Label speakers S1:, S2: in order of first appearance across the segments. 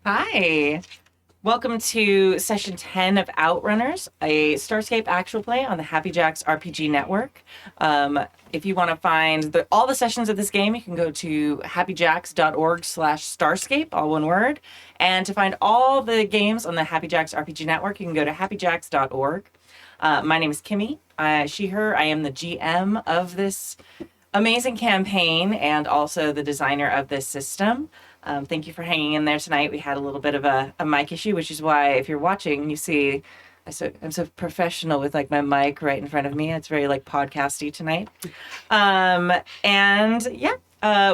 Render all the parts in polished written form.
S1: Hi. Welcome to session 10 of Outrunners, a Starscape actual play on the Happy Jacks RPG network. If you want to find all the sessions of this game, you can go to happyjacks.org/Starscape, all one word. And to find all the games on the Happy Jacks RPG network, you can go to happyjacks.org. My name is Kimi, she, her. I am the GM of this amazing campaign and also the designer of this system. Thank you for hanging in there tonight. We had a little bit of a mic issue, which is why if you're watching, you see I'm so professional with like my mic right in front of me. It's very like podcasty tonight.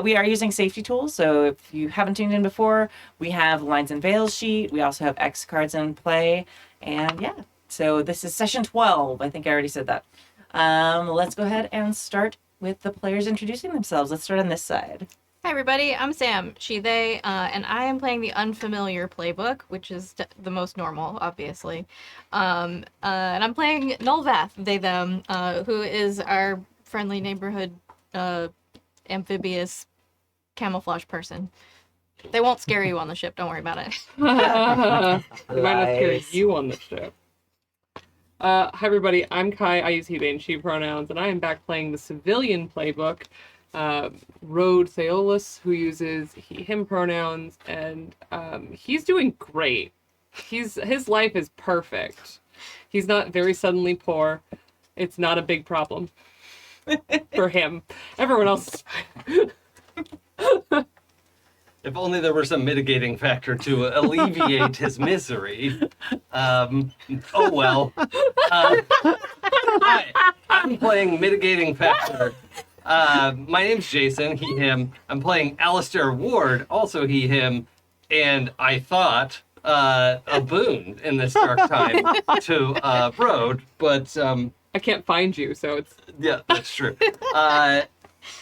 S1: We are using safety tools. So if you haven't tuned in before, we have lines and veils sheet. We also have X cards in play. And yeah, so this is session 12. I think I already said that. Let's go ahead and start with the players introducing themselves. Let's start on this side.
S2: Hi everybody, I'm Sam, she, they, and I am playing the unfamiliar playbook, which is the most normal, obviously. And I'm playing Nolvath, they, them, who is our friendly neighborhood amphibious camouflage person. They won't scare you on the ship, don't worry about it.
S3: They might not scare you on the ship. Hi everybody, I'm Kai, I use he, they, and she pronouns, and I am back playing the civilian playbook. Rode Theolus, who uses he, him pronouns, and he's doing great. His life is perfect. He's not very suddenly poor. It's not a big problem for him. Everyone else is fine.
S4: If only there was a mitigating factor to alleviate his misery. Oh well. Hi, I'm playing mitigating factor. My name's Jason, he, him. I'm playing Alistair Ward, also he, him, and I thought a boon in this dark time to Broad, but
S3: I can't find you, so it's...
S4: Yeah, that's true.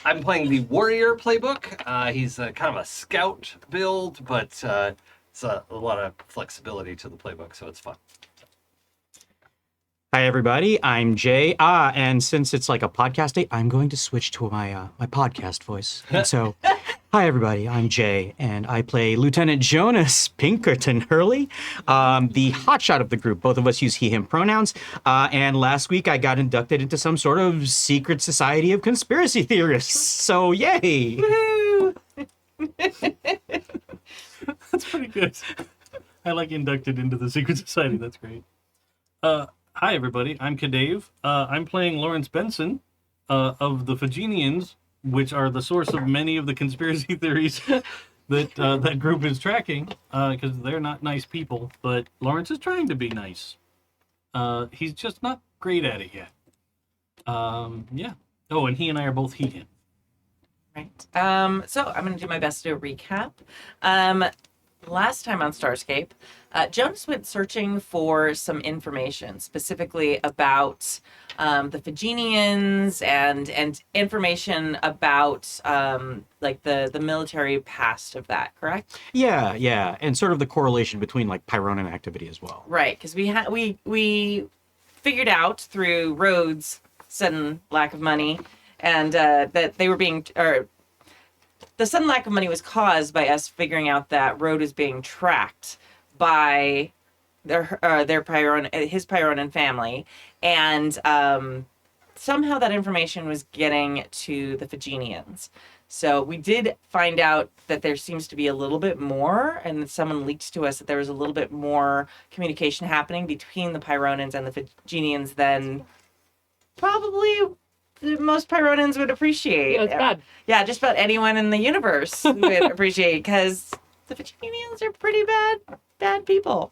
S4: I'm playing the Warrior playbook. He's kind of a scout build, but it's a lot of flexibility to the playbook, so it's fun.
S5: Hi, everybody. I'm Jay. And since it's like a podcast day, I'm going to switch to my my podcast voice. And so, hi, everybody. I'm Jay, and I play Lieutenant Jonas Pinkerton Hurley, the hotshot of the group. Both of us use he, him pronouns. And last week, I got inducted into some sort of secret society of conspiracy theorists. So, yay!
S1: Woohoo!
S6: That's pretty good. I like inducted into the secret society. That's great. Hi, everybody. I'm CADave. I'm playing Lawrence Benson of the Phagenians, which are the source of many of the conspiracy theories that that group is tracking, because they're not nice people, but Lawrence is trying to be nice. He's just not great at it yet. Yeah. Oh, and he and I are both he, him.
S1: Right. So I'm going to do my best to recap. Last time on Starscape, Jonas went searching for some information, specifically about the Phagenians and information about like the military past of that, correct?
S5: Yeah. And sort of the correlation between like Pyronin activity as well.
S1: Right, because we figured out through Rhodes' sudden lack of money and that they were being... The sudden lack of money was caused by us figuring out that Rhodes is being tracked by their his Pyronin family, and somehow that information was getting to the Phagenians. So we did find out that there seems to be a little bit more, and someone leaked to us that there was a little bit more communication happening between the Pyronins and the Phagenians than probably most Pyronins would appreciate.
S3: Yeah, it's bad.
S1: Yeah, just about anyone in the universe would appreciate, because the Phagenians are pretty bad people.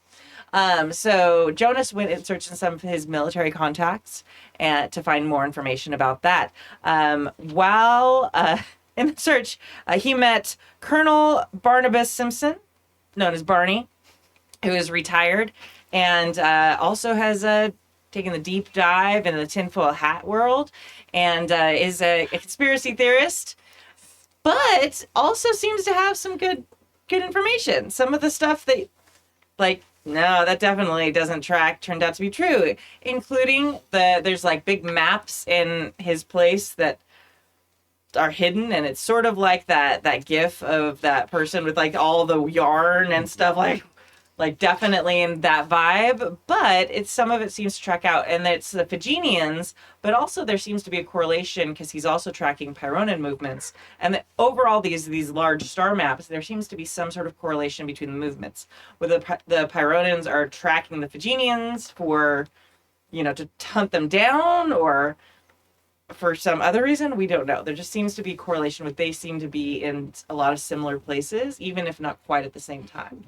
S1: So Jonas went and searched in some of his military contacts and to find more information about that. While in the search, he met Colonel Barnabas Simpson, known as Barney, who is retired and also has taken the deep dive into the tinfoil hat world, and is a conspiracy theorist, but also seems to have some good information. Some of the stuff that, like, no, that definitely doesn't track, turned out to be true, including there's like big maps in his place that are hidden, and it's sort of like that gif of that person with like all the yarn and stuff, like definitely in that vibe, but some of it seems to track out, and it's the Phegenians, but also there seems to be a correlation because he's also tracking Pyronan movements, and overall these large star maps, there seems to be some sort of correlation between the movements, where the Pyronans are tracking the Phegenians for, to hunt them down, or for some other reason, we don't know. There just seems to be correlation with they seem to be in a lot of similar places, even if not quite at the same time.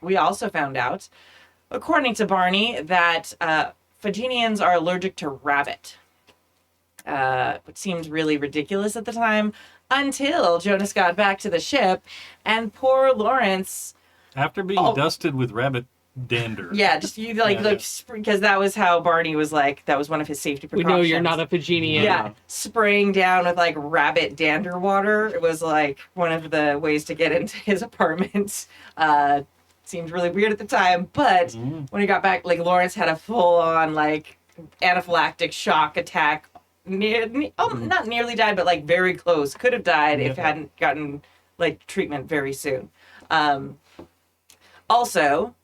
S1: We also found out, according to Barney, that Phegenians are allergic to rabbit, which seemed really ridiculous at the time, until Jonas got back to the ship, and poor Lawrence...
S6: After being dusted with rabbit dander.
S1: Yeah, just because that was how Barney was like, that was one of his safety
S3: We
S1: precautions.
S3: know you're not a Phegenian.
S1: Yeah, spraying down with like rabbit dander water. It was like one of the ways to get into his apartment. Seemed really weird at the time, but when he got back, like Lawrence had a full-on like anaphylactic shock attack. Not nearly died, but like very close. Could have died if hadn't gotten like treatment very soon. Also,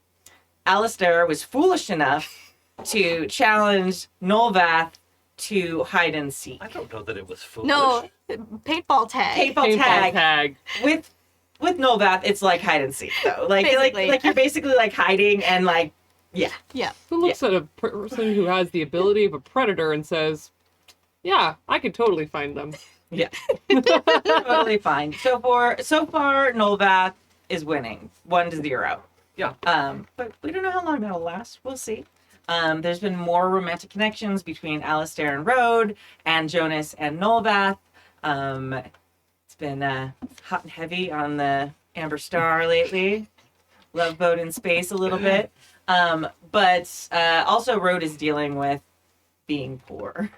S1: Alistair was foolish enough to challenge Nolvath to hide and seek.
S4: I don't know that it was foolish.
S2: No, paintball tag.
S1: Paintball tag.
S3: tag.
S1: With Nolvath, it's like hide and seek though. Like you're basically like hiding and like yeah.
S3: Who looks at a person who has the ability of a predator and says, "Yeah, I could totally find them."
S1: Yeah. Totally fine. So far Nolvath is winning 1-0.
S4: Yeah.
S1: But we don't know how long that'll last. We'll see. There's been more romantic connections between Alistair and Rode, and Jonas and Nolvath. It's been hot and heavy on the Amber Star lately. Love boat in space a little bit. But also Rode is dealing with being poor.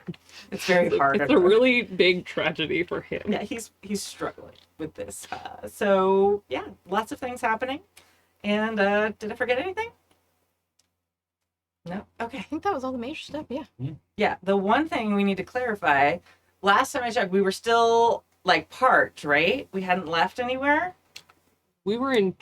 S1: It's very hard.
S3: It's a really big tragedy for him.
S1: Yeah, he's struggling with this. So yeah, lots of things happening. And did I forget anything? No? Okay.
S2: I think that was all the major stuff, yeah.
S1: Yeah, the one thing we need to clarify, last time I checked, we were still like parked, right? We hadn't left anywhere.
S3: We were in.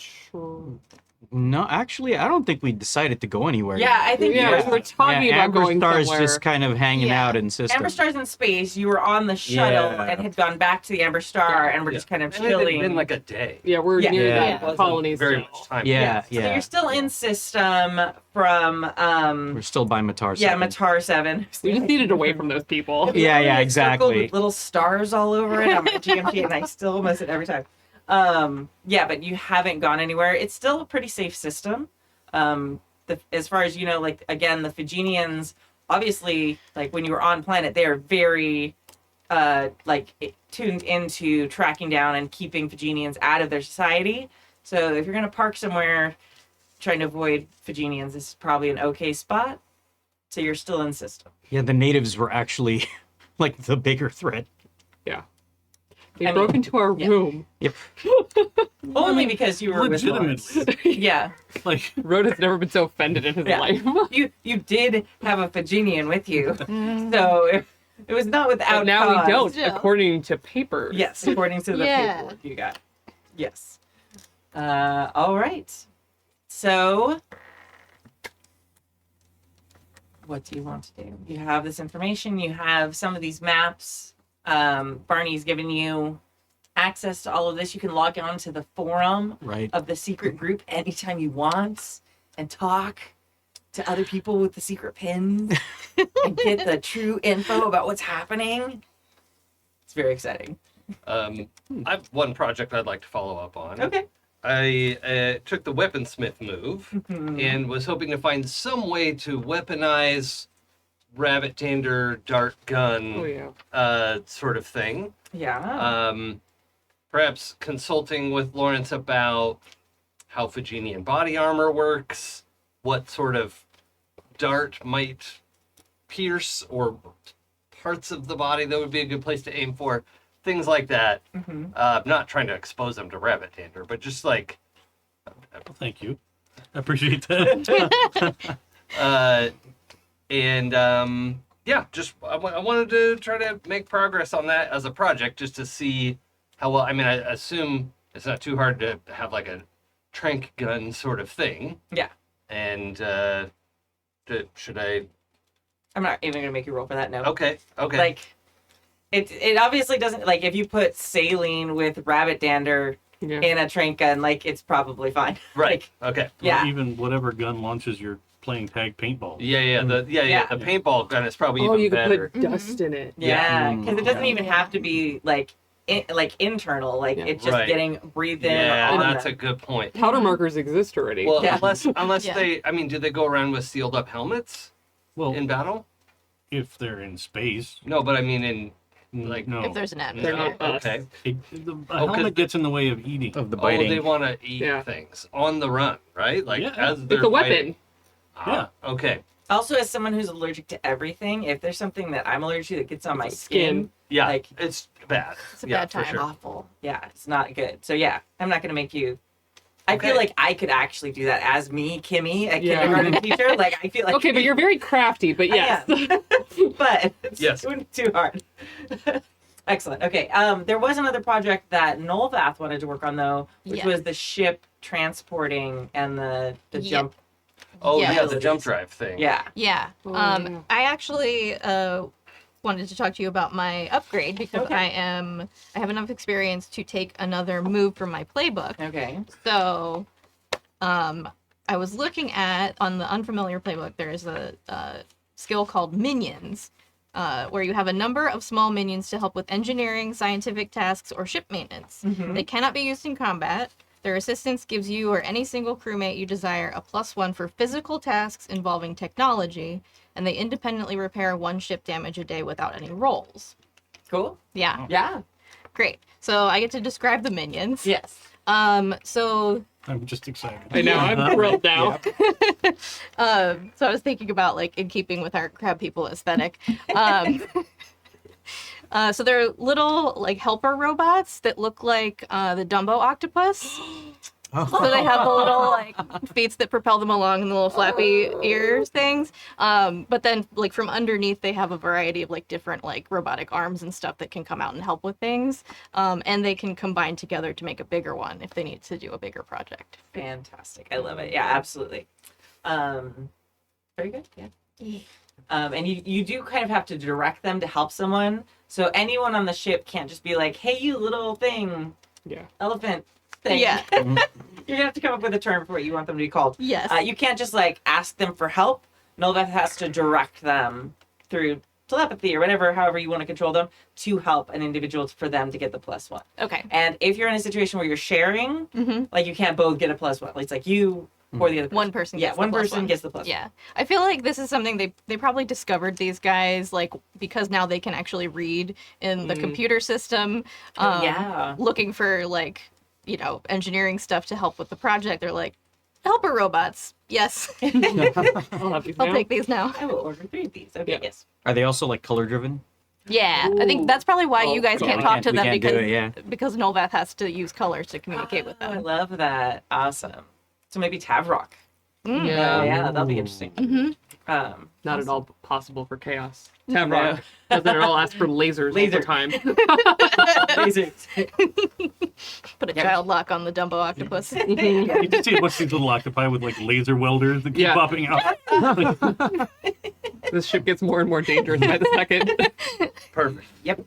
S5: No, actually, I don't think we decided to go anywhere.
S1: Yeah, I think
S3: Yeah, we were talking about
S5: Amber
S3: going
S5: Star's
S3: somewhere.
S5: just kind of hanging
S2: Yeah.
S5: out in system.
S1: Amber Star's in space. You were on the shuttle
S5: Yeah.
S1: and had gone back to the Amber Star, and we're just kind of
S4: And it had
S1: chilling.
S4: been like a day.
S3: Yeah, we're
S1: Yeah.
S3: near
S5: Yeah.
S3: that colony.
S4: Very
S3: still.
S4: much time.
S5: Yeah,
S1: So you're still in system from
S5: We're still by Matar.
S1: yeah,
S5: 7.
S1: Matar 7.
S3: We just needed away from those people.
S5: Yeah,
S1: It's circled
S5: exactly.
S1: with little stars all over it on my GMT, and I still miss it every time. Yeah, but you haven't gone anywhere. It's still a pretty safe system. As far as you know, like again, the Phegenians, obviously, like when you were on planet, they are very tuned into tracking down and keeping Phegenians out of their society. So if you're gonna park somewhere trying to avoid Phegenians, this is probably an okay spot. So you're still in system.
S5: Yeah, the natives were actually like the bigger threat.
S3: Yeah. They
S1: I
S3: broke
S1: mean,
S3: into our
S1: yeah.
S3: room.
S5: Yep.
S1: Only because you were with Lawrence.
S6: Legitimately.
S1: Yeah.
S6: Like,
S3: Rode has never been so offended in his
S1: Yeah.
S3: life.
S1: You did have a Phegenian with you, so it was not without
S3: But now
S1: cause.
S3: we don't,
S2: Yeah.
S3: according to papers.
S1: Yes, according to the
S2: Yeah.
S1: paperwork you got. Yes. All right. So, what do you want to do? You have this information. You have some of these maps. Barney's given you access to all of this. You can log on to the forum
S5: Right.
S1: of the secret group anytime you want and talk to other people with the secret pins and get the true info about what's happening. It's very exciting.
S4: I have one project I'd like to follow up on.
S1: Okay.
S4: I took the weaponsmith move and was hoping to find some way to weaponize rabbit dander, dart gun,
S3: Oh, yeah.
S4: sort of thing.
S1: Yeah.
S4: Perhaps consulting with Lawrence about how Phegenian body armor works, what sort of dart might pierce, or parts of the body that would be a good place to aim for, things like that. Not trying to expose them to rabbit dander, but just like,
S6: well, thank you. I appreciate that.
S4: yeah, just I wanted to try to make progress on that as a project, just to see how well. I mean, I assume it's not too hard to have like a trank gun sort of thing.
S1: Yeah.
S4: And should I?
S1: I'm not even gonna make you roll for that. No.
S4: Okay. Okay.
S1: Like, it obviously doesn't, like, if you put saline with rabbit dander
S3: Yeah.
S1: in a trank gun, like, it's probably fine.
S4: right.
S1: Like,
S4: Okay.
S1: yeah.
S6: Or even whatever gun launches your playing tag paintball.
S4: Yeah. The
S1: Yeah.
S4: The paintball gun is probably
S3: Oh,
S4: even
S3: you
S4: better.
S3: could put dust in it.
S1: Yeah,
S5: Yeah.
S1: because it doesn't even have to be like internal. Like
S3: Yeah.
S1: it's just
S4: Right.
S1: getting breathed in.
S4: Yeah,
S1: on
S4: that's
S1: them.
S4: a good point.
S3: Powder markers exist already.
S4: Well,
S1: Yeah.
S4: unless
S2: Yeah.
S4: they, I mean, do they go around with sealed up helmets
S6: Well,
S4: in battle?
S6: if they're in space,
S4: No, but I mean in like
S6: no.
S2: If there's an
S3: They're
S2: atmosphere.
S3: not us.
S4: okay.
S6: A helmet gets in the way of eating.
S5: Of the
S4: Oh,
S5: biting.
S4: they want to eat
S3: Yeah.
S4: things on the run, right? Like
S6: Yeah.
S4: as they're
S3: It's a weapon.
S4: fighting. Ah, okay.
S1: Also, as someone who's allergic to everything, if there's something that I'm allergic to that gets on my
S3: It's
S1: skin,
S4: Yeah,
S1: like,
S4: it's bad.
S2: It's a
S4: yeah,
S2: bad
S4: for
S2: time.
S4: sure.
S1: awful. Yeah, it's not good. So yeah, I'm not gonna make you. I
S4: Okay.
S1: feel like I could actually do that as me, Kimmy, a
S3: Yeah.
S1: kindergarten teacher. Like I feel like
S3: Okay, but you're very crafty, but
S1: I
S3: yes.
S1: am. But it's
S4: Yes.
S1: too hard. Excellent. Okay. There was another project that Nolvath wanted to work on though, which
S2: Yeah.
S1: was the ship transporting and the
S2: Yeah.
S1: jump.
S4: Oh
S2: Yeah.
S4: yeah, the jump drive thing.
S1: Yeah.
S2: Yeah.
S3: Oh, yeah.
S2: I actually wanted to talk to you about my upgrade because
S1: Okay.
S2: I have enough experience to take another move from my playbook.
S1: Okay.
S2: So, I was looking at on the unfamiliar playbook. There is a skill called minions, where you have a number of small minions to help with engineering, scientific tasks, or ship maintenance.
S1: Mhm.
S2: They cannot be used in combat. Their assistance gives you or any single crewmate you desire a +1 for physical tasks involving technology, and they independently repair 1 ship damage a day without any rolls.
S1: Cool.
S2: Yeah,
S1: Yeah.
S2: great. So I get to describe the minions.
S1: Yes.
S2: So
S6: I'm just excited.
S3: I know, I'm thrilled now.
S2: so I was thinking about, like, in keeping with our crab people aesthetic. So they're little, like, helper robots that look like the Dumbo octopus. So they have the little, like, feet that propel them along and the little flappy ears things. But then, like, from underneath, they have a variety of, like, different, like, robotic arms and stuff that can come out and help with things. And they can combine together to make a bigger one if they need to do a bigger project.
S1: Fantastic. I love it. Yeah, absolutely. Very good. Yeah. And you do kind of have to direct them to help someone. So anyone on the ship can't just be like, hey, you little thing,
S3: Yeah.
S1: elephant thing.
S2: Yeah.
S1: You're going to have to come up with a term for what you want them to be called.
S2: Yes.
S1: You can't just, like, ask them for help. Nolvath has to direct them through telepathy or whatever, however you want to control them, to help an individual for them to get the +1.
S2: Okay.
S1: And if you're in a situation where you're sharing,
S2: Mm-hmm.
S1: like, you can't both get a +1. It's like you or the other person.
S2: One person
S1: Yeah,
S2: gets
S1: one
S2: the
S1: person
S2: +1.
S1: gets the +1.
S2: Yeah. I feel like this is something they probably discovered, these guys, like, because now they can actually read in the computer system.
S1: Yeah.
S2: Looking for, like, you know, engineering stuff to help with the project. They're like, helper robots. Yes.
S3: I'll have these
S2: I'll
S3: now.
S2: take these now.
S1: I will order 3 of these. Okay,
S3: Yeah.
S1: yes.
S5: Are they also like color driven?
S2: Yeah. I think that's probably why you guys
S5: Yeah,
S2: can't
S5: we
S2: talk
S5: can't-
S2: to
S5: we
S2: them
S5: can't do
S2: because
S5: it, yeah.
S2: because Nolvath has to use colors to communicate with
S1: I
S2: them.
S1: love that. Awesome. So maybe Tavrock.
S3: Yeah.
S1: Yeah, that'll be interesting.
S2: Mm-hmm.
S3: Not at all possible for chaos. Tavrock doesn't at all ask for lasers all
S1: Laser.
S3: the time.
S1: Lasers.
S2: Put a child lock on the Dumbo octopus.
S6: You just see a bunch of these little octopi with like laser welders that keep
S3: Yeah.
S6: popping out.
S3: This ship gets more and more dangerous by the second.
S4: Perfect.
S1: Yep.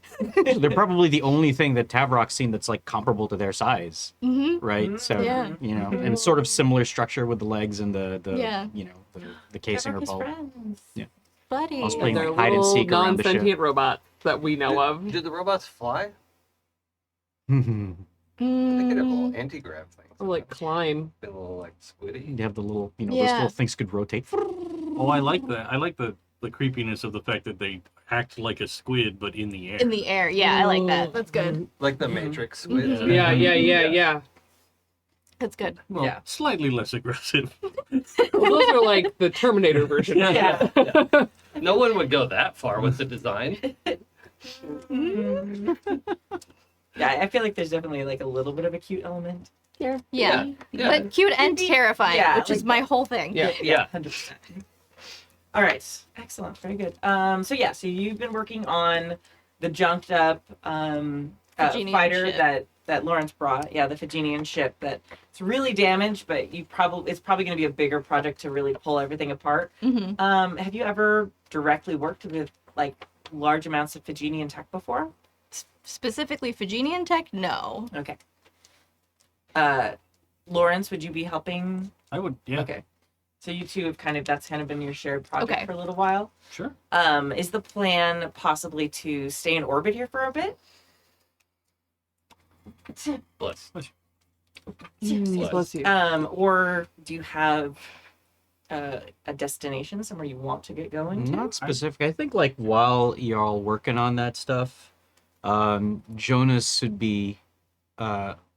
S5: So they're probably the only thing that Tavrock's seen that's like comparable to their size,
S2: Mm-hmm.
S5: right? So
S2: Yeah.
S5: you know, and sort of similar structure with the legs and the
S2: Yeah.
S5: you know the casing or
S1: Tavrock is
S5: hull.
S1: friends.
S2: Buddy.
S5: I was playing
S3: They're
S5: like hide and
S3: little
S5: seek around the ship.
S3: non-sentient robots that we know of.
S4: Do the robots fly?
S5: Mhm.
S4: They could have
S2: Mm,
S4: little anti-grav things.
S3: Or like climb.
S4: A little like squiddy.
S5: They have the little, you know, those
S2: Yeah.
S5: little things could rotate.
S6: Oh, I like that. I like the creepiness of the fact that they act like a squid but in the air.
S2: in the air. Yeah, I like that. That's good.
S4: Like the Matrix squids.
S2: Mhm.
S3: Yeah.
S2: That's good.
S6: Well,
S1: Yeah.
S6: slightly less aggressive.
S3: Well, those are like the Terminator version.
S1: Yeah.
S4: No one would go that far with the design.
S1: Yeah, I feel like there's definitely like a little bit of a cute element.
S2: Yeah.
S4: Yeah.
S2: But cute and terrifying,
S1: Yeah,
S2: which is
S1: like
S2: my whole thing.
S3: Yeah.
S4: Yeah.
S1: 100%. All right. Excellent. Very good. So you've been working on the junked up
S2: Phagenian
S1: fighter
S2: ship.
S1: that Lawrence brought. Yeah, the Phagenian ship that it's really damaged, but it's probably going to be a bigger project to really pull everything apart.
S2: Mm-hmm.
S1: Have you ever directly worked with like large amounts of Phagenian tech before?
S2: Specifically Phagenian tech? No.
S1: Okay. Lawrence, would you be helping?
S6: I would, yeah.
S1: Okay. So you two have that's kind of been your shared project
S2: Okay.
S1: for a little while.
S6: Sure.
S1: Is the plan possibly to stay in orbit here for a bit?
S4: Bless.
S3: Bless you.
S1: Or do you have a destination somewhere you want to get going to?
S5: Not specific. I think like while y'all working on that stuff, Jonas would be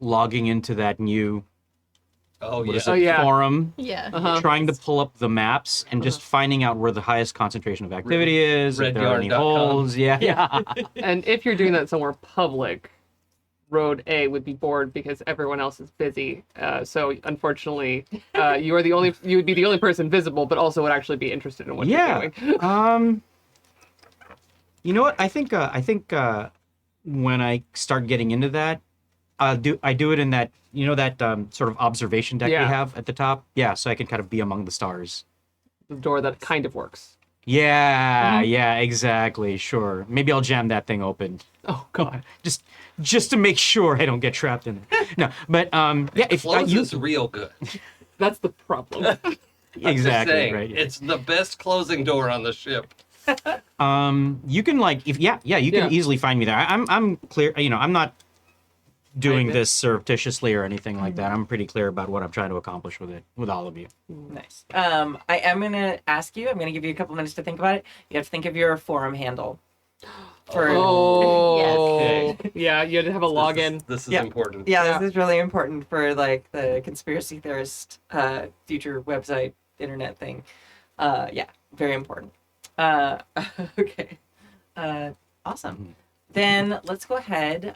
S5: logging into that new
S4: Oh
S5: what
S4: yeah.
S5: is it,
S3: Oh, yeah.
S5: forum,
S2: Yeah.
S3: Uh-huh.
S5: trying to pull up the maps and just finding out where the highest concentration of activity is, if there are any
S4: redyarn.com.
S5: holes. Yeah.
S3: And if you're doing that somewhere public, Road A would be bored because everyone else is busy. So unfortunately, you would be the only person visible, but also would actually be interested in what
S5: Yeah.
S3: you're doing.
S5: You know what? I think when I start getting into that, I do it in that sort of observation deck we
S3: Yeah.
S5: have at the top. Yeah, so I can kind of be among the stars.
S3: The door that kind of works.
S5: Yeah, yeah, exactly. Sure. Maybe I'll jam that thing open.
S3: Oh God.
S5: Just to make sure I don't get trapped in it. No, but yeah, if
S4: Closes real good.
S3: That's the problem.
S5: exactly
S4: Saying,
S5: right. Yeah.
S4: It's the best closing door on the ship.
S5: You can like if you can
S3: Yeah.
S5: easily find me there. I'm clear. I'm not doing
S3: Right.
S5: this surreptitiously or anything like that. I'm pretty clear about what I'm trying to accomplish with it, with all of you.
S1: Nice. I am gonna ask you. I'm gonna give you a couple minutes to think about it. You have to think of your forum handle. For
S3: Oh.
S4: Yes.
S3: Yeah, you had to have a login.
S4: This is
S1: Yeah.
S4: important.
S1: yeah,
S3: Yeah.
S1: this is really important for like the conspiracy theorist future website internet thing. Yeah, very important. Okay. Awesome. Then let's go ahead.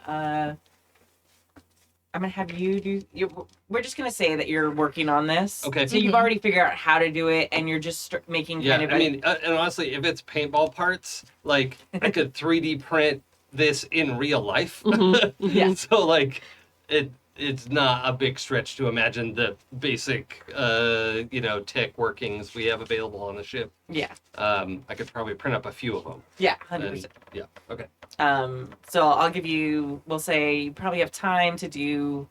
S1: I'm gonna have you do. We're just gonna say that you're working on this.
S4: Okay.
S1: So you've
S2: Mhm.
S1: already figured out how to do it, and you're just making
S4: Yeah,
S1: kind of.
S4: I mean, and honestly, if it's paintball parts, like I could 3D print this in real life.
S1: Yeah.
S4: So like, it's not a big stretch to imagine the basic, tech workings we have available on the ship.
S1: Yeah.
S4: I could probably print up a few of them.
S1: Yeah.
S4: And,
S1: 100%.
S4: yeah. Okay.
S1: So I'll give you. We'll say you probably have time to do.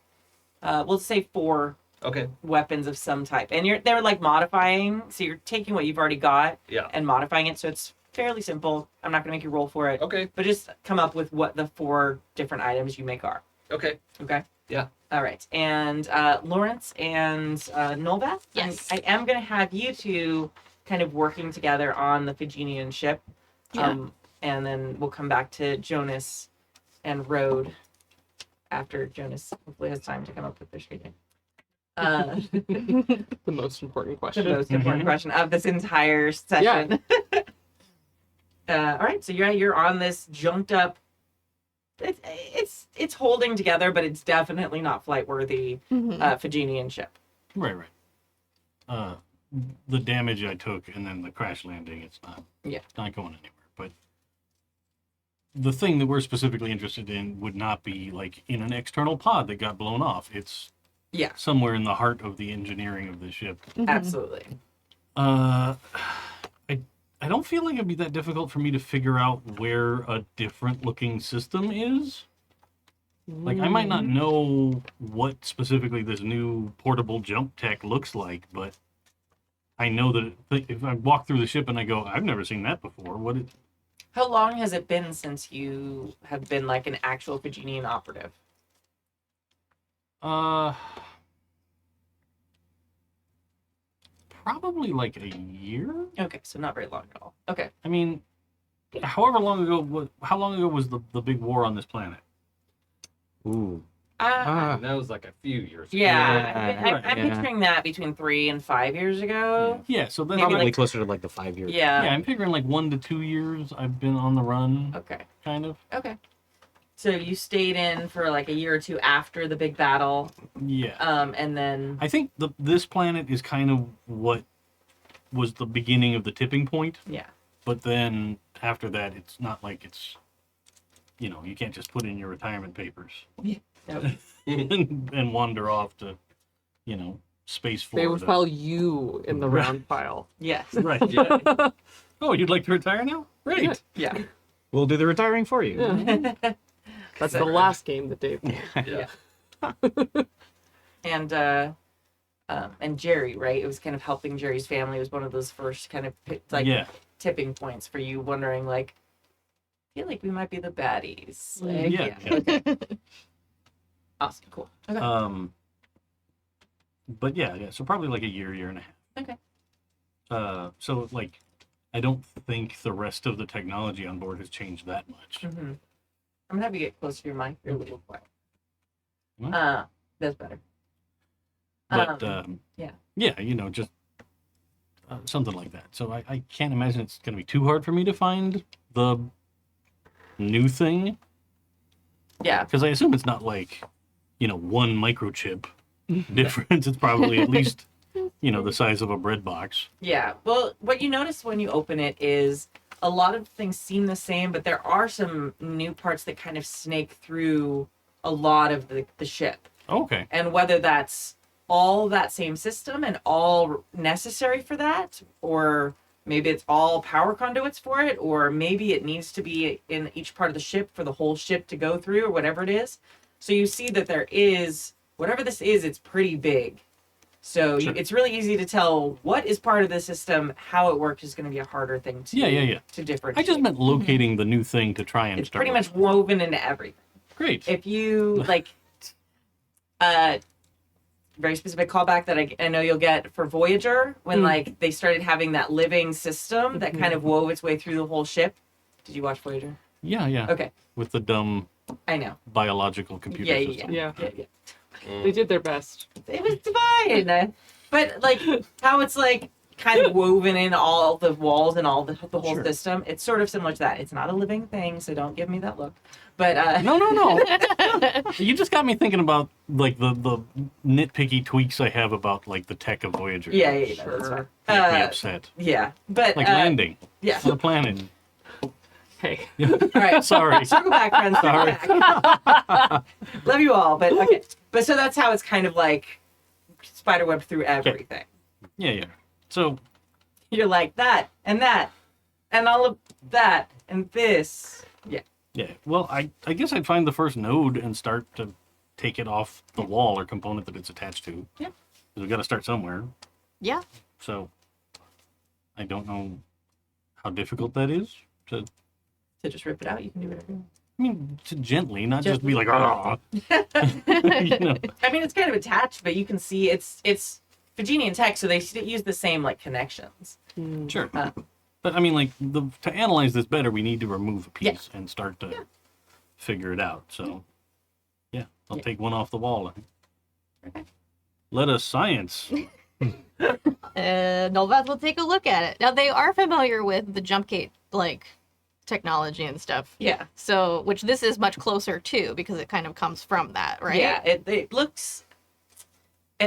S1: We'll say 4
S4: Okay.
S1: weapons of some type, and they're like modifying. So you're taking what you've already got
S4: Yeah.
S1: and modifying it. So it's fairly simple. I'm not gonna make you roll for it,
S4: Okay.
S1: but just come up with what the 4 different items you make are.
S4: Okay.
S1: Okay.
S4: Yeah.
S1: All right. And Lawrence and Nolvath.
S2: Yes.
S1: I am gonna have you two kind of working together on the Phagenian ship.
S2: Yeah.
S1: And then we'll come back to Jonas and Rode after Jonas hopefully has time to come up with their schedule.
S3: The most important
S1: The
S3: question.
S1: most important question of this entire session. All right, so you're on this junked up. It's holding together, but it's definitely not flight worthy
S2: Mhm.
S1: Phagenian ship.
S6: Right. The damage I took and then the crash landing, it's not going anywhere. But the thing that we're specifically interested in would not be like in an external pod that got blown off. It's
S1: Yeah,
S6: somewhere in the heart of the engineering of the ship.
S2: Mhm.
S1: absolutely.
S6: I don't feel like it'd be that difficult for me to figure out where a different looking system is. Like, I might not know what specifically this new portable jump tech looks like, but I know that if I walk through the ship and I go, I've never seen that before.
S1: How long has it been since you have been like an actual Phagenian operative?
S6: Probably like a year.
S1: Okay, so not very long at all. Okay.
S6: I mean, how long ago was the big war on this planet?
S5: Ooh.
S1: Uh,
S4: That was like a few years ago.
S1: yeah, I'm
S5: Yeah.
S1: picturing that between 3 and 5 years ago.
S6: Yeah, so that's
S1: Maybe
S5: Probably
S1: like-
S5: closer to like the 5 years.
S1: Yeah.
S6: yeah, I'm figuring like 1 to 2 years I've been on the run,
S1: Okay.
S6: kind of.
S1: Okay. So you stayed in for like a year or two after the big battle,
S6: Yeah.
S1: and then
S6: I think this planet is kind of what was the beginning of the tipping point.
S1: Yeah.
S6: But then after that, it's not like it's, you can't just put in your retirement papers
S1: Nope.
S6: and wander off to, space
S3: They
S6: Florida.
S3: would file you in the round pile.
S1: Yes.
S6: Right.
S4: Yeah.
S6: Oh, you'd like to retire now? Great.
S1: Yeah.
S5: We'll do the retiring for you.
S3: Yeah. That's the last game that Dave played.
S1: Yeah. And Jerry, right? It was kind of helping Jerry's family. It was one of those first kind of tipping points for you wondering, like, I feel like we might be the baddies. Like,
S6: Yeah.
S1: Okay. Awesome. Cool. Okay.
S6: But yeah. So probably like a year and a half.
S1: Okay.
S6: So like, I don't think the rest of the technology on board has changed that much.
S1: Mm-hmm. I'm gonna have you get closer to your mic. You're a little quiet.
S6: What?
S1: That's better.
S6: But
S1: yeah.
S6: Yeah, just something like that. So I can't imagine it's going to be too hard for me to find the new thing.
S1: Yeah.
S6: Because I assume it's not like, one microchip difference. It's probably at least, the size of a bread box.
S1: Yeah. Well, what you notice when you open it is a lot of things seem the same, but there are some new parts that kind of snake through a lot of the ship.
S6: Okay.
S1: And whether that's all that same system and all necessary for that, or maybe it's all power conduits for it, or maybe it needs to be in each part of the ship for the whole ship to go through, or whatever it is. So you see that there is, whatever this is, it's pretty big. So
S6: Sure.
S1: it's really easy to tell what is part of the system. How it works is going to be a harder thing to to differentiate.
S6: I just meant locating the new thing to try and
S1: It's
S6: start
S1: pretty
S6: with.
S1: much woven into everything.
S6: Great.
S1: If you like, very specific callback that I know you'll get for Voyager when like they started having that living system that kind of wove its way through the whole ship. Did you watch Voyager?
S6: Yeah.
S1: Okay,
S6: With the dumb
S1: I know.
S6: biological computer system.
S3: Yeah.
S1: Yeah.
S3: They did their best.
S1: It was divine, but like how it's like kind of woven in all the walls and all the whole
S6: Sure.
S1: system. It's sort of similar to that. It's not a living thing, so don't give me that look. But
S6: No. You just got me thinking about like the nitpicky tweaks I have about like the tech of Voyager.
S1: yeah, that's
S3: Sure.
S1: fine.
S6: Make me upset.
S1: Yeah, but
S6: Like landing
S1: yeah.
S6: on a planet.
S3: Hey.
S1: All right.
S6: Sorry.
S1: Circle back, friends. Circle back. Love you all, but okay. But so that's how it's kind of like spiderweb through everything.
S6: Yeah. So
S1: You're like that and all of that and this. Yeah.
S6: yeah. Well, I guess I'd find the first node and start to take it off the wall or component that it's attached to.
S1: Yeah.
S6: 'Cause we got to start somewhere.
S2: Yeah.
S6: So I don't know how difficult that is to.
S1: To just rip it out, you can do whatever you want.
S6: I mean, to gently, not just
S1: Gently.
S6: be like, ah. You know.
S1: I mean, it's kind of attached, but you can see it's Virginian tech, so they use the same like connections.
S6: Sure.
S1: Uh.
S6: But I mean, like, to analyze this better, we need to remove a piece
S1: Yeah.
S6: and start to figure it out. So, yeah, I'll
S1: Yeah.
S6: take one off the wall.
S1: Okay.
S6: Let us science.
S2: Nolvath will take a look at it. Now they are familiar with the jump gate like technology and stuff.
S1: Yeah.
S2: So, which this is much closer to because it kind of comes from that, right?
S1: Yeah. It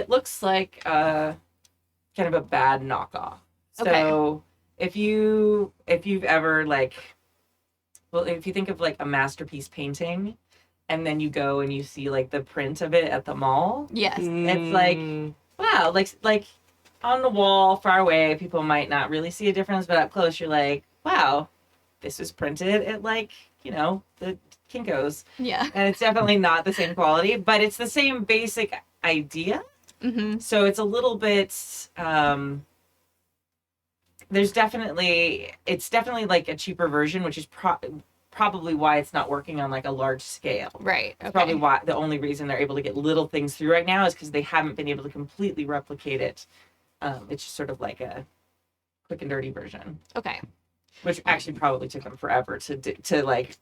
S1: looks like kind of a bad knockoff. So if you've ever if you think of like a masterpiece painting, and then you go and you see like the print of it at the mall,
S2: Yes.
S1: it's like, wow, like on the wall far away, people might not really see a difference, but up close, you're like, wow, this was printed at like, the Kinko's.
S2: Yeah.
S1: And it's definitely not the same quality, but it's the same basic idea.
S2: Mm-hmm.
S1: So it's a little bit, it's definitely like a cheaper version, which is probably why it's not working on like a large scale.
S2: Right.
S1: That's
S2: Okay.
S1: probably why the only reason they're able to get little things through right now is because they haven't been able to completely replicate it. It's just sort of like a quick and dirty version,
S2: Okay.
S1: which actually probably took them forever to like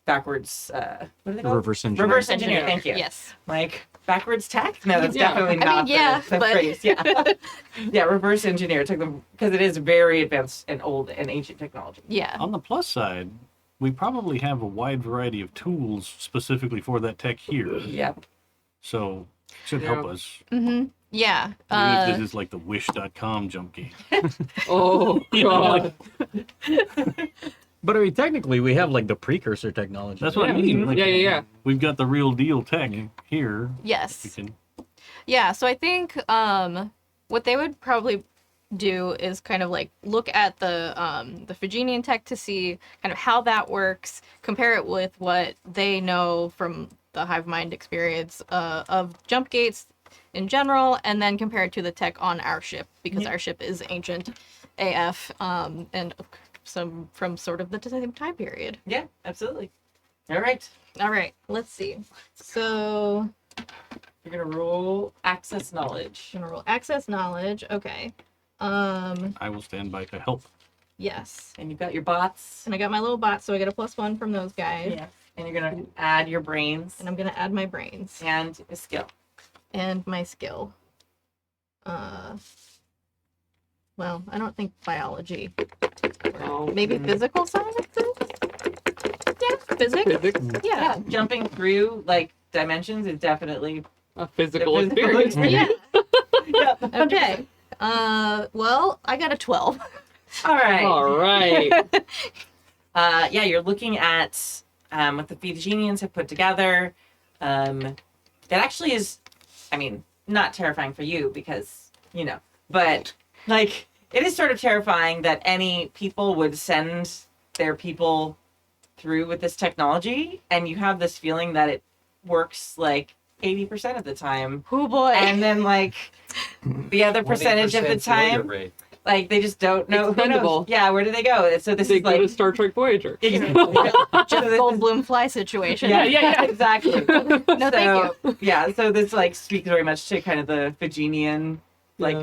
S1: backwards. What are they called?
S5: Reverse engineer.
S1: Reverse engineer. Thank you.
S2: Yes.
S1: Like backwards tech? No, that's
S2: Yeah.
S1: definitely
S2: I
S1: not
S2: mean, yeah,
S1: the
S2: but-
S1: phrase. Yeah. Yeah, reverse engineer took them because it is very advanced and old and ancient technology.
S2: Yeah.
S6: On the plus side, we probably have a wide variety of tools specifically for that tech here.
S1: Yep.
S6: So, it should help us.
S2: Mm-hmm. Yeah.
S6: What if this is like the Wish.com jump game?
S3: Oh
S6: You know,
S3: god.
S6: like,
S5: But I mean, technically, we have like the precursor technology.
S6: that's what I
S3: Yeah.
S6: mean. Like,
S3: Yeah.
S6: We've got the real deal tech here.
S2: Yes.
S6: We can,
S2: Yeah, so I think what they would probably do is kind of like look at the Phrygian tech to see kind of how that works, compare it with what they know from the hive mind experience of jump gates in general, and then compare it to the tech on our ship, because our ship is ancient AF and some from sort of the same time period.
S1: Yeah, absolutely. All right.
S2: All right, let's see. So
S1: You're going to roll access knowledge.
S2: general access knowledge. Okay.
S6: I will stand by to help.
S2: Yes.
S1: And you've got your bots.
S2: And I got my little bots, so I get a +1 from those guys.
S1: Yeah. And you're going to add your brains
S2: And I'm gonna add my brains
S1: and a skill.
S2: and my skill. Well, I don't think biology.
S3: Oh,
S2: Maybe physical sciences? Yeah, physics.
S3: physics.
S2: Yeah.
S1: Jumping through like dimensions is definitely
S3: A physical
S1: The physical
S3: experience.
S2: Yeah.
S1: yeah.
S2: Okay. Well, I got a 12.
S1: All right.
S3: All right.
S1: Yeah, you're looking at what the Phrygians have put together. That actually is, I mean, not terrifying for you because, you know, but like it is sort of terrifying that any people would send their people through with this technology, and you have this feeling that it works like 80% of the time.
S2: Oh boy.
S1: And then like the other percentage of the
S4: 20% failure
S1: time,
S4: rate.
S1: like they just don't know. Who knows?
S3: Expendable.
S1: Yeah, where do they go? And so this
S3: They
S1: is
S3: go
S1: like
S3: to Star Trek Voyager.
S1: Exactly.
S2: Jeff
S1: So this is-
S2: Goldblum fly situation.
S1: yeah, exactly.
S2: No, thank you.
S1: Yeah, so this like speaks very much to kind of the Phrygian, like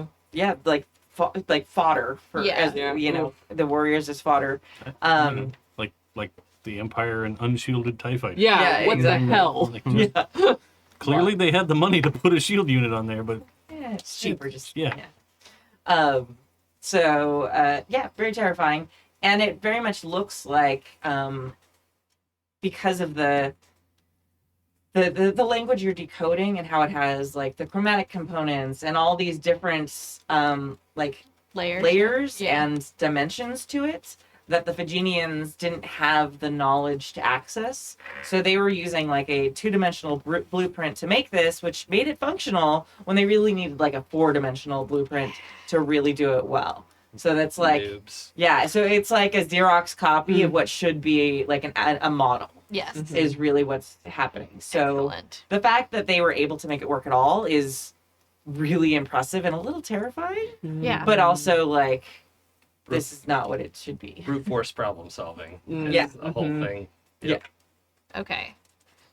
S1: like fodder for
S2: Yeah.
S1: as
S3: Yeah.
S1: you know the warriors as fodder.
S6: Like the Empire and unshielded TIE fighter.
S3: Yeah,
S1: Yeah,
S3: what
S1: exactly.
S3: the hell?
S6: Like,
S1: Yeah,
S6: clearly they had the money to put a shield unit on there, but
S1: yeah, it's cheaper. Just
S6: Yeah.
S1: So yeah, very terrifying, and it very much looks like because of the language you're decoding and how it has like the chromatic components and all these different like layers
S2: Yeah.
S1: and dimensions to it that the Phrygians didn't have the knowledge to access. So they were using like a two-dimensional blueprint to make this, which made it functional when they really needed like a four-dimensional blueprint to really do it well. So that's like,
S4: Noobs.
S1: yeah, so it's like a Xerox copy of what should be like a model
S2: Yes.
S1: is really what's happening. So
S2: Excellent.
S1: the fact that they were able to make it work at all is really impressive and a little terrifying,
S2: Yeah.
S1: but also like this is not what it should be.
S4: Brute force problem solving. Is
S1: Yeah.
S4: the whole thing.
S2: Okay.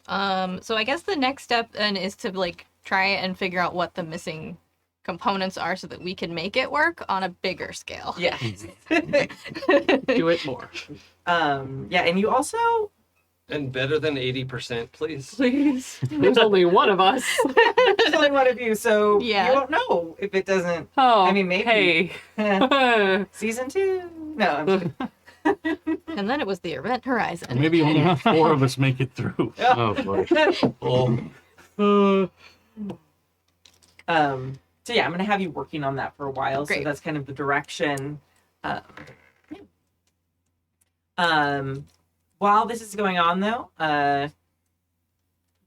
S2: So I guess the next step then is to like try and figure out what the missing components are so that we can make it work on a bigger scale.
S1: Yeah.
S3: Do it more.
S1: Yeah, and you also
S4: And better than 80%, please.
S3: Please. There's only one of us.
S1: there's only one of you, so
S2: Yeah.
S1: you won't know if it doesn't.
S3: Oh,
S1: I mean, maybe.
S3: Hey.
S1: Season 2. No, I'm kidding.
S2: And then it was the Event Horizon.
S6: maybe only 4 of us make it through.
S5: Oh boy.
S4: Oh,
S1: So yeah, I'm gonna have you working on that for a while.
S2: Great.
S1: So that's kind of the direction. Yeah. While this is going on, though,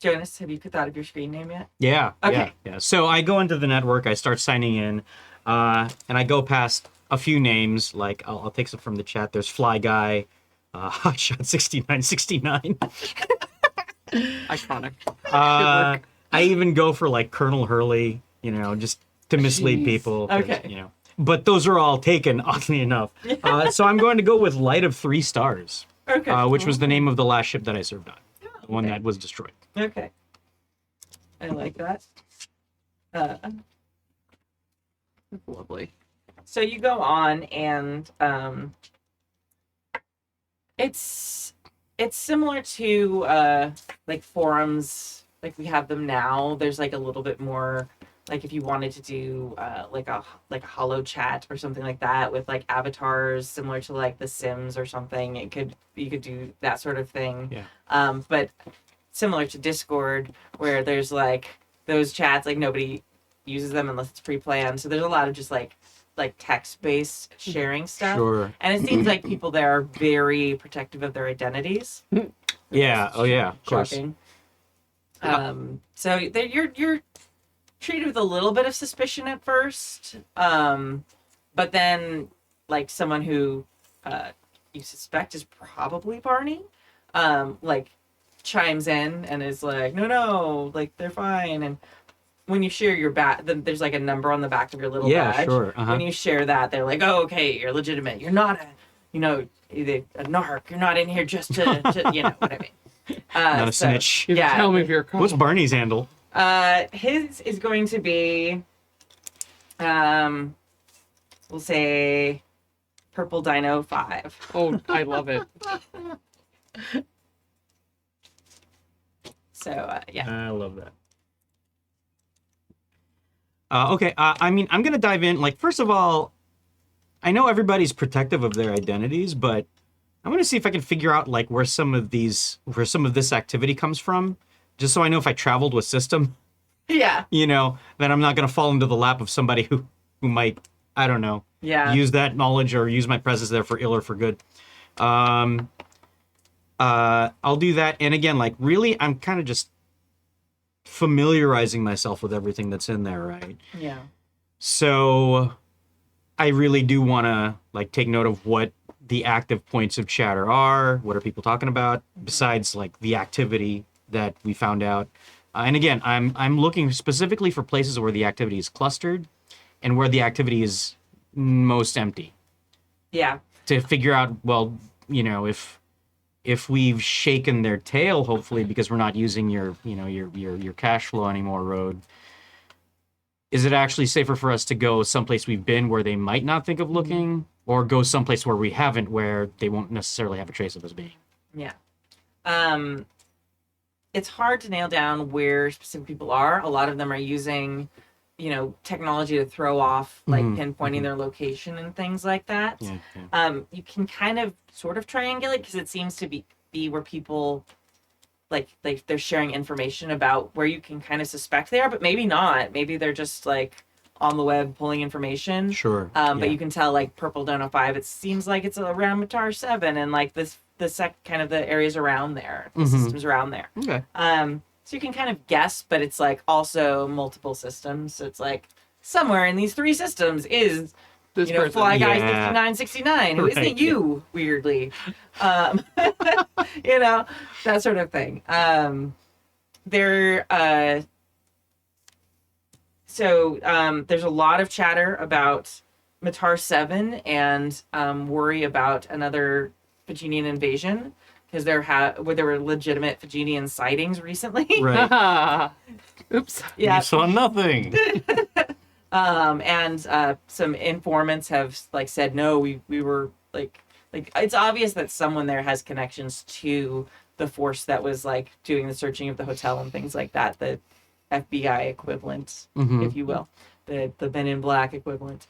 S1: Jonas, have you thought of your screen name yet?
S5: Yeah.
S1: Okay.
S5: Yeah. So I go into the network. I start signing in, and I go past a few names. Like I'll take some from the chat. There's Fly Guy, Hotshot 6969.
S3: Iconic.
S5: I even go for like Colonel Hurley. You know, just to mislead
S1: Jeez.
S5: people. 'cause,
S1: Okay.
S5: You know, but those are all taken, oddly enough. So I'm going to go with Light of 3 Stars,
S1: Okay.
S5: which was the name of the last ship that I served on, the one that was destroyed.
S1: Okay. I like that.
S3: Lovely.
S1: So you go on, and it's similar to like forums like we have them now. There's like a little bit more like if you wanted to do like a hollow chat or something like that with like avatars similar to like The Sims or something. You could do that sort of thing.
S5: Yeah.
S1: But similar to Discord, where there's like those chats, like nobody uses them unless it's pre-planned. So there's a lot of just like text-based sharing stuff.
S5: Sure.
S1: And it seems like people there are very protective of their identities.
S5: Yeah. Oh yeah. Of course.
S1: Shocking. So you're treated with a little bit of suspicion at first, but then like someone who you suspect is probably Barney, like chimes in and is like, no, like they're fine. And when you share your then there's like a number on the back of your little badge.
S5: Sure. Uh-huh.
S1: When you share that, they're like, oh, okay, you're legitimate. You're not a narc. You're not in here just to what I mean.
S5: Not a snitch.
S3: You have to tell me if you're a cop.
S5: What's Barney's handle?
S1: His is going to be, we'll say, Purple Dino 5.
S3: Oh, I love it.
S1: So yeah.
S6: I love that.
S5: Okay. I mean, I'm gonna dive in. Like, first of all, I know everybody's protective of their identities, but I want to see if I can figure out like where some of this activity comes from, just so I know if I traveled with system,
S1: Yeah.
S5: That I'm not gonna fall into the lap of somebody who might, I don't know, use that knowledge or use my presence there for ill or for good. I'll do that. And again, like really, I'm kind of just familiarizing myself with everything that's in there, right?
S1: Yeah.
S5: So I really do want to like take note of what the active points of chatter are. What are people talking about besides like the activity that we found out? And again, I'm looking specifically for places where the activity is clustered and where the activity is most empty.
S1: Yeah.
S5: To figure out, well, if we've shaken their tail, hopefully, because we're not using your cash flow anymore, Road, is it actually safer for us to go someplace we've been where they might not think of looking, or go someplace where we haven't, where they won't necessarily have a trace of us being?
S1: Yeah. It's hard to nail down where specific people are. A lot of them are using, technology to throw off, like pinpointing their location and things like that.
S5: Yeah.
S1: You can kind of sort of triangulate because it seems to be where people like they're sharing information about where you can kind of suspect they are, but maybe not. Maybe they're just like on the web pulling information.
S5: Sure.
S1: But you can tell like Purple Dino 5, it seems like it's around Matar 7 and like the kind of the areas around there, the systems around there.
S5: Okay.
S1: So you can kind of guess, but it's like also multiple systems. So it's like somewhere in these 3 systems is
S3: This person.
S1: Fly Guy
S5: Yeah.
S1: 5969, who
S5: Right.
S1: isn't you, weirdly. That sort of thing. There's a lot of chatter about Matar 7 and worry about another Faginian invasion because there were legitimate Faginian sightings recently.
S5: Right.
S3: Oops.
S1: Yeah.
S6: We saw nothing.
S1: And some informants have like said no, we were like it's obvious that someone there has connections to the force that was like doing the searching of the hotel and things like that, the FBI equivalent, if you will, the Men in Black equivalent.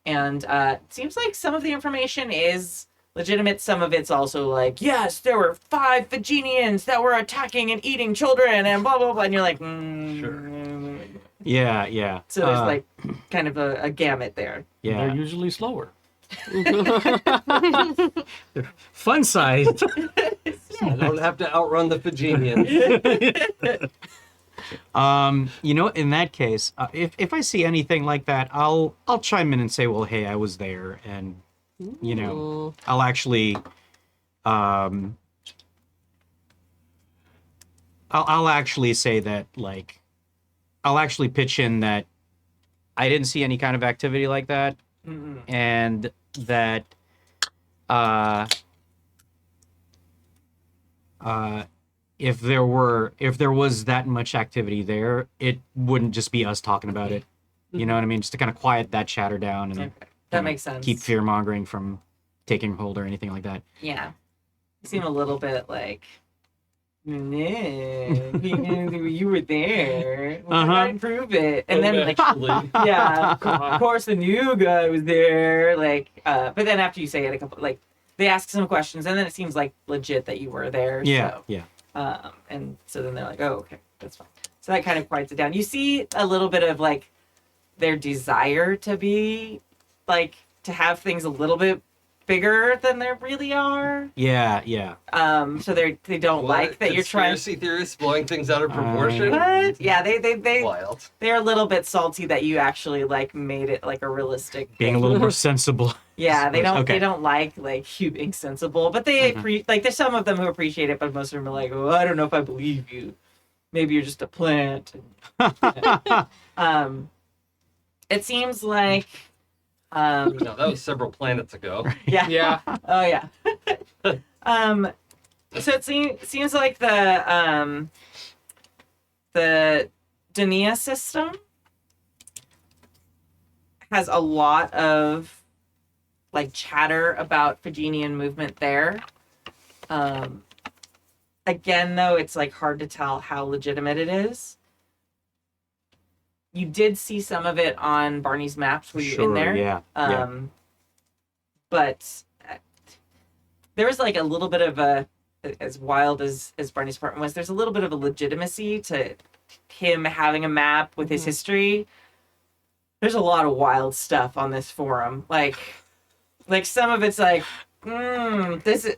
S1: And it seems like some of the information is legitimate. Some of it's also like, yes, there were 5 Faginians that were attacking and eating children and blah blah blah, and you're like,
S6: Sure.
S5: Yeah.
S1: So there's like kind of a gamut there.
S5: Yeah.
S6: They're usually slower.
S5: Fun size.
S4: I don't have to outrun the Faginians.
S5: In that case, if I see anything like that, I'll chime in and say, well, hey, I was there, and I'll actually I'll actually say that, like, I'll actually pitch in that I didn't see any kind of activity like that, and that if there was that much activity there, it wouldn't just be us talking about it. You know what I mean? Just to kind of quiet that chatter down and
S1: Okay. That makes sense.
S5: keep fear mongering from taking hold or anything like that.
S1: Yeah. You seem a little bit like, no, you were there. Well, I gotta prove it. And then, like,
S4: Actually,
S1: yeah, of course the new guy was there. Like, but then after you say it, they ask some questions, and then it seems like legit that you were there.
S5: Yeah,
S1: So,
S5: yeah.
S1: and so then they're like, oh, okay, that's fine. So that kind of quiets it down. You see a little bit of like their desire to be like to have things a little bit bigger than they really are.
S5: Yeah.
S1: So they don't like that you're trying.
S4: Conspiracy theorists blowing things out of proportion.
S1: What? Yeah, they
S4: Wild.
S1: they're a little bit salty that you actually like made it like a realistic
S5: Being
S1: thing.
S5: a little more sensible.
S1: Yeah, they don't
S5: Okay.
S1: they don't like you being sensible, but they like there's some of them who appreciate it, but most of them are like, oh, I don't know if I believe you. Maybe you're just a plant. It seems like
S4: No, that was several planets ago.
S1: yeah.
S3: Yeah.
S1: Oh yeah. So it seems like the Denia system has a lot of like chatter about Phagenian movement there. Again, though, it's like hard to tell how legitimate it is. You did see some of it on Barney's maps. Were you in there?
S5: Yeah.
S1: But there was like a little bit of a, as wild as Barney's apartment was, there's a little bit of a legitimacy to him having a map with his history. There's a lot of wild stuff on this forum. Like some of it's like, this is,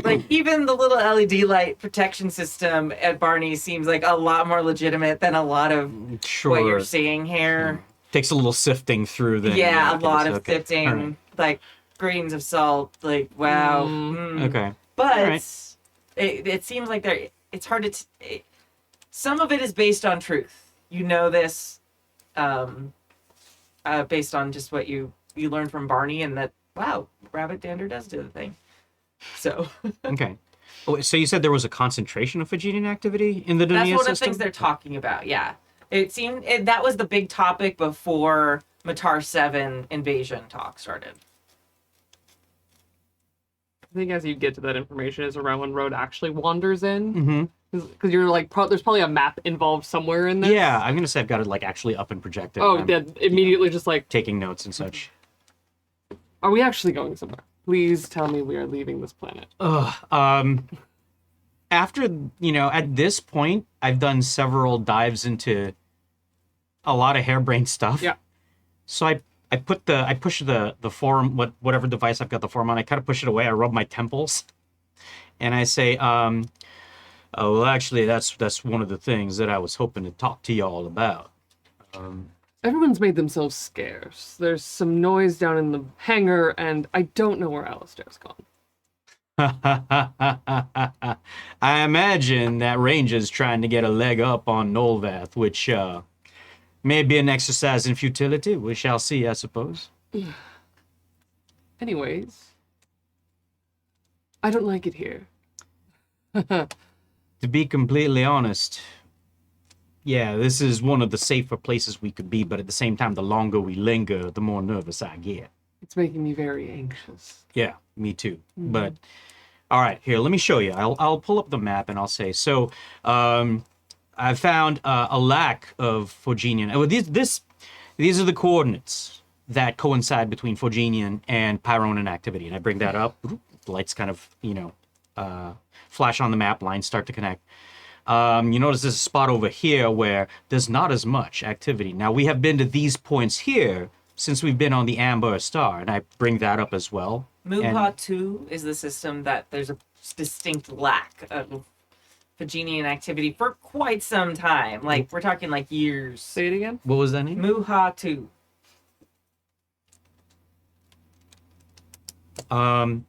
S1: like even the little LED light protection system at Barney's seems like a lot more legitimate than a lot of what you're seeing here.
S5: Takes a little sifting through the.
S1: Yeah, a lot of
S5: okay.
S1: sifting,
S5: All right.
S1: like grains of salt. Like wow.
S5: Okay.
S1: But
S5: All right.
S1: it seems like it's hard to. Some of it is based on truth. You know this, based on just what you learn from Barney, and that wow, rabbit dander does do the thing. So
S5: Okay. Oh, so you said there was a concentration of Phagenian activity in the Denia
S1: that's one
S5: system?
S1: of the things they're talking about. Yeah, it seemed that was the big topic before Matar 7 invasion talk started.
S3: I think as you get to that information is around when Road actually wanders in.
S5: Mm-hmm.
S3: Because you're like, there's probably a map involved somewhere in this.
S5: Yeah, I'm gonna say I've got it like actually up and projected.
S3: Oh,
S5: I'm
S3: yeah, immediately just like,
S5: taking notes and such.
S3: are we actually going somewhere? Please tell me we are leaving this planet.
S5: After at this point, I've done several dives into a lot of harebrained stuff.
S3: Yeah. So
S5: I push the forum, whatever device I've got the forum on, I kind of push it away. I rub my temples, and I say, oh, well, actually, that's one of the things that I was hoping to talk to y'all about.
S3: Everyone's made themselves scarce. There's some noise down in the hangar, and I don't know where Alistair's gone.
S5: I imagine that Ranger's trying to get a leg up on Nolvath, which may be an exercise in futility. We shall see, I suppose.
S3: Anyways, I don't like it here.
S5: To be completely honest, yeah, this is one of the safer places we could be, but at the same time, the longer we linger, the more nervous I get.
S3: It's making me very anxious.
S5: Yeah, me too. But all right, here, let me show you. I'll pull up the map and I'll say, so I found a lack of Phagenian. Well, these are the coordinates that coincide between Phagenian and Pyronan activity. And I bring that up. The lights kind of, flash on the map, lines start to connect. You notice there's a spot over here where there's not as much activity. Now, we have been to these points here since we've been on the Amber Star, and I bring that up as well.
S1: Muha 2 is the system that there's a distinct lack of Phagenian activity for quite some time. Like, we're talking like years.
S3: Say it again?
S5: What was that name?
S1: Muha 2.
S5: And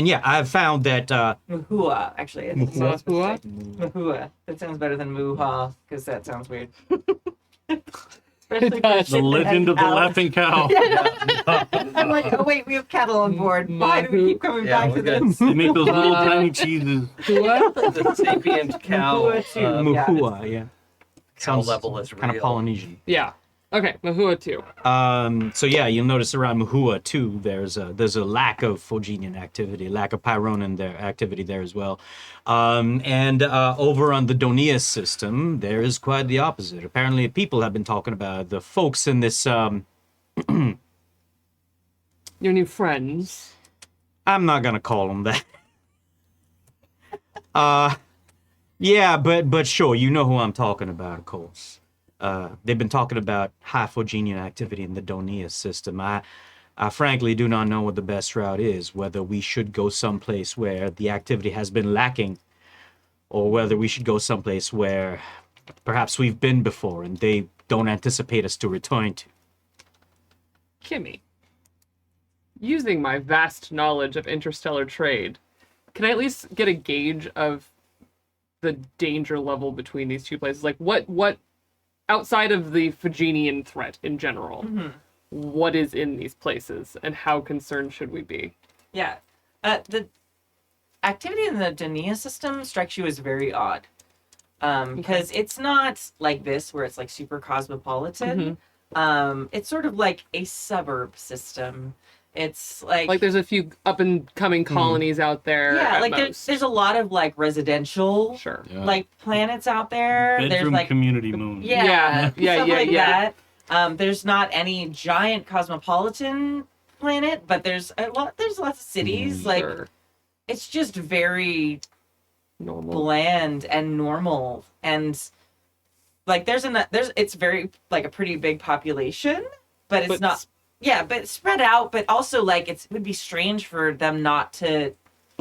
S5: yeah, I've found that
S1: Muhua, actually.
S3: Muhua?
S1: Muhua. That sounds better than Muha, because that sounds weird.
S3: It does.
S6: The legend of the laughing cow.
S1: I'm like, oh wait, we have cattle on board. Why do we keep coming
S4: Yeah,
S1: back to
S4: we're
S1: this?
S6: They make those little tiny cheeses.
S4: The sapient cow
S1: Muhua too.
S5: Muhua, yeah.
S4: cow level is
S5: kind of
S4: real.
S5: Polynesian.
S3: Yeah. Okay, Mahua too.
S5: So yeah, you'll notice around Muhua too, there's a lack of Phagenian activity, lack of Pyronan activity there as well. And over on the Donius system, there is quite the opposite. Apparently, people have been talking about the folks in this.
S3: Your new friends.
S5: I'm not gonna call them that. Yeah, but sure, you know who I'm talking about, of course. They've been talking about high Phogenian activity in the deadliest system. I frankly do not know what the best route is, whether we should go someplace where the activity has been lacking, or whether we should go someplace where perhaps we've been before and they don't anticipate us to return to.
S3: Kimmy, using my vast knowledge of interstellar trade, can I at least get a gauge of the danger level between these two places? Like, what outside of the Phogenian threat in general, what is in these places, and how concerned should we be?
S1: Yeah. The activity in the Denia system strikes you as very odd. Because it's not like this where it's like super cosmopolitan. It's sort of like a suburb system. It's like
S3: there's a few up and coming colonies out there.
S1: yeah,
S3: at
S1: like
S3: most.
S1: there's a lot of like residential
S3: Sure.
S1: like planets out there. There's
S6: Bedroom
S1: like
S6: community moon.
S3: Yeah,
S1: stuff like
S3: yeah.
S1: that. There's not any giant cosmopolitan planet, but there's lots of cities. Like
S3: Sure.
S1: it's just very
S3: Normal.
S1: bland and normal, and like there's it's very like a pretty big population, but it's not. Yeah, but spread out, but also like it would be strange for them not to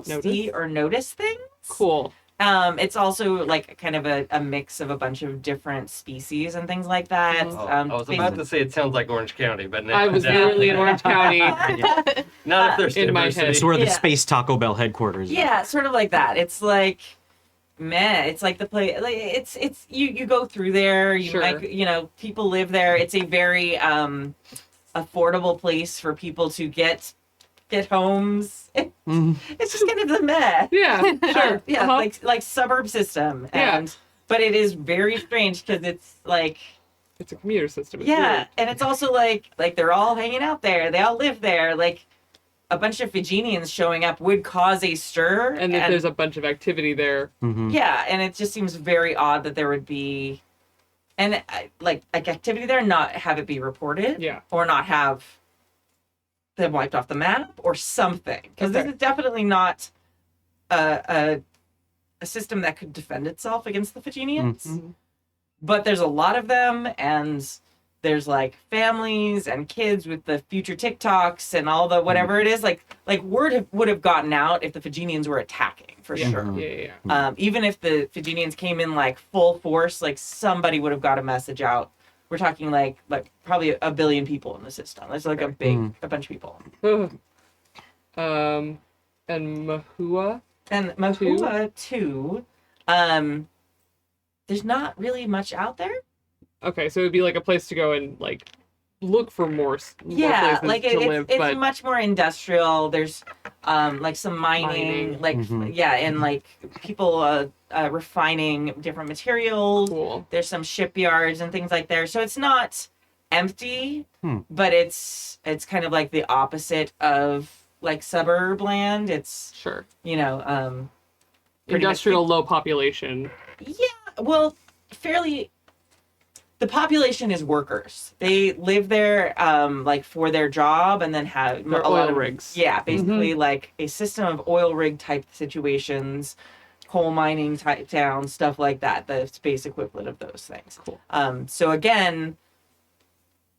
S1: see or notice things.
S3: Cool.
S1: It's also like kind of a mix of a bunch of different species and things like that.
S4: Oh, I was about to say it sounds like Orange County, but now
S3: I was literally in Orange County.
S4: not if there's
S3: in my
S4: diversity.
S3: head.
S5: It's where the
S1: Yeah.
S5: Space Taco Bell headquarters is.
S1: Yeah, sort of like that. It's like meh. It's like the place. Like it's you go through there. You
S3: Sure.
S1: might people live there. It's a very affordable place for people to get homes. It's just kind of the meh.
S3: Yeah, sure.
S1: Yeah,
S3: Uh-huh.
S1: like suburb system.
S3: Yeah.
S1: And but it is very strange because it's like
S3: It's a commuter system. It's
S1: yeah,
S3: weird.
S1: and it's also like they're all hanging out there. They all live there. Like a bunch of Phogenians showing up would cause a stir.
S3: And if there's a bunch of activity there.
S1: yeah, and it just seems very odd that there would be and like activity there, not have it be reported.
S3: Yeah.
S1: Or not have them wiped off the map or something. Because
S3: Okay.
S1: this is definitely not a system that could defend itself against the Phogenians. But there's a lot of them, and there's like families and kids with the future TikToks and all the whatever it is. Like word would have gotten out if the Phogenians were attacking for sure.
S3: Yeah.
S1: Even if the Phogenians came in like full force, like somebody would have got a message out. We're talking like probably a billion people in the system. There's like a bunch of people.
S3: And Mahua?
S1: And Mahua too. There's not really much out there.
S3: Okay, so it would be like a place to go and like look for more
S1: Yeah,
S3: places
S1: like
S3: to live,
S1: it's
S3: but
S1: much more industrial. There's like some mining. like and like people refining different materials.
S3: cool.
S1: There's some shipyards and things like there. So it's not empty, but it's kind of like the opposite of like suburb land. It's
S3: Sure.
S1: pretty much-
S3: Industrial, low population.
S1: Yeah, well, fairly. The population is workers. They live there, like for their job, and then have
S3: They're
S1: a lot
S3: oil
S1: of
S3: rigs.
S1: Yeah, basically like a system of oil rig type situations, coal mining type towns, stuff like that. The space equivalent of those things.
S3: Cool.
S1: So again,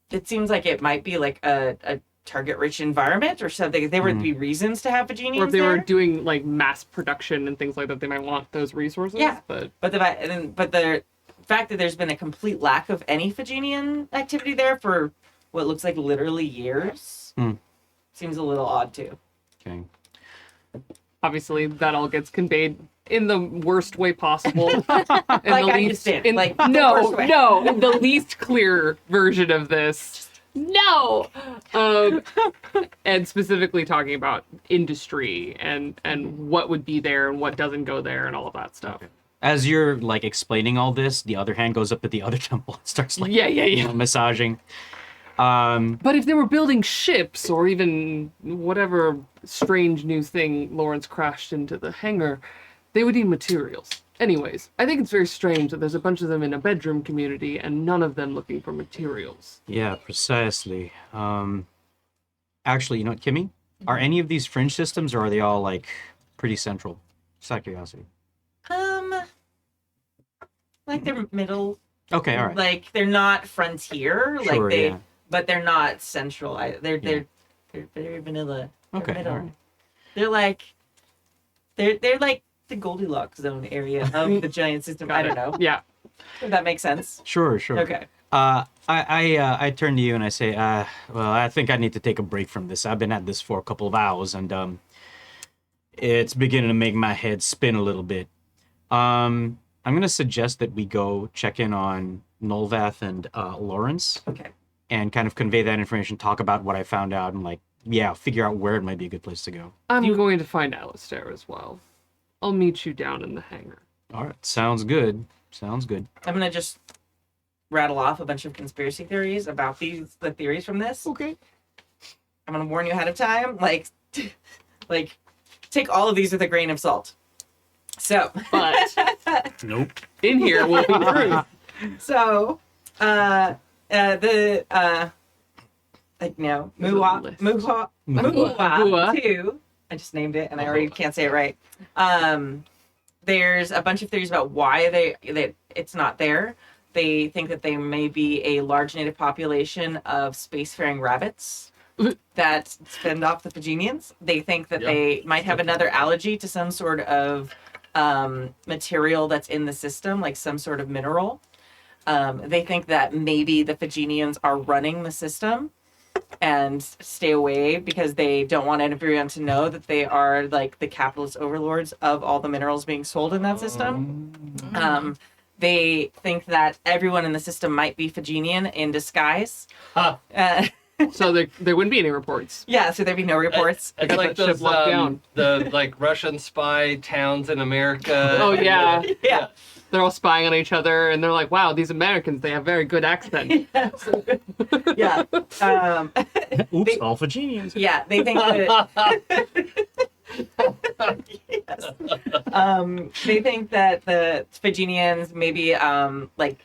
S1: it seems like it might be like a target-rich environment or something. There would be reasons to have Phogenians
S3: Or if they were
S1: there.
S3: doing like mass production and things like that, they might want those resources.
S1: Yeah.
S3: But
S1: But the fact that there's been a complete lack of any Phogenian activity there for what looks like literally years seems a little odd too.
S5: Okay.
S3: obviously that all gets conveyed in the worst way possible. In
S1: Like I understand, like, the worst way.
S3: no, in the least clear version of this. No. And specifically talking about industry and what would be there and what doesn't go there and all of that stuff.
S5: As you're like explaining all this, the other hand goes up to the other temple and starts like massaging.
S3: But if they were building ships or even whatever strange new thing Lawrence crashed into the hangar, they would need materials. Anyways, I think it's very strange that there's a bunch of them in a bedroom community and none of them looking for materials.
S5: Yeah, precisely. Actually, you know what, Kimmy? Are any of these fringe systems, or are they all like pretty central? Just out of curiosity.
S1: like they're middle.
S5: Okay, all right.
S1: Like they're not frontier.
S5: Sure,
S1: like they,
S5: yeah.
S1: but they're not central. They're
S5: Yeah.
S1: they're very vanilla. They're
S5: Okay,
S1: middle.
S5: all right.
S1: They're like they're like the Goldilocks zone area of the giant system. I don't know.
S3: Yeah.
S1: If that makes sense.
S5: Sure, sure.
S1: Okay.
S5: I turn to you and I say, well, I think I need to take a break from this. I've been at this for a couple of hours, and it's beginning to make my head spin a little bit. I'm gonna suggest that we go check in on Nolvath and Lawrence,
S1: Okay.
S5: and kind of convey that information, talk about what I found out, and like, yeah, figure out where it might be a good place to go.
S3: I'm going to find Alistair as well. I'll meet you down in the hangar.
S5: All right, sounds good. Sounds good.
S1: I'm gonna just rattle off a bunch of conspiracy theories about the theories from this.
S5: Okay.
S1: I'm gonna warn you ahead of time. Like take all of these with a grain of salt. So,
S3: But
S6: Nope.
S3: in here will be truth.
S1: so, like no,
S3: There's a list.
S1: Muwa 2. I just named it and I already can't say it right. There's a bunch of theories about why it's not there. They think that they may be a large native population of spacefaring rabbits that fend off the Phagenians. They think that they might have another allergy to some sort of material that's in the system, like some sort of mineral. They think that maybe the Phagenians are running the system and stay away because they don't want everyone to know that they are like the capitalist overlords of all the minerals being sold in that system. They think that everyone in the system might be Phagenian in disguise.
S4: Huh.
S3: So there wouldn't be any reports.
S1: Yeah, so there'd be no reports.
S4: It's
S3: got
S4: like
S3: that ship
S4: those
S3: locked down.
S4: the like Russian spy towns in America.
S3: Oh, yeah.
S1: Yeah.
S3: They're all spying on each other, and they're like, wow, these Americans, they have very good accent.
S1: Yeah.
S5: Oops, Alpha Genius.
S1: Yeah, they think that. Yes. They think that the Phagenians maybe like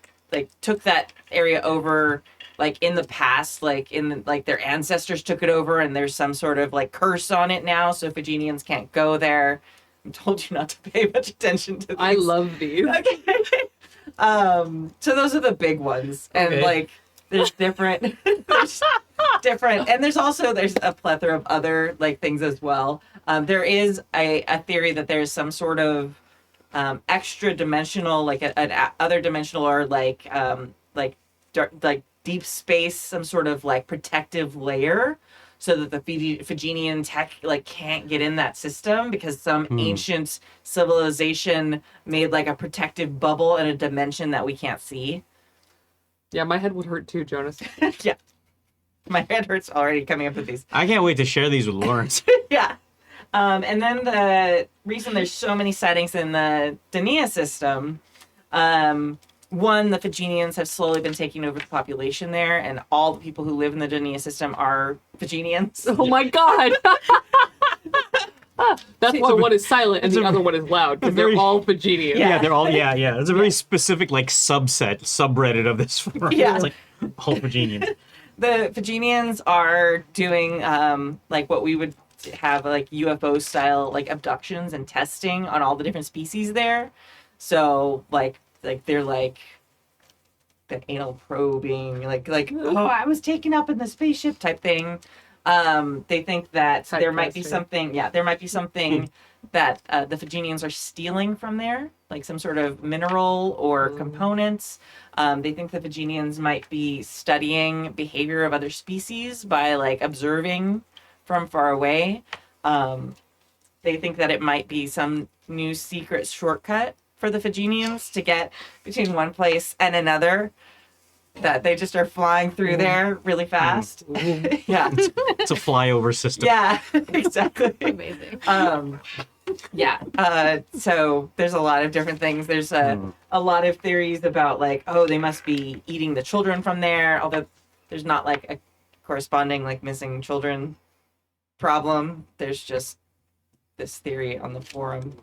S1: took that area over like in the past, like their ancestors took it over, and there's some sort of like curse on it now, so Phagenians can't go there. I told you not to pay much attention to these.
S3: I love these.
S1: Okay. So those are the big ones, and
S4: Okay.
S1: like there's different, and there's a plethora of other like things as well. There is a theory that there's some sort of extra dimensional, like an other dimensional, or like deep space, some sort of like protective layer, so that the Phagenian tech like can't get in that system because some ancient civilization made like a protective bubble in a dimension that we can't see.
S3: Yeah, my head would hurt too, Jonas.
S1: Yeah, my head hurts already coming up with these.
S5: I can't wait to share these with Lawrence.
S1: Yeah. And then the reason there's so many sightings in the Dania system, one, the Phagenians have slowly been taking over the population there, and all the people who live in the Dania system are Phagenians.
S3: Oh my god! That's why one is silent and the other one is loud, because they're
S5: very-
S3: all Phagenians.
S1: Yeah.
S5: Yeah, they're all It's a very specific like subreddit of this forum.
S1: Yeah.
S5: It's like Alpha Genius.
S1: The Phagenians are doing like what we would have like UFO style like abductions and testing on all the different species there. So like they're like the anal probing, like oh, I was taken up in the spaceship type thing. They think that
S3: Type
S1: there might be
S3: testing.
S1: something. Yeah, there might be something that the Phagenians are stealing from there, like some sort of mineral or components. They think the Phagenians might be studying behavior of other species by like observing from far away. They think that it might be some new secret shortcut for the Phagenians to get between one place and another, that they just are flying through there really fast. Yeah.
S5: It's a flyover system.
S1: Yeah, exactly.
S2: Amazing.
S1: Yeah. So there's a lot of different things. There's a lot of theories about like, oh, they must be eating the children from there, although there's not like a corresponding like missing children problem. There's just this theory on the forum.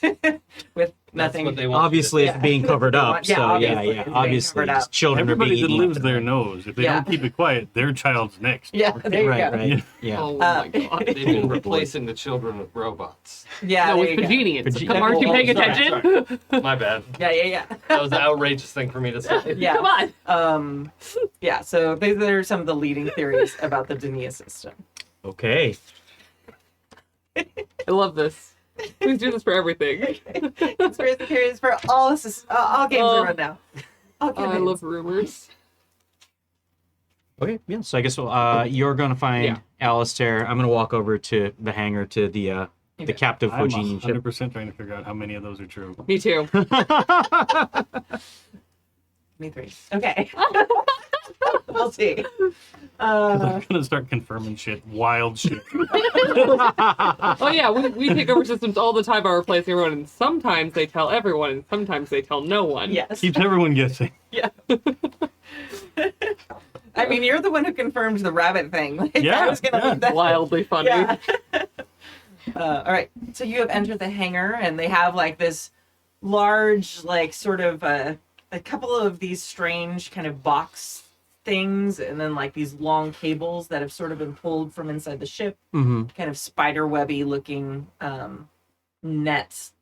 S1: with
S4: That's
S1: nothing.
S4: what they want.
S5: Obviously,
S1: Yeah.
S5: it's being covered up.
S1: Yeah,
S5: So
S1: obviously,
S5: yeah.
S1: it's being
S5: Obviously,
S1: covered up.
S5: children
S6: Everybody
S5: are
S6: that
S5: being
S6: lives
S5: eaten.
S6: there knows if they
S1: Yeah.
S6: don't keep it quiet, their child's next.
S1: Yeah, there you
S5: Right,
S1: go.
S5: right. Yeah.
S3: Oh my god.
S4: They've been replacing the children with robots.
S1: Yeah,
S3: No,
S1: there
S3: it's
S1: you go.
S3: Virginians.
S5: Virginia.
S3: Aren't you paying
S4: Sorry,
S3: attention?
S4: sorry. My bad.
S1: Yeah.
S4: That was an outrageous thing for me to say.
S1: Yeah.
S3: Come on.
S1: Yeah, so these are some of the leading theories about the Denia system.
S5: Okay.
S3: I love this. Please do this for everything.
S1: Conspiracy theories for all games
S3: Oh.
S1: around now. All
S3: Oh, I
S1: campaigns.
S3: love rumors.
S5: Okay. Yeah. So I guess you're gonna find
S3: Yeah.
S5: Alistair. I'm gonna walk over to the hangar to the captive
S6: I'm
S5: Fojinian ship.
S6: 100% trying to figure out how many of those are true.
S3: Me too.
S1: Me three. Okay. We'll see.
S6: I'm gonna start confirming shit, wild shit.
S3: Oh yeah, we take over systems all the time by replacing everyone, and sometimes they tell everyone, and sometimes they tell no one.
S1: Yes.
S6: Keeps everyone guessing.
S1: Yeah. I mean, you're the one who confirmed the rabbit thing. Like,
S6: Yeah,
S1: I was gonna
S6: yeah.
S1: leave that.
S3: Wildly funny.
S1: Yeah. All right. So you have entered the hangar, and they have like this large, like sort of a couple of these strange kind of box things, and then like these long cables that have sort of been pulled from inside the ship,
S5: Mm-hmm.
S1: kind of spider webby looking nets,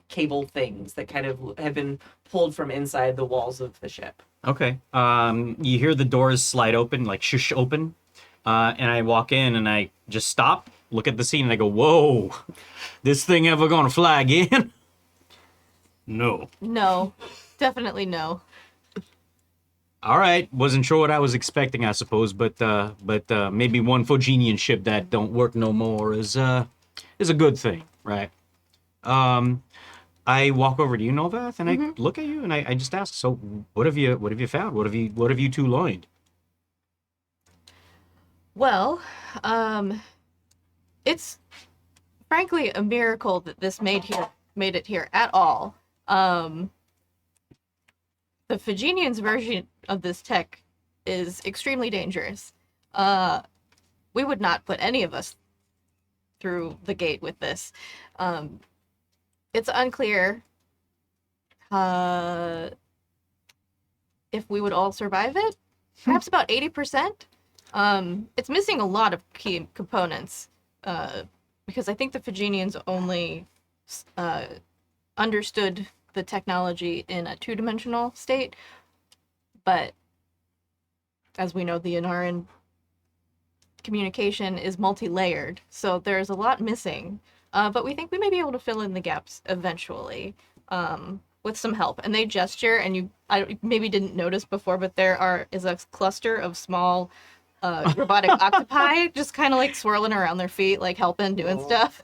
S1: cable things that kind of have been pulled from inside the walls of the ship.
S5: Okay. You hear the doors slide open, like shush open, and I walk in and I just stop, look at the scene, and I go, "Whoa, this thing ever gonna fly again?"
S6: No.
S2: No, definitely no.
S5: All right, wasn't sure what I was expecting, I suppose, but maybe one Fojinian ship that don't work no more is a good thing, right? I walk over to you, Nolvath, and I look at you and I just ask, "So, what have you found? What have you two learned?"
S2: Well, it's frankly a miracle that this made it here at all. The Fujinians' version of this tech is extremely dangerous. We would not put any of us through the gate with this. It's unclear if we would all survive it. Perhaps about 80%. It's missing a lot of key components because I think the Fujinians only understood the technology in a two-dimensional state, but as we know, the Inaran communication is multi-layered, so there's a lot missing, but we think we may be able to fill in the gaps eventually with some help. And they gesture, and I maybe didn't notice before, but there is a cluster of small robotic octopi just kind of like swirling around their feet, like helping, doing stuff.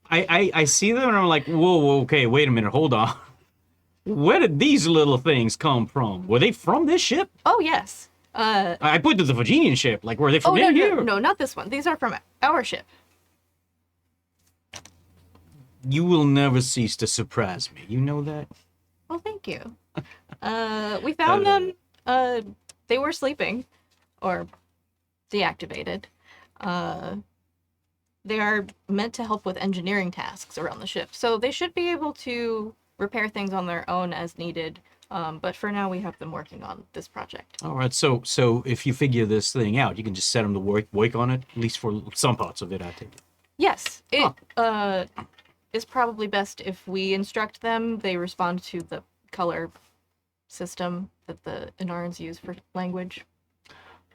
S5: I see them and I'm like, whoa, okay, wait a minute, hold on. Where did these little things come from? Were they from this ship?
S2: Oh, yes.
S5: I put to the Virginian ship. Like, were they from
S2: no,
S5: in here?
S2: no, not this one. These are from our ship.
S5: You will never cease to surprise me. You know that?
S2: Well, thank you. We found them. They were sleeping, or deactivated. They are meant to help with engineering tasks around the ship, so they should be able to repair things on their own as needed. But for now, we have them working on this project.
S5: All right, so if you figure this thing out, you can just set them to work on it, at least for some parts of it, I take it.
S2: Yes, it is probably best if we instruct them. They respond to the color system that the Inarans use for language.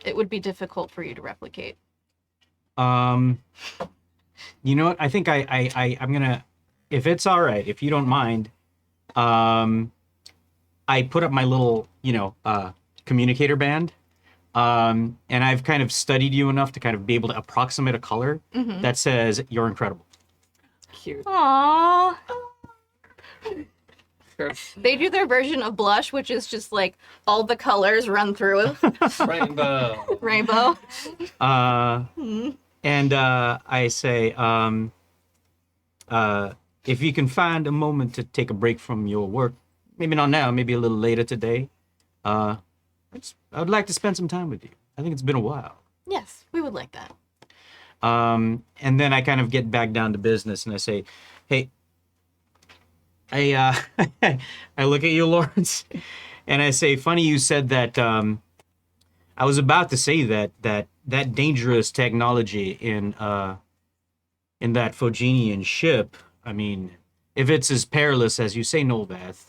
S2: It would be difficult for you to replicate.
S5: You know what? I think I'm gonna, if it's all right, if you don't mind, I put up my little, communicator band, and I've kind of studied you enough to kind of be able to approximate a color that says you're incredible.
S3: Cute.
S2: Aww.
S3: Sure.
S2: They do their version of blush, which is just like all the colors run through
S4: Rainbow.
S2: rainbow.
S5: And I say, if you can find a moment to take a break from your work, maybe not now, maybe a little later today, I would like to spend some time with you. I think it's been a while.
S2: Yes, we would like that.
S5: And then I kind of get back down to business and I say, hey, I I look at you, Lawrence, and I say, funny you said that. I was about to say that dangerous technology in that Phogenian ship. I mean, if it's as perilous as you say, Nolvath,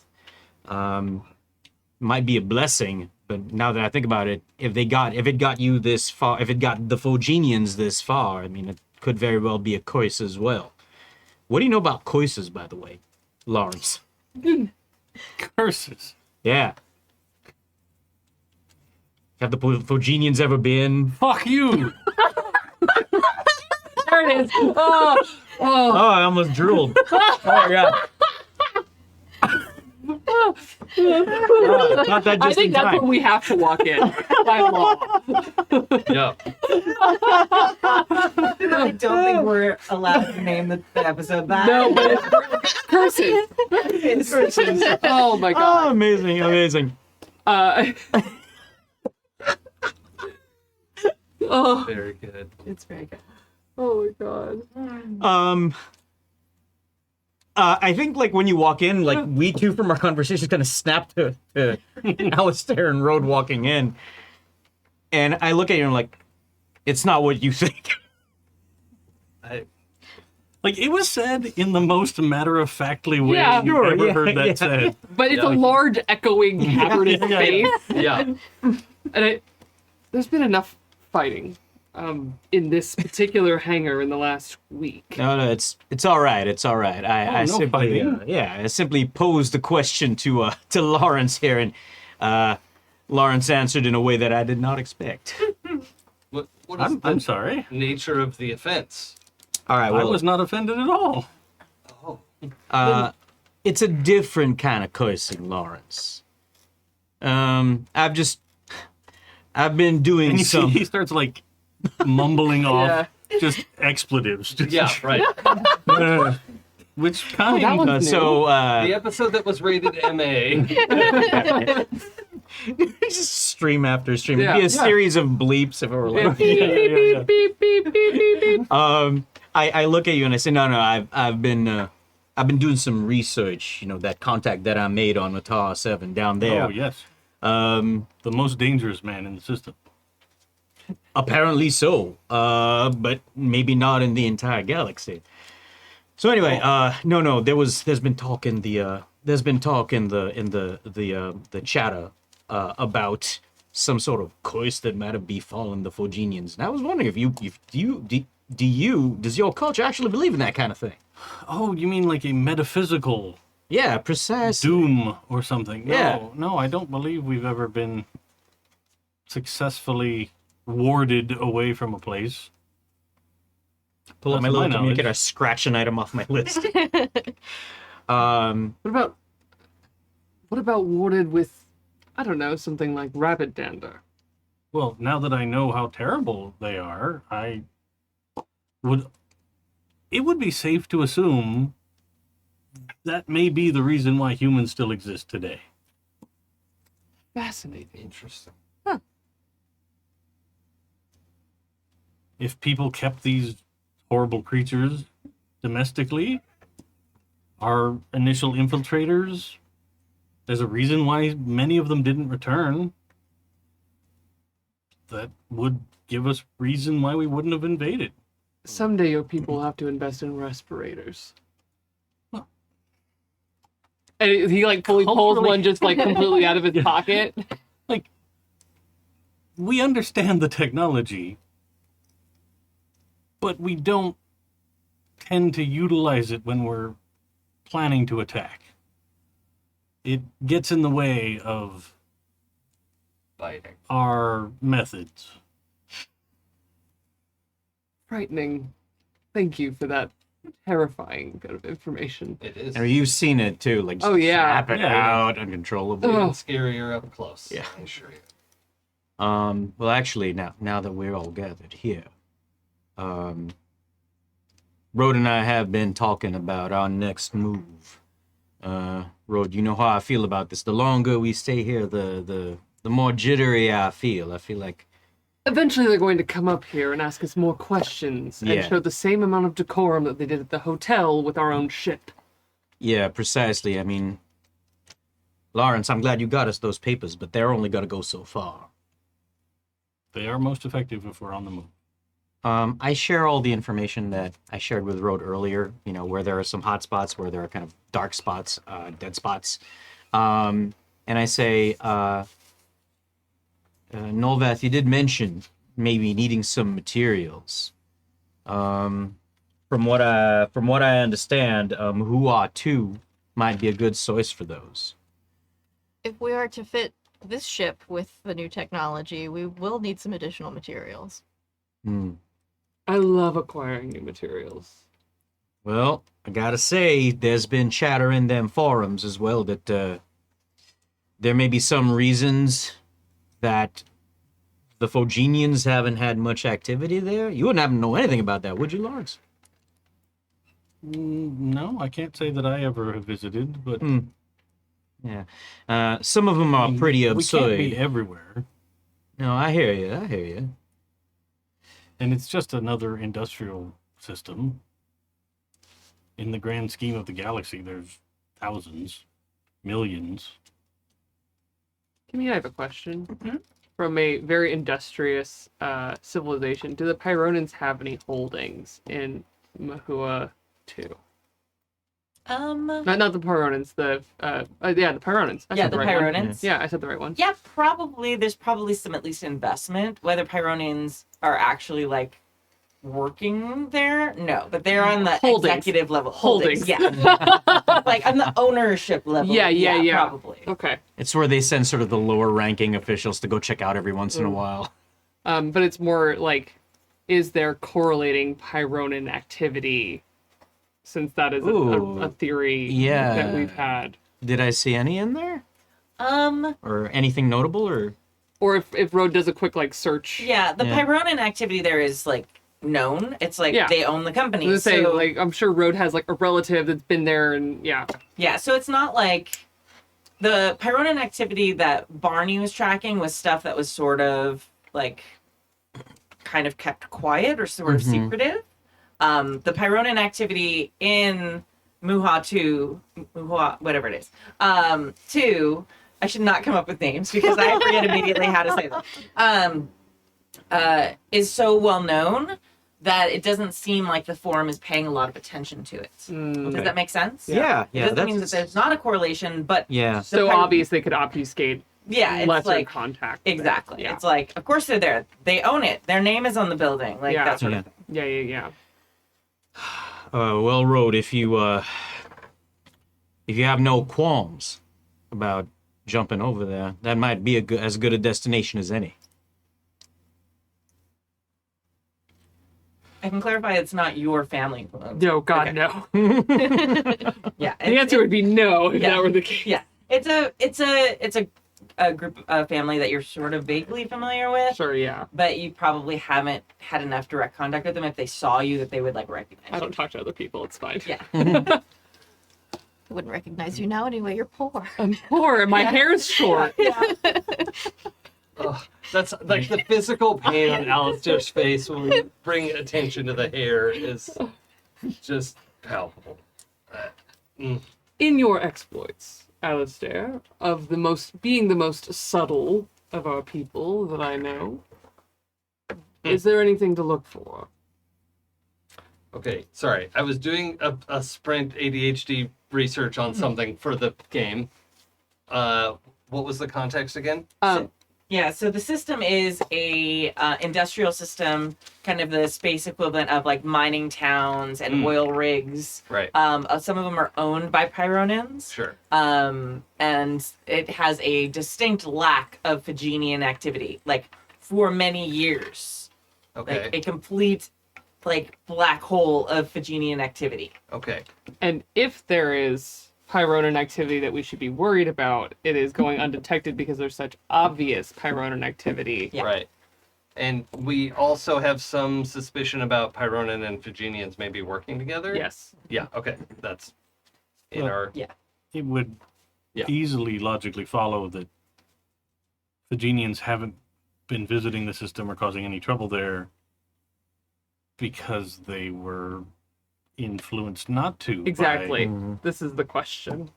S5: might be a blessing. But now that I think about it, if it got you this far, if it got the Phogenians this far, I mean, it could very well be a curse as well. What do you know about curses, by the way, Lawrence?
S6: Curses.
S5: Yeah. Have the Phogenians ever been?
S6: Fuck you!
S3: There it is. Oh,
S5: Oh, I almost drooled. Oh my god. Not that
S3: I
S5: just
S3: think
S5: in
S3: that's
S5: time.
S3: when we have to walk in by law.
S4: Yeah.
S1: I don't think we're allowed to name the episode that.
S3: No, but it's curses. Oh my
S5: Oh,
S3: god.
S5: amazing, amazing.
S3: Oh,
S4: Very good.
S1: It's very good.
S3: oh my god.
S5: I think like when you walk in, like we two from our conversation kind of snap to Alistair and Road walking in, and I look at you and I'm like, it's not what you think.
S6: Like, it was said in the most matter-of-factly way
S3: Yeah,
S6: you've
S5: sure,
S6: ever
S5: yeah,
S6: heard that
S5: yeah.
S6: said.
S3: But it's a
S4: Yeah.
S3: large echoing cavernous
S6: Yeah.
S3: space.
S4: Yeah.
S3: And there's been enough fighting in this particular hangar in the last week.
S5: No, it's all right. It's all right. I
S6: no
S5: simply
S6: fighting.
S5: I simply posed the question to Lawrence here, and Lawrence answered in a way that I did not expect.
S4: What is
S6: I'm
S4: the
S6: sorry.
S4: nature of the offense?
S5: All right.
S6: I
S5: Well,
S6: was not offended at all.
S4: Oh.
S5: it's a different kind of cursing, Lawrence. I've been doing
S6: And you see,
S5: some.
S6: he starts, like, mumbling off
S3: Yeah.
S6: just expletives. Just,
S4: Yeah, right.
S6: Which kind?
S3: that one's
S5: So
S4: The episode that was rated MA.
S5: just stream after stream. It'd
S3: Yeah.
S5: be a
S3: Yeah.
S5: series of bleeps if it were like.
S3: Beep,
S6: Yeah,
S3: beep,
S6: yeah,
S3: beep,
S6: yeah.
S3: beep, beep, beep, beep, beep.
S5: I look at you and I say, no, I've been doing some research. You know, that contact that I made on Matar 7 down there.
S6: Oh, yes.
S5: Um,
S6: The most dangerous man in the system.
S5: apparently so. But maybe not in the entire galaxy. So anyway, there's been talk in the chatter about some sort of curse that might have befallen the Phogenians. And I was wondering if does your culture actually believe in that kind of thing?
S6: Oh, you mean like a metaphysical
S5: Yeah, precisely.
S6: doom or something? No,
S5: Yeah.
S6: no, I don't believe we've ever been successfully warded away from a place.
S5: Pull up
S6: That's
S5: my
S6: my
S5: little
S6: knowledge.
S5: communicator, scratch an item off my list.
S3: What about warded with, I don't know, something like rabbit dander?
S6: Well, now that I know how terrible they are, it would be safe to assume that may be the reason why humans still exist today.
S3: Fascinating.
S4: Interesting.
S6: If people kept these horrible creatures domestically, our initial infiltrators, there's a reason why many of them didn't return. That would give us reason why we wouldn't have invaded.
S3: Someday your people will have to invest in respirators.
S6: Well-
S3: And he like fully pulls
S6: Culturally-
S3: one just like completely out of his pocket.
S6: Like, we understand the technology, but we don't tend to utilize it when we're planning to attack. It gets in the way of
S4: Biting.
S6: our methods.
S3: Frightening. Thank you for that terrifying bit of information.
S4: It is.
S5: And you've seen it too, like just
S3: Oh, yeah.
S5: snap it
S6: Yeah, yeah.
S5: out uncontrollably.
S3: Ugh.
S4: Scarier up close.
S5: Yeah.
S4: I assure you.
S5: Well, actually, now that we're all gathered here, Rode and I have been talking about our next move. Rode, you know how I feel about this. The longer we stay here, the more jittery I feel. I feel like
S3: Eventually they're going to come up here and ask us more questions
S5: Yeah.
S3: and show the same amount of decorum that they did at the hotel with our own ship.
S5: Yeah, precisely. I mean, Lawrence, I'm glad you got us those papers, but they're only going to go so far.
S6: They are most effective if we're on the move.
S5: I share all the information that I shared with Road earlier, where there are some hot spots, where there are kind of dark spots, dead spots. And I say, Nolvath, you did mention maybe needing some materials. From what I understand, Hua 2 might be a good source for those.
S2: If we are to fit this ship with the new technology, we will need some additional materials.
S3: I love acquiring new materials.
S5: Well, I gotta say, there's been chatter in them forums as well that there may be some reasons that the Phogenians haven't had much activity there. You wouldn't happen to know anything about that, would you, Lawrence?
S6: No, I can't say that I ever have visited, but
S5: Yeah. Some of them are pretty
S6: we can't
S5: absurd.
S6: be everywhere.
S5: No, I hear you.
S6: And it's just another industrial system. In the grand scheme of the galaxy, there's thousands, millions.
S3: Kimi, I have a question. From a very industrious civilization, do the Pyronans have any holdings in Mahua 2? Not the Pyronans, the Pyronans. I
S1: Yeah,
S3: said
S1: the
S3: right one.
S1: Pyronans.
S3: Yeah, I said the right one.
S1: Yeah, probably. There's probably some at least investment. Whether Pyronans are actually like working there, no, but they're on the
S3: Holdings.
S1: executive level.
S3: Holdings.
S1: Yeah, like on the ownership level.
S3: Yeah.
S1: Probably.
S3: Okay.
S5: It's where they send sort of the lower ranking officials to go check out every once in a while.
S3: But it's more like, is there correlating Pyronan activity? Since that is a theory that we've had.
S5: Did I see any in there? Or anything notable,
S3: Or if Road does a quick search.
S1: Yeah, the Pyronan activity there is like known. It's like they own the company.
S3: I was gonna
S1: so,
S3: say, I'm sure Road has a relative that's been there and
S1: yeah, so it's not like the Pyronan activity that Barney was tracking was stuff that was sort of like kind of kept quiet or sort of secretive. The Pyronan activity in Muha, whatever it is, 2, I should not come up with names because I forget immediately how to say them, is so well known that it doesn't seem like the forum is paying a lot of attention to it. Does that make sense?
S5: Yeah.
S1: It doesn't mean that there's not a correlation, but
S3: so obvious they could obfuscate
S1: it's
S3: lesser
S1: like
S3: contact.
S1: exactly.
S3: Yeah.
S1: It's like, of course they're there. They own it. Their name is on the building. Like that sort of thing.
S3: Yeah.
S5: well, Road, if you have no qualms about jumping over there, that might be as good a destination as any.
S1: I can clarify it's not your family.
S3: No, God,
S1: Okay.
S3: no.
S1: Yeah.
S3: The answer would be no if that were the case.
S1: Yeah. It's a group of family that you're sort of vaguely familiar with.
S3: Sure, yeah.
S1: But you probably haven't had enough direct contact with them. If they saw you, that they would recognize
S3: I
S1: you.
S3: don't talk to other people, it's fine.
S1: Yeah.
S2: I wouldn't recognize you now anyway. You're poor.
S3: I'm poor and my hair's short.
S4: Ugh, that's like the physical pain on Alistair's face when we bring attention to the hair is just palpable.
S3: In your exploits, Alistair, of being the most subtle of our people that I know, is there anything to look for?
S4: Okay, sorry. I was doing a sprint ADHD research on something for the game. What was the context again?
S1: Yeah, so the system is a industrial system, kind of the space equivalent of like mining towns and oil rigs.
S4: Right.
S1: Some of them are owned by Pyronans.
S4: Sure.
S1: And it has a distinct lack of Phogenian activity, like for many years.
S4: Okay.
S1: Like a complete black hole of Phogenian activity.
S4: Okay.
S3: And if there is Pyronan activity that we should be worried about, it is going undetected because there's such obvious Pyronan activity.
S1: Yeah.
S4: Right. And we also have some suspicion about Pyronan and Phogenians maybe working together?
S3: Yes.
S4: Yeah, okay. That's in
S6: Well,
S4: our...
S1: Yeah.
S6: It would
S4: Yeah.
S6: easily logically follow that Phogenians haven't been visiting the system or causing any trouble there because they were influenced not to.
S3: Exactly.
S5: Mhm.
S3: This is the question.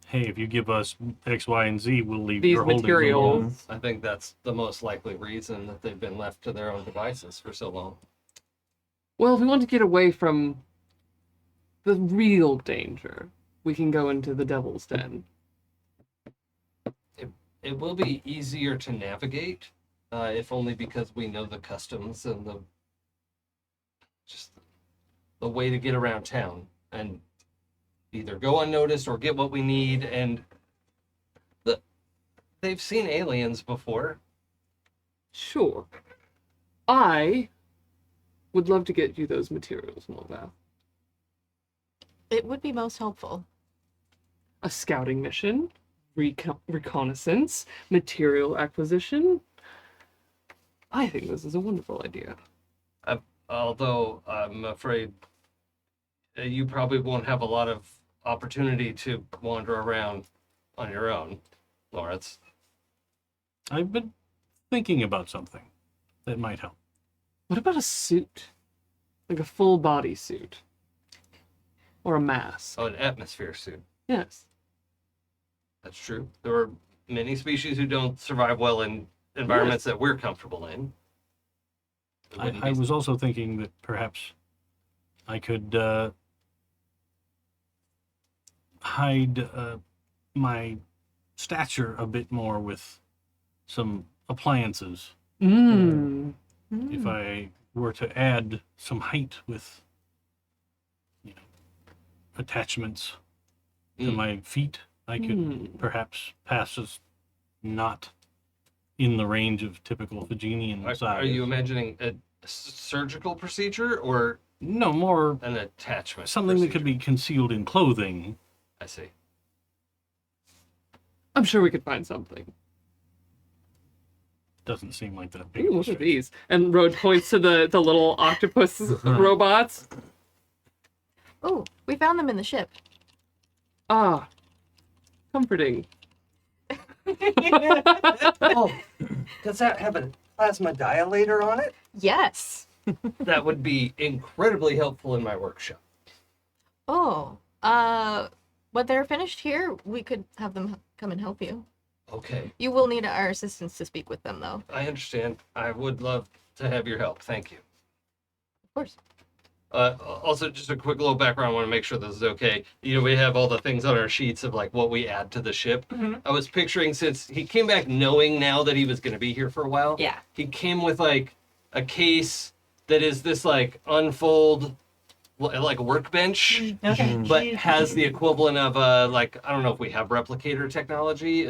S6: Hey, if you give us X, Y, and Z, we'll leave
S3: These
S6: your holdings alone.
S3: materials.
S4: I think that's the most likely reason that they've been left to their own devices for so long.
S3: Well, if we want to get away from the real danger, we can go into the Devil's Den.
S4: It will be easier to navigate, if only because we know the customs and the way to get around town and either go unnoticed or get what we need. And they've seen aliens before.
S3: Sure. I would love to get you those materials, Nolvath.
S2: It would be most helpful.
S3: A scouting mission, reconnaissance, material acquisition. I think this is a wonderful idea.
S4: Although I'm afraid you probably won't have a lot of opportunity to wander around on your own, Lawrence.
S6: I've been thinking about something that might help.
S3: What about a suit? Like a full body suit? Or a mask?
S4: Oh, an atmosphere suit.
S3: Yes.
S4: That's true. There are many species who don't survive well in environments that we're comfortable in. It wouldn't
S6: I
S4: be-
S6: was also thinking that perhaps I could hide my stature a bit more with some appliances.
S3: Mmm.
S6: If I were to add some height with, attachments to
S4: Mm.
S6: my feet, I could perhaps pass as not in the range of typical Phagenian size.
S4: Are you imagining a surgical procedure or
S6: No, more
S4: an attachment?
S6: something that could
S4: procedure?
S6: be concealed in clothing.
S4: I see.
S3: I'm sure we could find something.
S6: Doesn't seem like that big.
S3: Ooh,
S6: of a
S3: look at
S6: stretch.
S3: these. And Road points to the little octopus robots.
S2: Oh, we found them in the ship.
S3: Ah. Comforting.
S4: Oh, does that have a plasma dilator on it?
S2: Yes.
S4: That would be incredibly helpful in my workshop.
S2: Oh, when they're finished here, we could have them come and help you.
S4: Okay,
S2: You will need our assistance to speak with them, though.
S4: I understand. I would love to have your help. Thank you.
S2: Of course.
S4: Also, just a quick little background. I want to make sure this is okay. We have all the things on our sheets of like what we add to the ship.
S1: Mhm.
S4: I was picturing, since he came back knowing now that he was going to be here for a while.
S1: Yeah.
S4: He came with like a case that is this like unfold, like workbench,
S1: Okay.
S4: but has the equivalent of like, I don't know if we have replicator technology.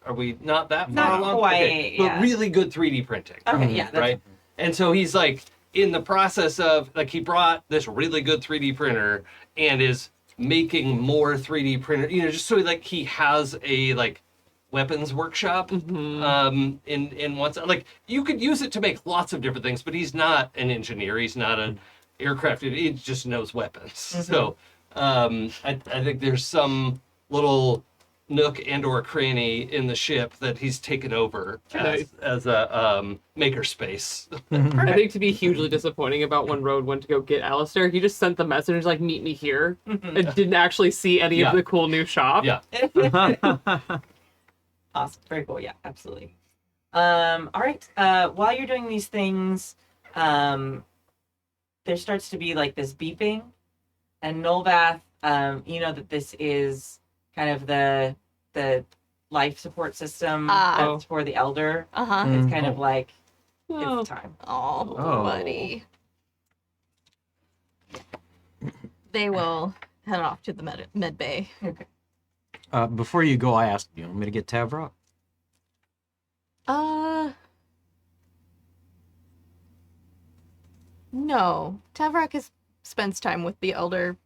S4: Are we not that far
S1: Not
S4: along?
S1: quite,
S4: Okay. But
S1: yeah.
S4: really good 3D printing.
S1: Okay, yeah. That's,
S4: Right? And so he's like in the process of like, he brought this really good 3D printer and is making more 3D printer, just so like he has a like weapons workshop in one side. Like you could use it to make lots of different things, but he's not an engineer, he's not an aircraft, he just knows weapons. So I think there's some little nook and or cranny in the ship that he's taken over as a maker space.
S3: I think to be hugely disappointing about when Road went to go get Alistair, he just sent the message like, meet me here. And didn't actually see any
S4: Yeah.
S3: of the cool new shop.
S4: Yeah.
S1: awesome. Very cool. Yeah, absolutely. All right. While you're doing these things, there starts to be like this beeping, and Nolvath, you know that this is kind of the life support system that's for the elder.
S2: Uh-huh.
S1: It's kind of like
S3: Oh.
S1: it's time.
S2: Oh,
S5: Oh.
S2: buddy. They will head off to the med bay.
S5: Before you go, I asked, you want me to get Tavrock?
S2: No. Tavrak spends time with the elder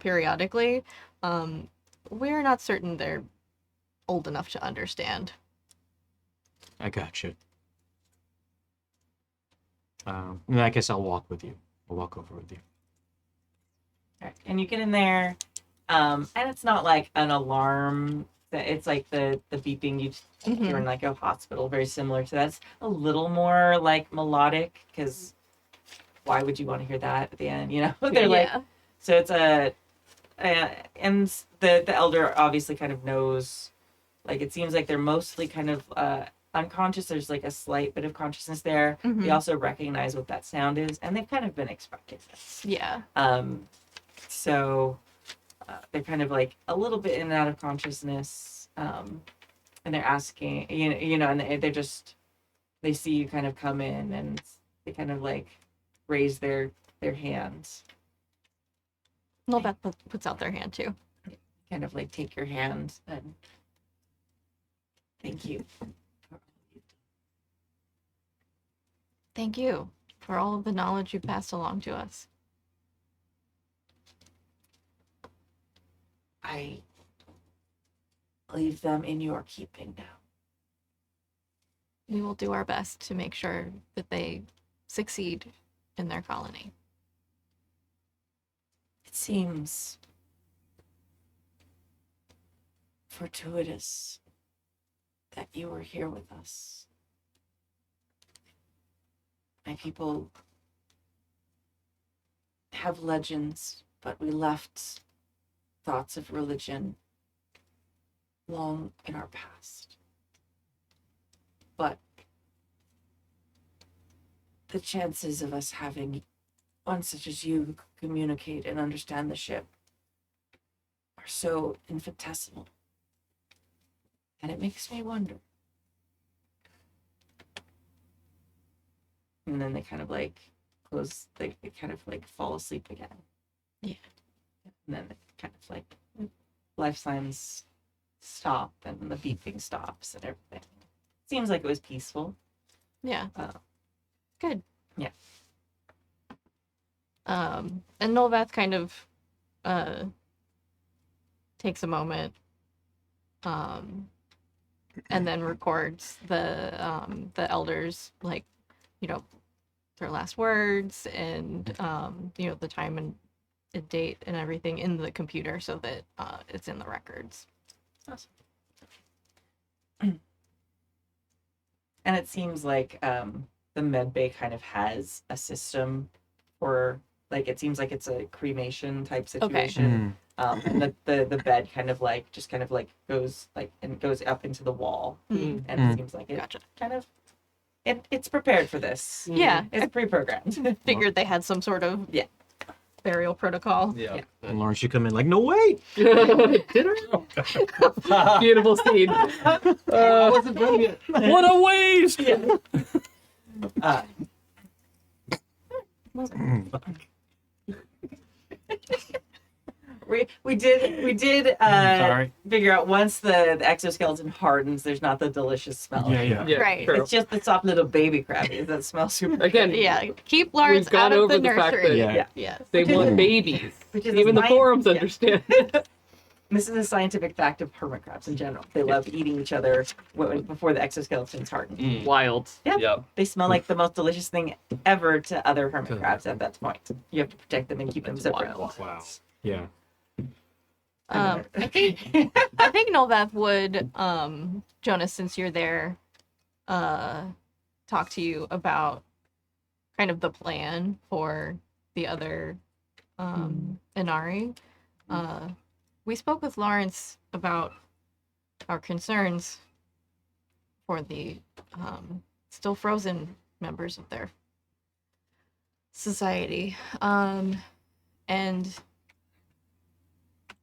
S2: periodically. We're not certain they're old enough to understand.
S5: I got you. I guess I'll walk with you. I'll walk over with you.
S1: All right. And you get in there, and it's not like an alarm it's like the beeping you hear in like a hospital, very similar to that. It's a little more like melodic, because why would you want to hear that at the end? You know, they're like, so it's and the elder obviously kind of knows, like it seems like they're mostly kind of unconscious. There's like a slight bit of consciousness there. They also recognize what that sound is, and they've kind of been expecting this.
S2: Yeah.
S1: So they're kind of like a little bit in and out of consciousness, and they're asking, and they see you kind of come in, and they kind of like raise their hands.
S2: Nolvath puts out their hand too.
S1: Kind of like take your hand and thank you.
S2: Thank you for all of the knowledge you passed along to us.
S1: I leave them in your keeping now.
S2: We will do our best to make sure that they succeed in their colony.
S1: It seems fortuitous that you were here with us. My people have legends, but we left thoughts of religion long in our past. But the chances of us having one such as you who could communicate and understand the ship are so infinitesimal. And it makes me wonder. And then they kind of like close, they kind of like fall asleep again.
S2: Yeah.
S1: And then it kind of like life signs stop and the beeping stops and everything. Seems like it was peaceful.
S2: Yeah. Good.
S1: Yeah.
S2: And Nolvath kind of takes a moment and then records the elders, like, their last words and the time and date and everything in the computer so that it's in the records.
S1: Awesome. And it seems like the med bay kind of has a system for, like, it seems like it's a cremation type situation. And the bed kind of like goes up into the wall, and it seems like it kind of it's prepared for this.
S2: Yeah,
S1: It's pre-programmed.
S2: Figured they had some sort of burial protocol.
S4: Yeah.
S5: And Lauren should come in like, no, wait!
S3: Dinner? Beautiful scene.
S4: Wasn't done yet.
S6: What a waste!
S1: We did
S6: Sorry.
S1: figure out once the exoskeleton hardens, there's not the delicious smell.
S6: Yeah.
S3: Yeah,
S2: Right.
S3: true.
S1: It's just the soft little baby crabbies that smell super.
S3: Again,
S2: Yeah, keep Lawrence
S3: We've gone
S2: out of
S3: over
S2: the
S3: the fact
S2: nursery.
S3: that-
S5: Yeah.
S2: Yes.
S3: they want babies.
S1: Which is
S3: Even the forums
S1: yeah.
S3: understand.
S1: This is a scientific fact of hermit crabs in general. They love eating each other before the exoskeletons harden.
S3: Wild.
S1: Yeah.
S4: Yep.
S1: They smell like the most delicious thing ever to other hermit crabs at that point. You have to protect them and keep them separate.
S3: wild.
S5: Wow. Yeah.
S2: I think Nolvath would, Jonas, since you're there, talk to you about kind of the plan for the other Inari. We spoke with Lawrence about our concerns for the still frozen members of their society. And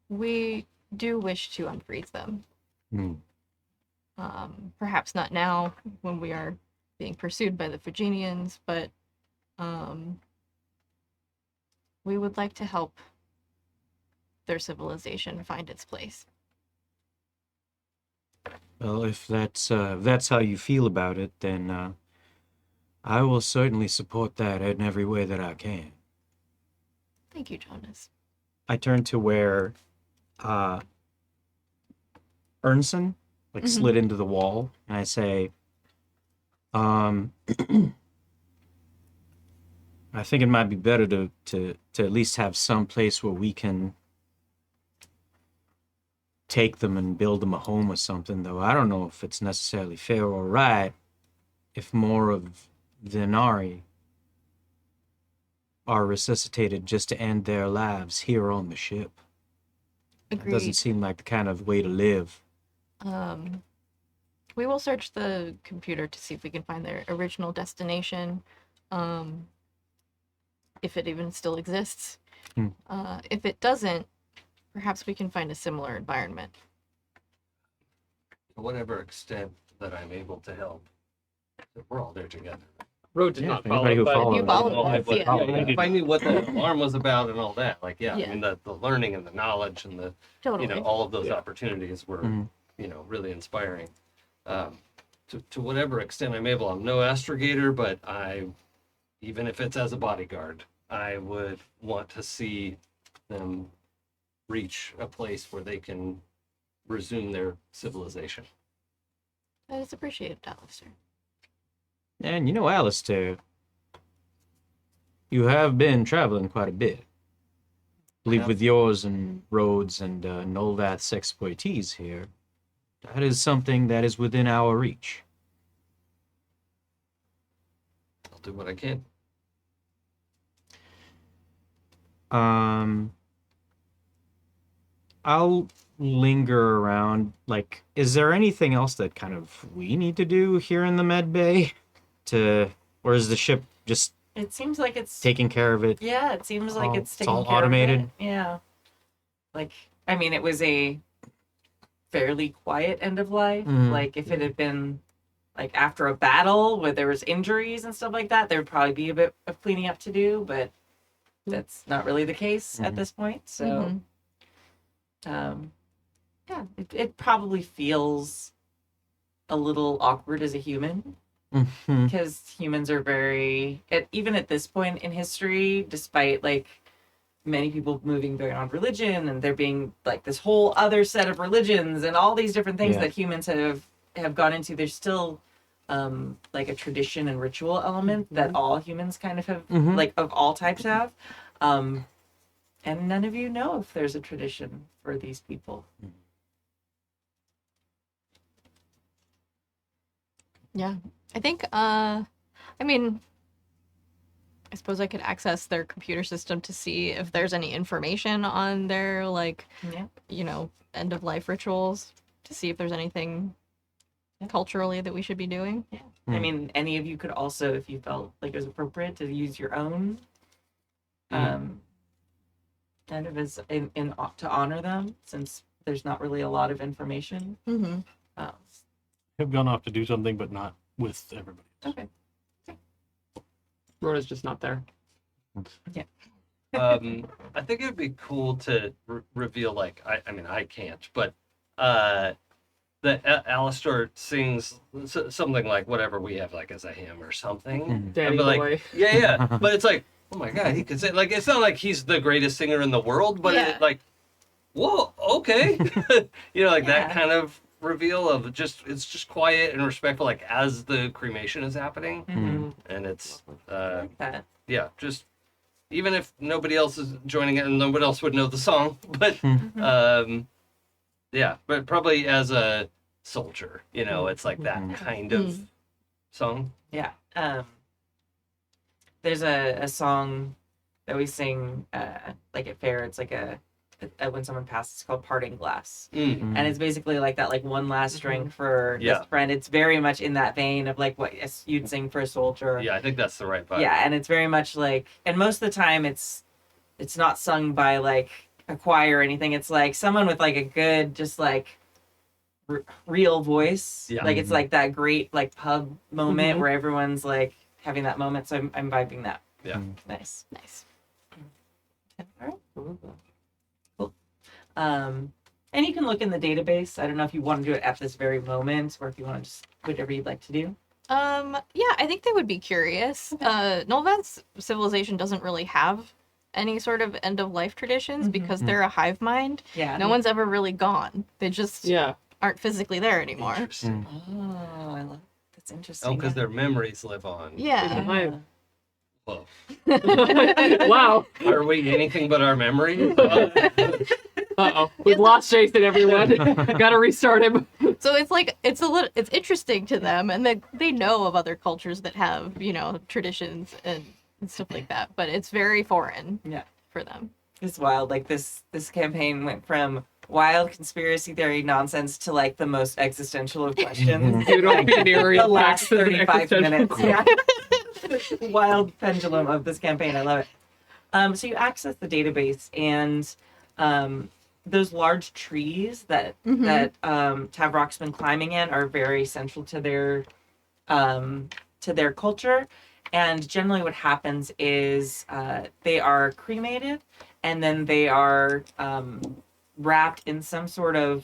S2: we do wish to unfreeze them. Perhaps not now when we are being pursued by the Phrygianians, but we would like to help their civilization find its place.
S5: Well, if that's how you feel about it, then I will certainly support that in every way that I can.
S2: Thank you, Jonas.
S5: I turn to where Ernson slid into the wall, and I say, I think it might be better to at least have some place where we can take them and build them a home or something, though I don't know if it's necessarily fair or right if more of the Nari are resuscitated just to end their lives here on the ship. It
S2: Agreed.
S5: doesn't seem like the kind of way to live.
S2: We will search the computer to see if we can find their original destination, if it even still exists. If it doesn't, perhaps we can find a similar environment.
S4: To whatever extent that I'm able to help, we're all there together.
S3: Road did
S5: Yeah,
S3: not
S5: if anybody
S3: follow,
S5: who
S3: but
S5: followed
S2: You
S5: it.
S2: followed
S4: Well,
S2: us,
S4: but,
S2: yeah.
S4: if I knew what the alarm was about and all that, like,
S2: Yeah.
S4: I mean, the learning and the knowledge and the,
S2: Totally.
S4: all of those opportunities were, really inspiring. To whatever extent I'm able, I'm no astrogator, but even if it's as a bodyguard, I would want to see them reach a place where they can resume their civilization.
S2: That is appreciated, Alistair.
S5: And you know, Alistair, you have been traveling quite a bit. I believe with yours and Rhodes and Nolvath's expertise here, that is something that is within our reach.
S4: I'll do what I can.
S5: I'll linger around. Like, is there anything else that kind of we need to do here in the med bay? Or is the ship just
S1: It seems like it's
S5: taking care of it?
S1: Yeah, it seems like it's
S5: It's
S1: taking
S5: all
S1: care of
S5: automated?
S1: it. Yeah. Like, I mean, it was a fairly quiet end of life.
S5: Mhm.
S1: Like, if it had been like after a battle where there was injuries and stuff like that, there would probably be a bit of cleaning up to do, but that's not really the case at
S5: Mhm.
S1: this point. So, yeah, it probably feels a little awkward as a human.
S5: Mhm.
S1: Because humans are very even at this point in history, despite like many people moving beyond religion and there being like this whole other set of religions and all these different things
S5: Yeah.
S1: that humans have gone into, there's still like a tradition and ritual element that all humans kind of have,
S5: Mhm.
S1: like of all types have, and none of you know if there's a tradition for these people.
S2: Yeah. I think, I mean, I suppose I could access their computer system to see if there's any information on their, like,
S1: Yeah.
S2: end of life rituals, to see if there's anything culturally that we should be doing.
S1: Yeah. I mean, any of you could also, if you felt like it was appropriate, to use your own, kind of as in to honor them, since there's not really a lot of information.
S2: Mm-hmm.
S6: Have gone off to do something, but not with everybody.
S1: Okay.
S3: Road is just not there.
S4: I think it'd be cool to reveal, like, I mean, I can't, but that Alistair sings something like whatever we have, like, as a hymn or something.
S5: Mhm.
S3: Daddy
S4: But, like,
S3: boy.
S4: yeah, but it's like, oh my God, he could say, like, it's not like he's the greatest singer in the world, but
S2: Yeah.
S4: like, whoa, okay. That
S1: Yeah.
S4: kind of reveal of it's just quiet and respectful, like, as the cremation is happening.
S1: Mm-hmm.
S4: And it's,
S1: I like that.
S4: yeah, just even if nobody else is joining it and nobody else would know the song, but yeah, but probably as a soldier, it's like that kind of song.
S1: Yeah. There's a song that we sing like at fair. It's like a when someone passes, it's called Parting Glass.
S4: Mm.
S1: And it's basically like that, like one last drink for this friend. It's very much in that vein of like what you'd sing for a soldier.
S4: Yeah, I think that's the right vibe.
S1: Yeah, and it's very much like, and most of the time it's not sung by like a choir or anything. It's like someone with like a good, just like real voice.
S4: Yeah.
S1: Like it's like that great like pub moment where everyone's like having that moment. So I'm vibing that.
S4: Yeah.
S1: Nice.
S2: Nice.
S1: All right. Cool. And you can look in the database. I don't know if you want to do it at this very moment or if you want to just whatever you'd like to do.
S2: Yeah, I think they would be curious. Nolvath's civilization doesn't really have any sort of end of life traditions because they're a hive mind.
S1: Yeah.
S2: No one's ever really gone. They just aren't physically there anymore.
S4: Interesting.
S1: Oh, I love that's interesting.
S4: Oh, because their memories live on.
S2: Yeah.
S3: Hive.
S4: Whoa.
S3: Wow.
S4: Are we anything but our memories?
S3: Uh-oh. We've lost Jason, everyone. Gotta restart him.
S2: So it's like it's interesting to them, and they know of other cultures that have traditions and stuff like that, but it's very foreign.
S1: Yeah.
S2: For them.
S1: It's wild. Like this campaign went from wild conspiracy theory nonsense to like the most existential of questions.
S3: The
S1: last 35 minutes. Yeah. Wild pendulum of this campaign. I love it. So you access the database, and those large trees that Tavrock's been climbing in are very central to their culture. And generally what happens is they are cremated, and then they are wrapped in some sort of,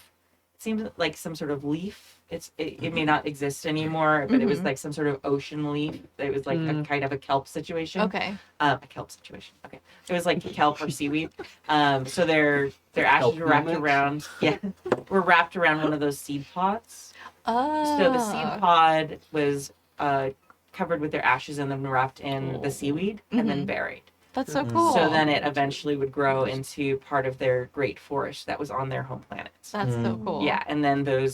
S1: it seems like some sort of leaf. It may not exist anymore, but it was like some sort of ocean leaf. It was like a kind of a kelp situation.
S2: Okay.
S1: A kelp situation. Okay. It was like kelp or seaweed. So their ashes were wrapped around. Yeah, were wrapped around one of those seed pods.
S2: Oh.
S1: So the seed pod was covered with their ashes and then wrapped in the seaweed and then buried.
S2: That's so cool.
S1: So then it eventually would grow into part of their great forest that was on their home planet.
S2: That's so cool.
S1: Yeah, and then the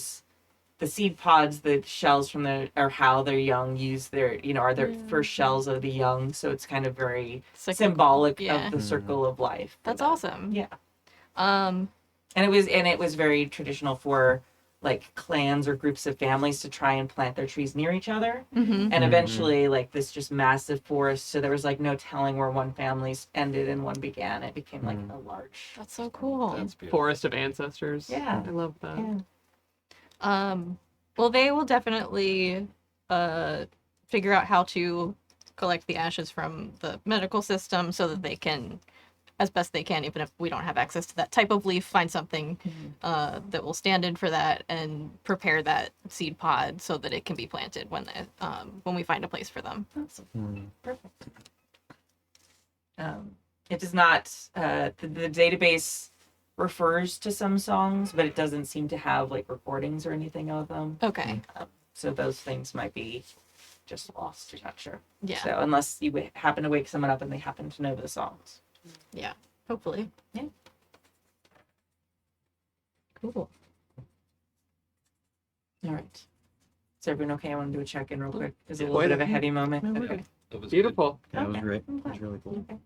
S1: seed pods, the shells from how their young use their, are their first shells of the young. So it's kind of very symbolic of the circle of life.
S2: That's awesome.
S1: Yeah.
S2: Um,
S1: and it was very traditional for like clans or groups of families to try and plant their trees near each other. And eventually like this just massive forest. So there was like no telling where one family ended and one began. It became like a large.
S2: That's so cool.
S4: That's beautiful.
S3: Forest of ancestors.
S1: Yeah.
S3: I love that.
S1: Yeah.
S2: Well, they will definitely figure out how to collect the ashes from the medical system so that they can, as best they can, even if we don't have access to that type of leaf, find something that will stand in for that and prepare that seed pod so that it can be planted when we find a place for them.
S1: Awesome. Perfect. It does not, the database refers to some songs, but it doesn't seem to have like recordings or anything of them.
S2: Okay.
S1: So those things might be just lost. I'm not sure.
S2: Yeah.
S1: So unless you happen to wake someone up and they happen to know the songs.
S2: Yeah. Hopefully.
S1: Yeah.
S2: Cool.
S1: All right. Is everyone okay? I want to do a check-in real quick. Is it a
S3: Yeah.
S1: little bit of a heady moment?
S2: No, we're
S1: Okay.
S2: good.
S4: It was
S3: Beautiful.
S5: That was
S1: Okay.
S5: great. That was really cool.
S1: Okay.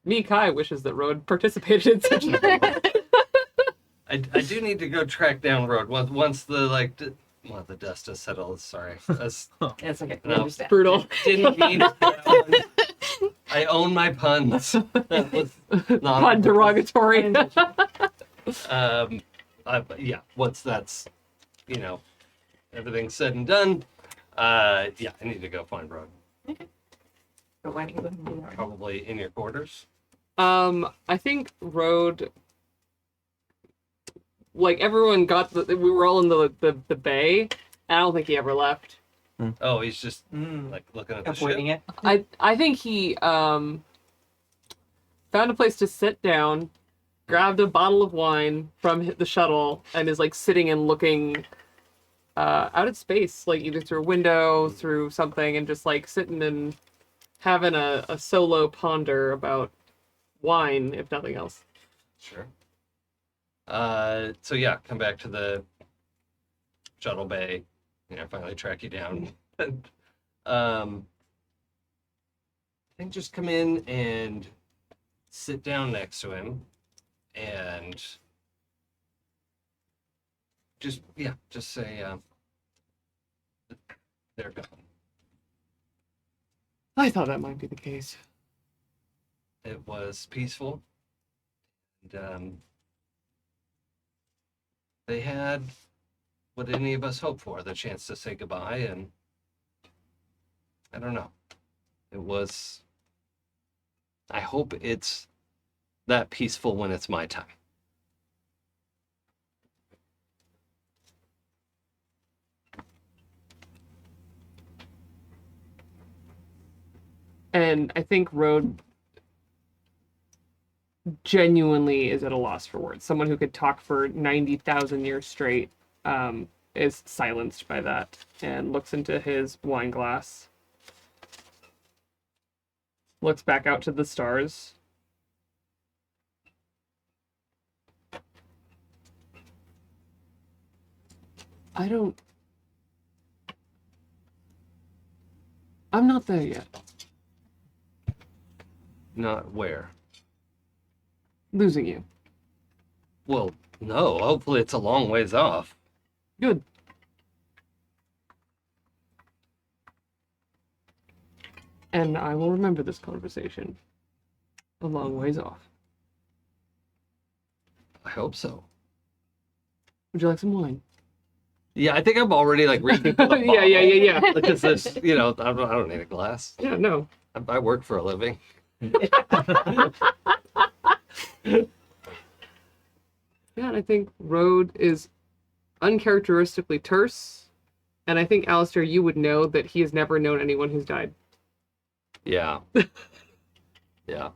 S3: Me, Kai, wishes that Road participated in such a
S4: I do need to go track down Road once the the dust has settled. Sorry,
S1: It's okay. We
S4: No.
S1: understand.
S3: brutal.
S4: didn't mean that one. I own my puns. That was not
S3: Pun derogatory.
S4: yeah. Once that's everything's said and done, I need to go find Road.
S1: But why don't you go ahead and do that?
S4: Probably in your quarters.
S3: I think Road, like everyone we were all in the bay, and I don't think he ever left.
S4: Oh, he's just like looking at the
S1: Avoiding
S4: ship.
S1: it.
S3: I think he found a place to sit down, grabbed a bottle of wine from the shuttle, and is like sitting and looking out at space, like either through a window, through something, and just like sitting and having a solo ponder about wine, if nothing else.
S4: Sure. So yeah, come back to the shuttle bay. Finally track you down. And, I think just come in and sit down next to him, and just say, they're gone.
S3: I thought that might be the case.
S4: It was peaceful, and they had what any of us hoped for, the chance to say goodbye, and I don't know. It was... I hope it's that peaceful when it's my time.
S3: And I think Road genuinely is at a loss for words. Someone who could talk for 90,000 years straight is silenced by that and looks into his wine glass. looks back out to the stars. I'm not there yet.
S4: Not where?
S3: Losing you.
S4: Well, no. Hopefully it's a long ways off.
S3: Good. And I will remember this conversation a long ways off.
S4: I hope so.
S3: Would you like some wine?
S4: Yeah, I think I'm already like reaching for the bottle.
S3: yeah.
S4: Because this, you know, I don't need a glass.
S3: Yeah, no.
S4: I work for a living.
S3: Yeah, and I think Road is uncharacteristically terse. And I think, Alistair, you would know that he has never known anyone who's died.
S4: Yeah. Yeah.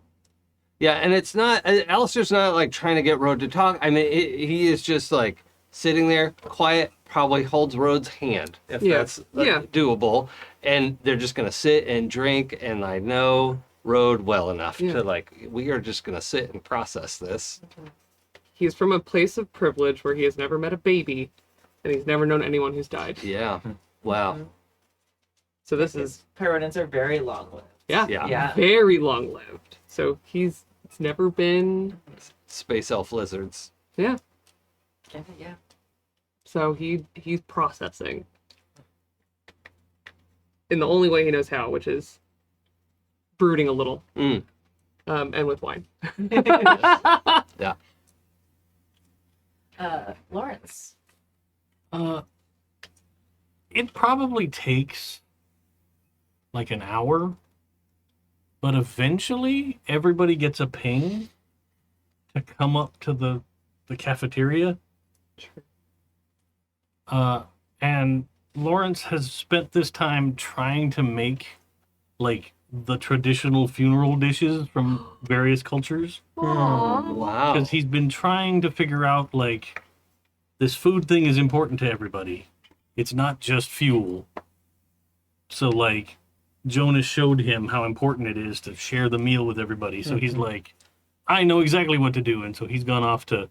S4: Yeah, and it's not, Alistair's not like trying to get Road to talk. I mean, he is just like sitting there, quiet, probably holds Road's hand, if that's doable. And they're just going to sit and drink, and I know Road well enough to like, we are just going to sit and process this.
S3: He's from a place of privilege where he has never met a baby, and he's never known anyone who's died.
S4: Yeah. Wow.
S3: So this is...
S1: Pyronins are very long-lived.
S4: Yeah.
S3: Very long-lived. So it's never been...
S4: Space elf lizards.
S3: Yeah.
S1: Yeah.
S3: So he's processing. In the only way he knows how, which is brooding a little.
S4: Mm.
S3: And with wine.
S4: Yeah.
S1: Lawrence.
S6: It probably takes like an hour, but eventually everybody gets a ping to come up to the cafeteria. And Lawrence has spent this time trying to make like the traditional funeral dishes from various cultures.
S4: Wow.
S6: Because he's been trying to figure out, like, this food thing is important to everybody. It's not just fuel. So, like, Jonas showed him how important it is to share the meal with everybody. So he's like, I know exactly what to do. And so he's gone off to,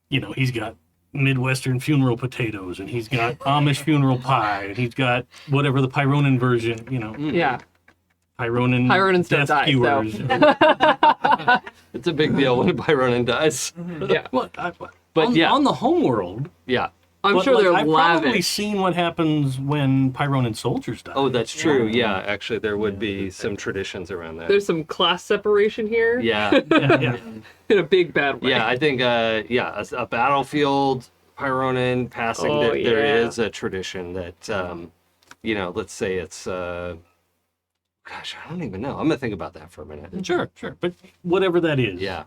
S6: he's got Midwestern funeral potatoes, and he's got Amish funeral pie, and he's got whatever the Pyronin version,
S3: Yeah.
S6: Pyronin
S3: don't
S6: death
S3: die,
S6: skewers.
S4: It's a big deal when a Pyronin dies.
S3: Yeah.
S6: Well,
S4: But
S6: on the homeworld,
S4: Yeah.
S3: I'm
S6: but,
S3: sure
S6: like,
S3: they're
S6: I've probably
S3: lavish.
S6: seen what happens when Pyronin soldiers die.
S4: Oh, that's true. Yeah, actually, there would be some traditions around that.
S3: There's some class separation here.
S4: Yeah.
S6: yeah.
S3: In a big bad way.
S4: Yeah, I think, a battlefield Pyronin passing,
S3: Oh,
S4: there
S3: yeah.
S4: is a tradition that, let's say it's, gosh, I don't even know. I'm going to think about that for a minute.
S6: Sure. But whatever that is.
S4: Yeah.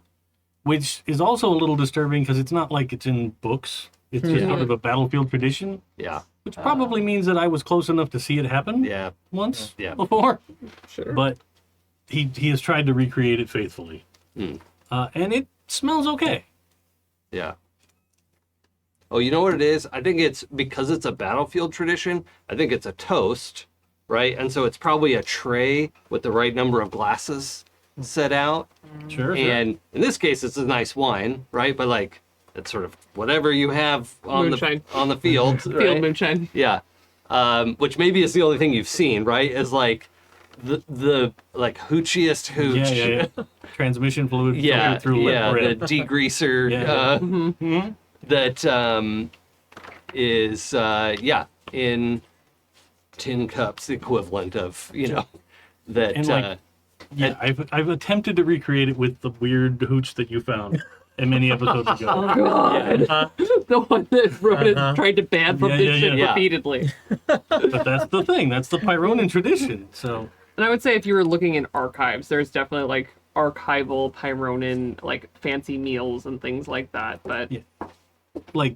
S6: Which is also a little disturbing because it's not like it's in books. It's just sort of a battlefield tradition.
S4: Yeah.
S6: Which probably means that I was close enough to see it happen
S4: Yeah.
S6: once
S4: Yeah.
S6: before.
S3: Sure.
S6: But he has tried to recreate it faithfully.
S4: Mm.
S6: And it smells okay.
S4: Yeah. Oh, you know what it is? I think it's because it's a battlefield tradition. I think it's a toast, right? And so it's probably a tray with the right number of glasses set out.
S6: Sure.
S4: And in this case, it's a nice wine, right? But like, it's sort of whatever you have on
S3: Moonshine.
S4: the field,
S3: Field
S4: right?
S3: moonshine.
S4: Yeah. Which maybe is the only thing you've seen, right? Is like the like hoochiest hooch.
S6: Yeah. Transmission fluid
S4: Yeah,
S6: filtered through
S4: yeah, the
S6: lip.
S4: degreaser
S6: Yeah.
S4: that is in tin cups, the equivalent of that.
S6: And, like, Yeah, I've attempted to recreate it with the weird hooch that you found many episodes ago.
S3: Oh, God. The one that Ronan tried to ban from this shit
S4: yeah.
S3: repeatedly.
S6: But that's the thing. That's the Pyronin tradition. So
S3: And I would say if you were looking in archives, there's definitely like archival Pyronin, like fancy meals and things like that. But
S6: Yeah. like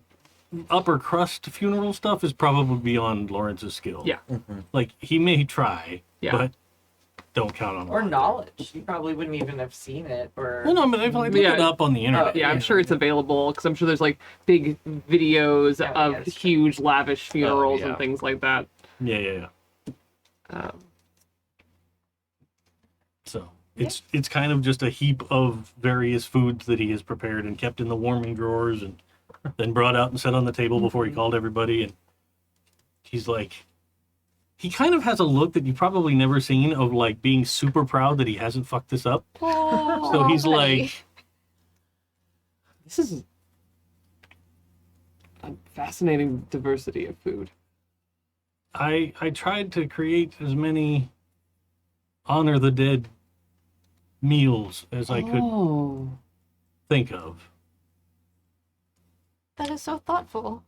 S6: upper crust funeral stuff is probably beyond Lawrence's skill.
S3: yeah,
S6: Like he may try,
S3: Yeah.
S6: but don't count on
S1: Or
S6: it.
S1: knowledge. You probably wouldn't even have seen it. Or
S6: Well, no, I mean, I've looked
S3: Yeah.
S6: it up on the internet.
S3: yeah, I'm sure it's available because I'm sure there's like big videos
S1: Yeah,
S3: of
S1: yeah, it's
S3: huge lavish funerals
S4: yeah.
S3: and things like that.
S6: Yeah.
S3: Um,
S6: So it's kind of just a heap of various foods that he has prepared and kept in the warming drawers and then brought out and set on the table before he called everybody. And he's like, he kind of has a look that you've probably never seen of like being super proud that he hasn't fucked this up.
S2: Oh,
S6: So he's
S2: buddy.
S6: like,
S3: This is a fascinating diversity of food.
S6: I tried to create as many honor the dead meals as I could
S3: Oh.
S6: think of.
S2: That is so thoughtful.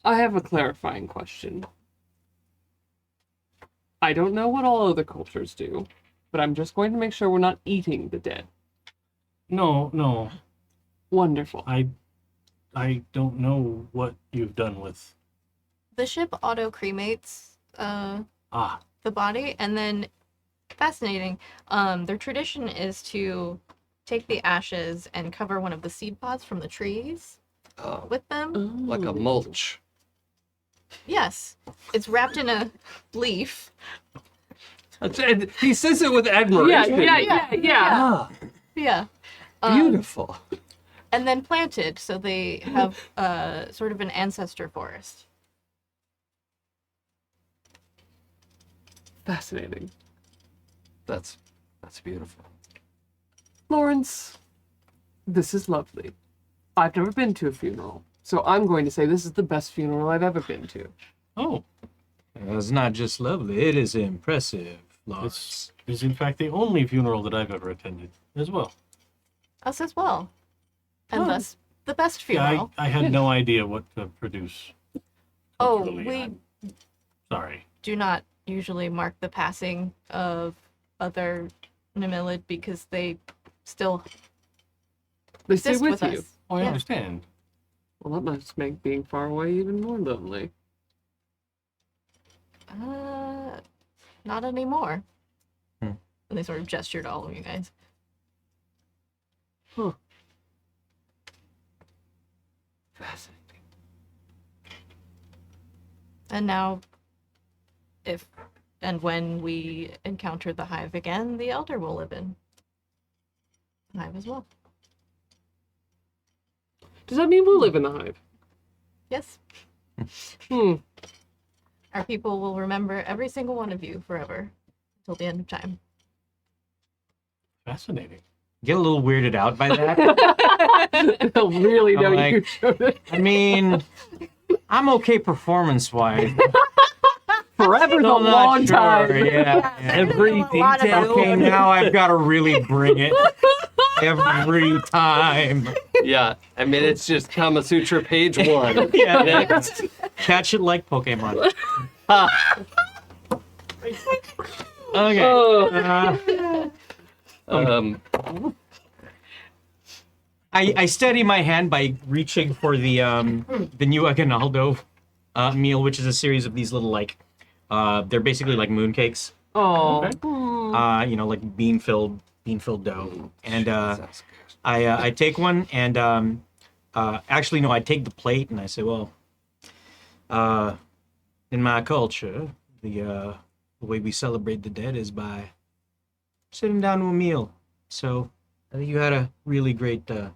S3: I have a clarifying question. I don't know what all other cultures do, but I'm just going to make sure we're not eating the dead.
S6: No.
S3: Wonderful.
S6: I don't know what you've done with.
S2: The ship auto cremates the body, and then fascinating. Their tradition is to take the ashes and cover one of the seed pods from the trees
S4: Oh,
S2: with them.
S4: like a mulch.
S2: Yes, it's wrapped in a leaf.
S4: He says it with admiration.
S3: Yeah.
S2: Yeah.
S4: Beautiful.
S2: And then planted, so they have sort of an ancestor forest.
S3: Fascinating.
S4: That's beautiful.
S3: Lawrence, this is lovely. I've never been to a funeral, so I'm going to say this is the best funeral I've ever been to.
S6: Oh,
S5: It's not just lovely, it is impressive, Lawrence.
S6: this is in fact the only funeral that I've ever attended as well.
S2: Us as well. And
S6: Oh.
S2: thus, the best
S6: Yeah,
S2: funeral.
S6: I had no idea what to produce.
S2: Oh,
S6: culturally.
S2: we
S6: I'm sorry.
S2: do not usually mark the passing of other Namilid because they still
S3: They stay
S2: exist
S3: with
S2: with
S3: you.
S2: us.
S6: Oh, I
S2: Yeah.
S6: understand.
S3: Well, that must make being far away even more lonely.
S2: Not anymore.
S5: Hmm.
S2: And they sort of gesture to all of you guys.
S3: Huh. Fascinating.
S2: And now, if and when we encounter the hive again, the elder will live in the hive as well.
S3: Does that mean we'll live in the hive?
S2: Yes, our people will remember every single one of you forever until the end of time.
S6: Fascinating.
S5: Get a little weirded out by that.
S3: They'll really know
S5: I'm
S3: you
S5: like-
S3: showed it.
S5: I mean, I'm okay performance-wise.
S3: Forever's a
S5: Still not
S3: long
S5: sure,
S3: time.
S5: Yeah.
S1: Every detail.
S5: Okay, now I've got to really bring it every time.
S4: Yeah, I mean it's just Kama Sutra page 1.
S5: Yeah.
S4: Next.
S5: Catch it like Pokemon. Okay.
S3: Oh.
S5: Uh, I steady my hand by reaching for the new Aguinaldo meal, which is a series of these little like they're basically like mooncakes.
S3: Oh.
S6: Okay.
S5: Like bean filled dough. And I take one and actually no, I take the plate and I say, well, in my culture, the way we celebrate the dead is by sitting down to a meal. So I think you had a really great idea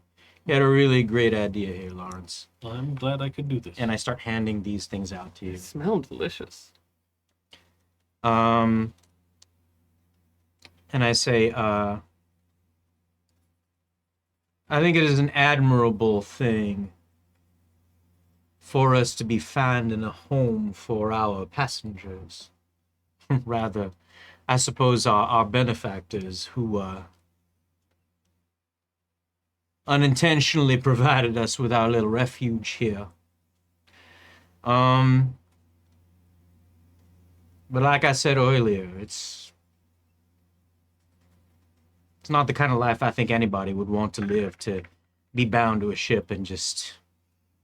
S5: here, Lawrence.
S6: Well, I'm glad I could do this.
S5: And I start handing these things out to you.
S3: They smell delicious.
S5: And I say, I think it is an admirable thing for us to be finding a home for our passengers. Rather, I suppose our benefactors who unintentionally provided us with our little refuge here. But like I said earlier, it's not the kind of life I think anybody would want to live, to be bound to a ship and just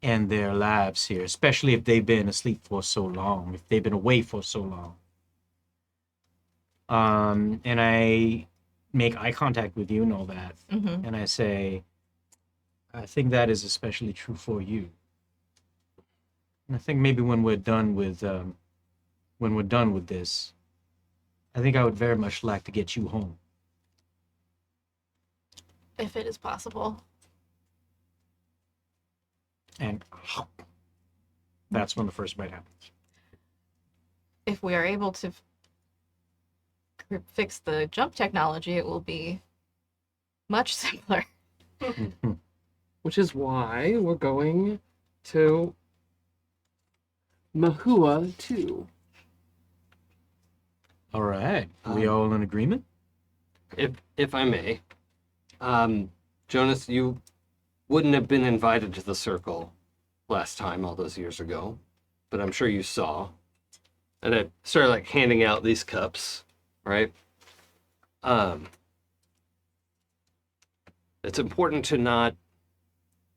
S5: end their lives here, especially if they've been asleep for so long, if they've been away for so long. And I make eye contact with you and all that,
S2: Mm-hmm.
S5: and I say, I think that is especially true for you. And I think maybe when we're done with this, I think I would very much like to get you home.
S2: If it is possible.
S5: And that's when the first bite happens.
S2: If we are able to fix the jump technology, it will be much simpler.
S3: Which is why we're going to Mahua 2.
S5: All right. Are we all in agreement?
S4: If I may, Jonas, you wouldn't have been invited to the circle last time, all those years ago, but I'm sure you saw. And I started like handing out these cups, right? It's important to not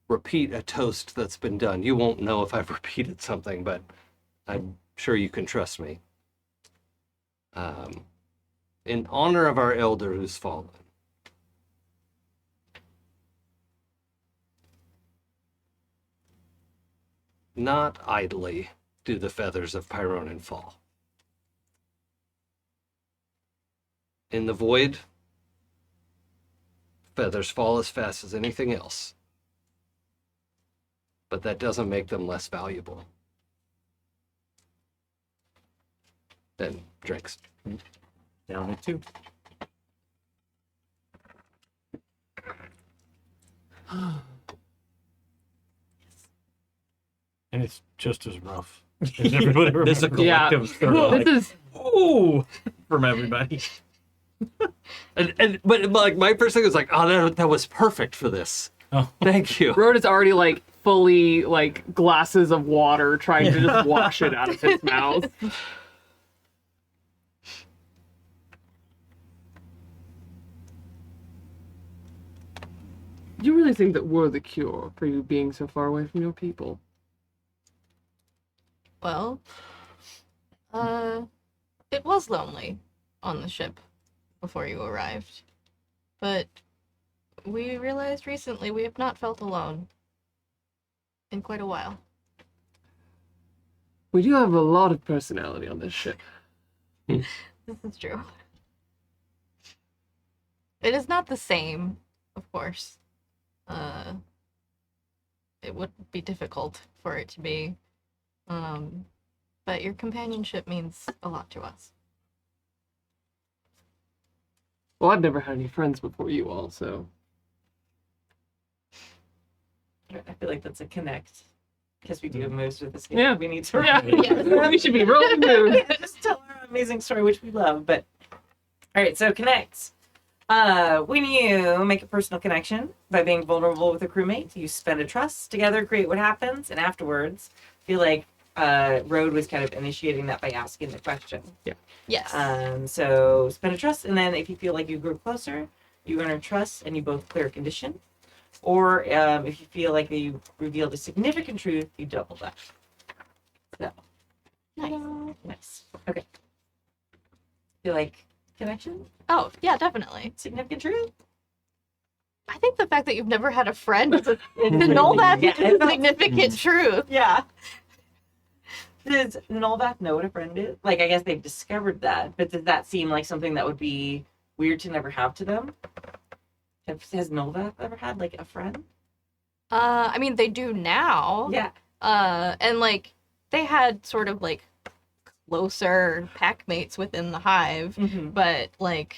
S4: repeat a toast that's been done. You won't know if I've repeated something, but I'm sure you can trust me. In honor of our elder who's fallen. Not idly do the feathers of Pyronin fall. In the void, feathers fall as fast as anything else. But that doesn't make them less valuable. Then drinks.
S5: Down at 2.
S6: And it's just as rough as everybody
S5: This is a
S6: remembers.
S3: Yeah.
S5: collective sort of like,
S3: This is
S5: ooh, from everybody.
S4: But like my first thing was like, oh, that was perfect for this.
S6: Oh.
S4: Thank you.
S3: Road is already like fully like glasses of water trying to just wash it out of his mouth. Do you really think that we're the cure for you being so far away from your people?
S2: Well, it was lonely on the ship before you arrived. But we realized recently we have not felt alone in quite a while.
S3: We do have a lot of personality on this ship.
S2: This is true. It is not the same, of course. It would be difficult for it to be. But your companionship means a lot to us.
S3: Well, I've never had any friends before you all, so.
S1: I feel like that's a connect. Because we do have moves with this game.
S3: Yeah.
S1: We need to
S3: Yeah, we should be rolling moves.
S1: just tell our amazing story, which we love. But all right, so connects. When you make a personal connection by being vulnerable with a crewmate, you spend a trust together, create what happens, and afterwards, feel like Road was kind of initiating that by asking the question.
S2: Yes.
S1: So spend a trust, and then if you feel like you grow closer, you earn a trust, and you both clear a condition. Or if you feel like you revealed a significant truth, you double that. So nice. Okay. Feel like connection?
S2: Oh, yeah, definitely.
S1: Significant truth?
S2: I think the fact that you've never had a friend is Nolvath
S1: Yeah,
S2: is a significant truth.
S1: Yeah. Does Nolvath know what a friend is? Like, I guess they've discovered that, but does that seem like something that would be weird to never have to them? Has Nolvath ever had, like, a friend?
S2: I mean, they do now.
S1: Yeah.
S2: And like they had sort of like closer pack mates within the hive,
S1: Mm-hmm.
S2: but like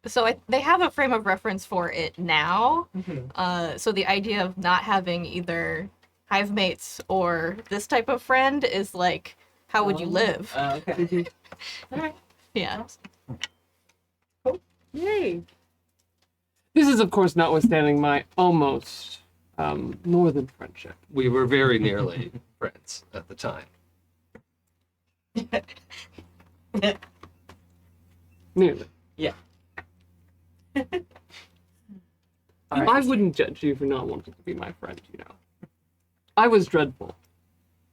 S2: so they have a frame of reference for it now.
S1: Mm-hmm.
S2: So the idea of not having either hive mates or this type of friend is like, how would you live?
S1: Okay. All right.
S2: Yeah.
S3: Yay. This is, of course, notwithstanding my almost northern friendship.
S4: We were very nearly friends at the time.
S3: Nearly.
S1: Yeah.
S3: I wouldn't judge you for not wanting to be my friend, you know. I was dreadful.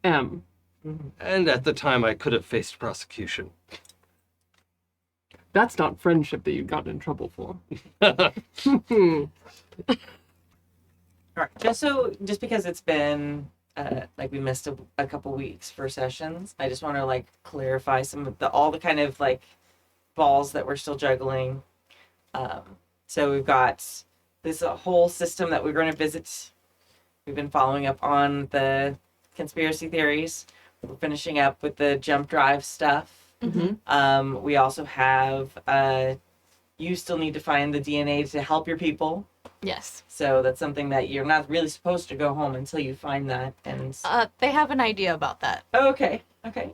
S3: Am.
S4: And at the time, I could have faced prosecution.
S3: That's not friendship that you got in trouble for.
S1: All right. Just because it's been like we missed a couple weeks for sessions. I just want to like clarify some of all the kind of like balls that we're still juggling. So we've got this whole system that we're going to visit. We've been following up on the conspiracy theories. We're finishing up with the jump drive stuff. We also have you still need to find the DNA to help your people.
S2: Yes.
S1: So that's something that you're not really supposed to go home until you find that. And
S2: They have an idea about that.
S1: oh, okay,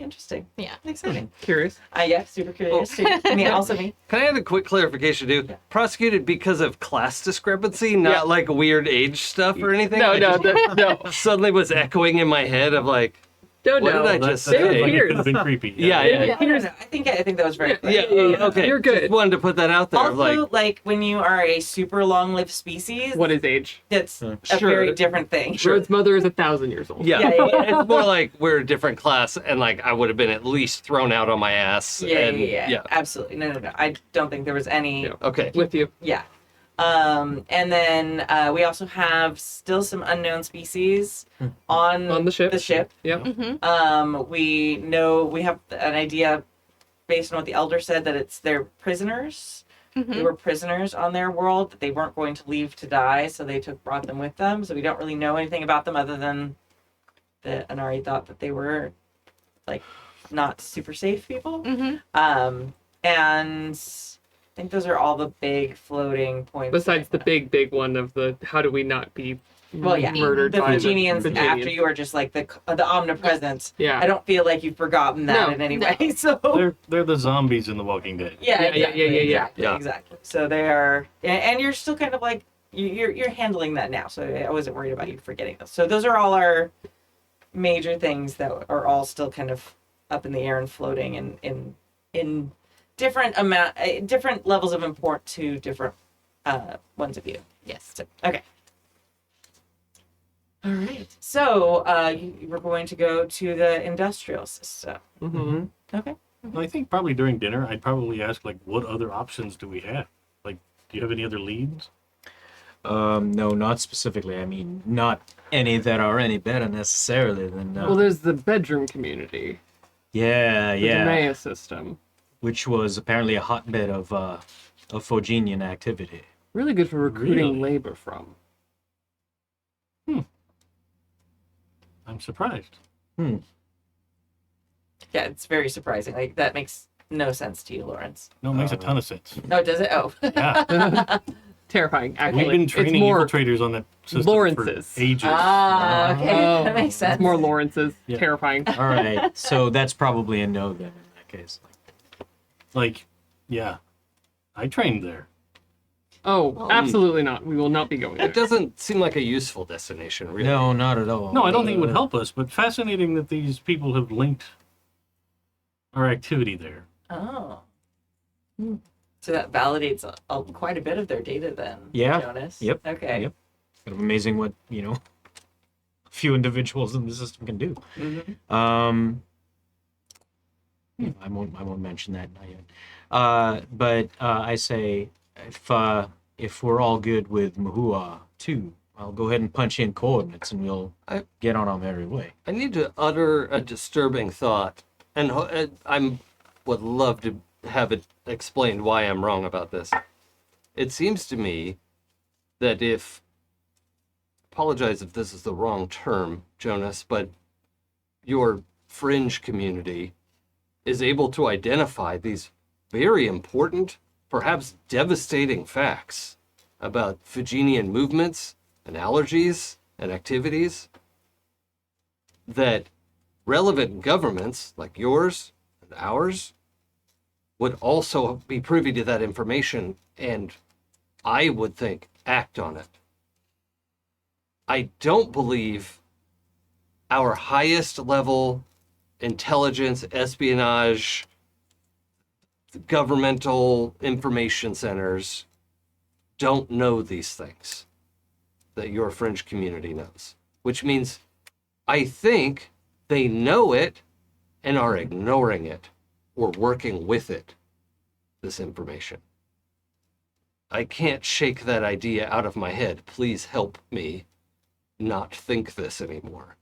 S1: interesting,
S2: Yeah.
S1: exciting.
S3: Curious.
S1: Yeah, super curious too. Me, also me.
S4: Can I have a quick clarification, dude?
S1: Yeah.
S4: Prosecuted because of class discrepancy, not like weird age stuff or anything?
S3: No,
S4: I
S3: no,
S4: just
S3: no.
S4: suddenly was echoing in my head of like,
S3: Don't
S4: what
S3: know.
S4: did I
S6: That
S4: just
S6: sounds
S4: say?
S6: like it
S3: Here.
S6: could have been creepy.
S4: Yeah.
S1: I don't know. I think that was very clear.
S4: Yeah, okay.
S3: You're good.
S4: Just wanted to put that out there.
S1: Also, like when you are a super long-lived species,
S3: What is age?
S1: that's a
S4: Sure.
S1: very different thing.
S3: Rhode's mother is 1,000 years old.
S4: Yeah,
S1: Yeah.
S4: it's more like we're a different class, and like I would have been at least thrown out on my ass.
S1: Yeah. Absolutely. No. I don't think there was any.
S3: Yeah.
S4: Okay.
S3: With you.
S1: Yeah. And then we also have still some unknown species on
S3: the ship.
S1: The ship.
S3: Yep.
S1: We know we have an idea based on what the elder said that they're prisoners. They were prisoners on their world that they weren't going to leave to die, so they brought them with them. So we don't really know anything about them other than that Anari thought that they were like not super safe people. And I think those are all the big floating points.
S3: Besides the big one of the how do we not be murdered
S1: the
S3: by
S1: Phrygianians
S3: the
S1: after you are just like the omnipresent.
S3: Yeah.
S1: I don't feel like you've forgotten that
S3: No.
S1: in any way. So
S6: They're the zombies in The Walking Dead.
S1: yeah,
S3: Yeah.
S1: exactly. So they are, and you're still kind of like you're handling that now. So I wasn't worried about you forgetting those. So those are all our major things that are all still kind of up in the air and floating in different levels of import to different ones of you.
S2: Yes.
S1: So, okay. All right. So we're going to go to the industrial system. Okay.
S6: I think probably during dinner, I'd probably ask, like, what other options do we have? Like, do you have any other leads?
S5: No, not specifically. I mean, not any that are any better necessarily than.
S3: Well, there's the bedroom community. The Demea system.
S5: Which was apparently a hotbed of Phogenian activity.
S3: Really good for recruiting
S6: Really?
S3: labor from.
S6: I'm surprised.
S1: Yeah, it's very surprising. Like that makes no sense to you, Lawrence.
S6: No, it makes a ton of sense.
S1: Oh, does it? Oh.
S6: Yeah.
S3: Terrifying, actually.
S6: We've been training
S3: it's more
S6: infiltrators on that system
S3: Lawrence's.
S6: for ages.
S1: Ah, okay.
S3: Oh,
S1: That makes sense.
S3: It's more Lawrence's.
S6: Yeah.
S3: Terrifying.
S5: All right, so that's probably a no then in that case.
S6: Like, yeah. I trained there.
S3: Oh, absolutely not. We will not be going there.
S4: It doesn't seem like a useful destination, really.
S5: No, not at all.
S6: No, I don't think it would help us, but fascinating that these people have linked our activity there.
S1: Oh. So that validates quite a bit of their data then.
S5: Yeah.
S1: Jonas.
S5: Yep.
S1: Okay.
S5: Yep. Kind of amazing what a few individuals in the system can do. I won't mention that not yet. But I say if we're all good with Mahua too, I'll go ahead and punch in coordinates and we'll get on our merry way.
S4: I need to utter a disturbing thought, and I would love to have it explained why I'm wrong about this. It seems to me that apologize if this is the wrong term, Jonas, but your fringe community is able to identify these very important, perhaps devastating facts about Phrygianian movements and allergies and activities that relevant governments like yours and ours would also be privy to that information and, I would think, act on it. I don't believe our highest level intelligence, espionage, governmental information centers don't know these things that your fringe community knows, which means I think they know it and are ignoring it or working with it, this information. I can't shake that idea out of my head. Please help me not think this anymore.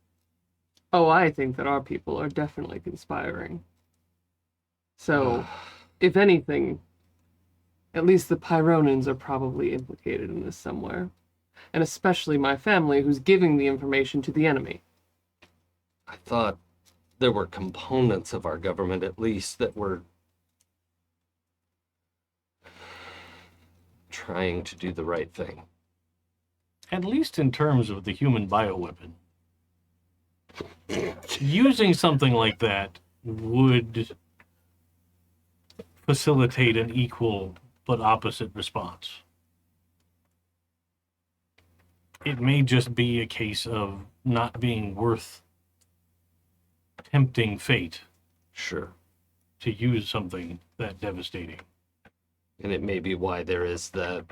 S3: Oh, I think that our people are definitely conspiring. So, if anything, at least the Pyronans are probably implicated in this somewhere. And especially my family, who's giving the information to the enemy.
S4: I thought there were components of our government, at least, that were trying to do the right thing.
S6: At least in terms of the human bioweapon. Using something like that would facilitate an equal but opposite response. It may just be a case of not being worth tempting fate
S4: Sure.
S6: to use something that devastating.
S4: And it may be why there is the,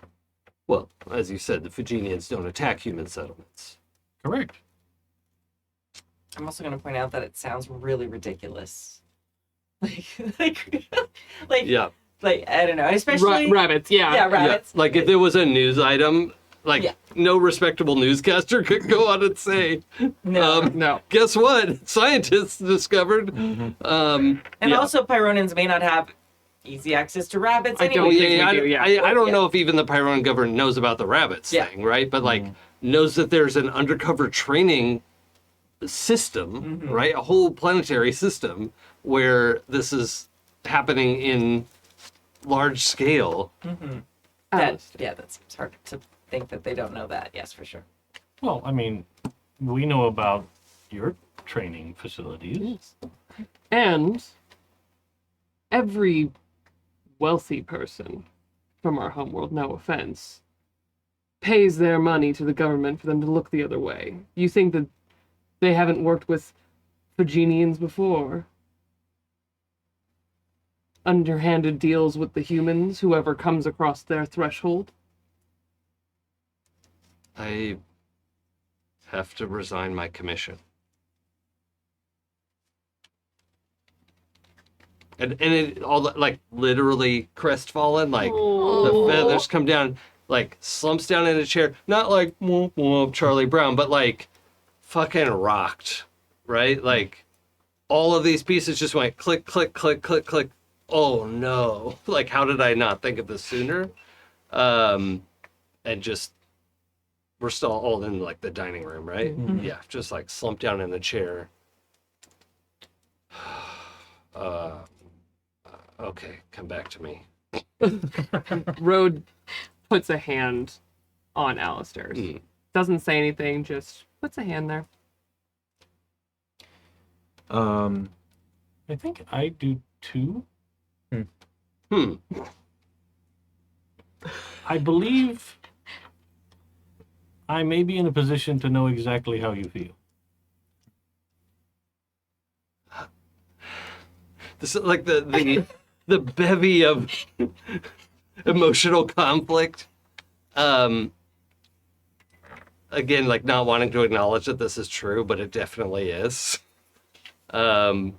S4: well, as you said, the Phegenians don't attack human settlements.
S6: Correct.
S1: I'm also going to point out that it sounds really ridiculous. Like,
S4: Yeah.
S1: like I don't know, especially
S3: Rabbits, yeah.
S1: yeah, rabbits.
S4: Yeah. Like if there was a news item, like
S1: Yeah.
S4: no respectable newscaster could go on and say,
S1: No.
S3: No.
S4: guess what? Scientists discovered.
S1: And
S4: yeah.
S1: also, Pyronans may not have easy access to rabbits.
S3: I
S1: Anyway.
S3: don't think we do, yeah.
S4: I don't
S1: Yeah.
S4: know if even the Pyron government knows about the rabbits
S1: Yeah.
S4: thing, right? But like knows that there's an undercover training system, right? A whole planetary system where this is happening in large scale.
S1: That seems hard to think that they don't know that. Yes, for sure.
S6: Well, I mean, we know about your training facilities.
S3: And every wealthy person from our homeworld, no offense, pays their money to the government for them to look the other way. You think that they haven't worked with Phegenians before? Underhanded deals with the humans, whoever comes across their threshold?
S4: I have to resign my commission. And it all like literally crestfallen, like the feathers come down, like slumps down in a chair, not like whoop, whoop, Charlie Brown, but like fucking rocked, right? Like all of these pieces just went click, click, click, click, click. Oh no! Like how did I not think of this sooner? And just we're still all in like the dining room, right? Yeah, just like slumped down in the chair. Okay, come back to me.
S3: Rode puts a hand on Alistair's.
S4: Mm.
S3: Doesn't say anything, just puts a hand there.
S6: I think I do too. I believe I may be in a position to know exactly how you feel.
S4: This is like the bevy of emotional conflict. Again, like not wanting to acknowledge that this is true, but it definitely is.
S1: I'm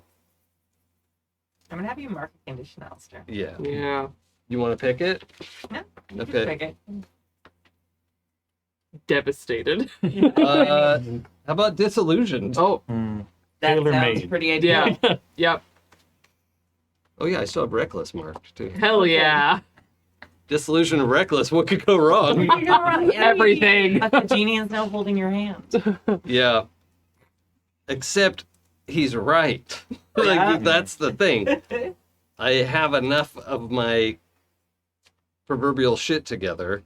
S1: gonna have you mark a condition, Alistair.
S4: Yeah.
S3: Yeah.
S4: You want to pick it?
S1: No. You
S4: Okay.
S1: can pick it.
S3: Devastated.
S4: How about disillusioned?
S3: Oh,
S1: That sounds
S6: Tailor-made.
S1: pretty ideal.
S3: yeah. Yep.
S4: Oh yeah, I still have reckless marked too.
S3: Hell yeah.
S4: Disillusioned and reckless. What could go wrong?
S1: You're right. Yeah,
S3: Everything.
S1: A Phegenian's now holding your hand.
S4: Yeah. Except he's right. Like
S1: Yeah.
S4: that's the thing. I have enough of my proverbial shit together.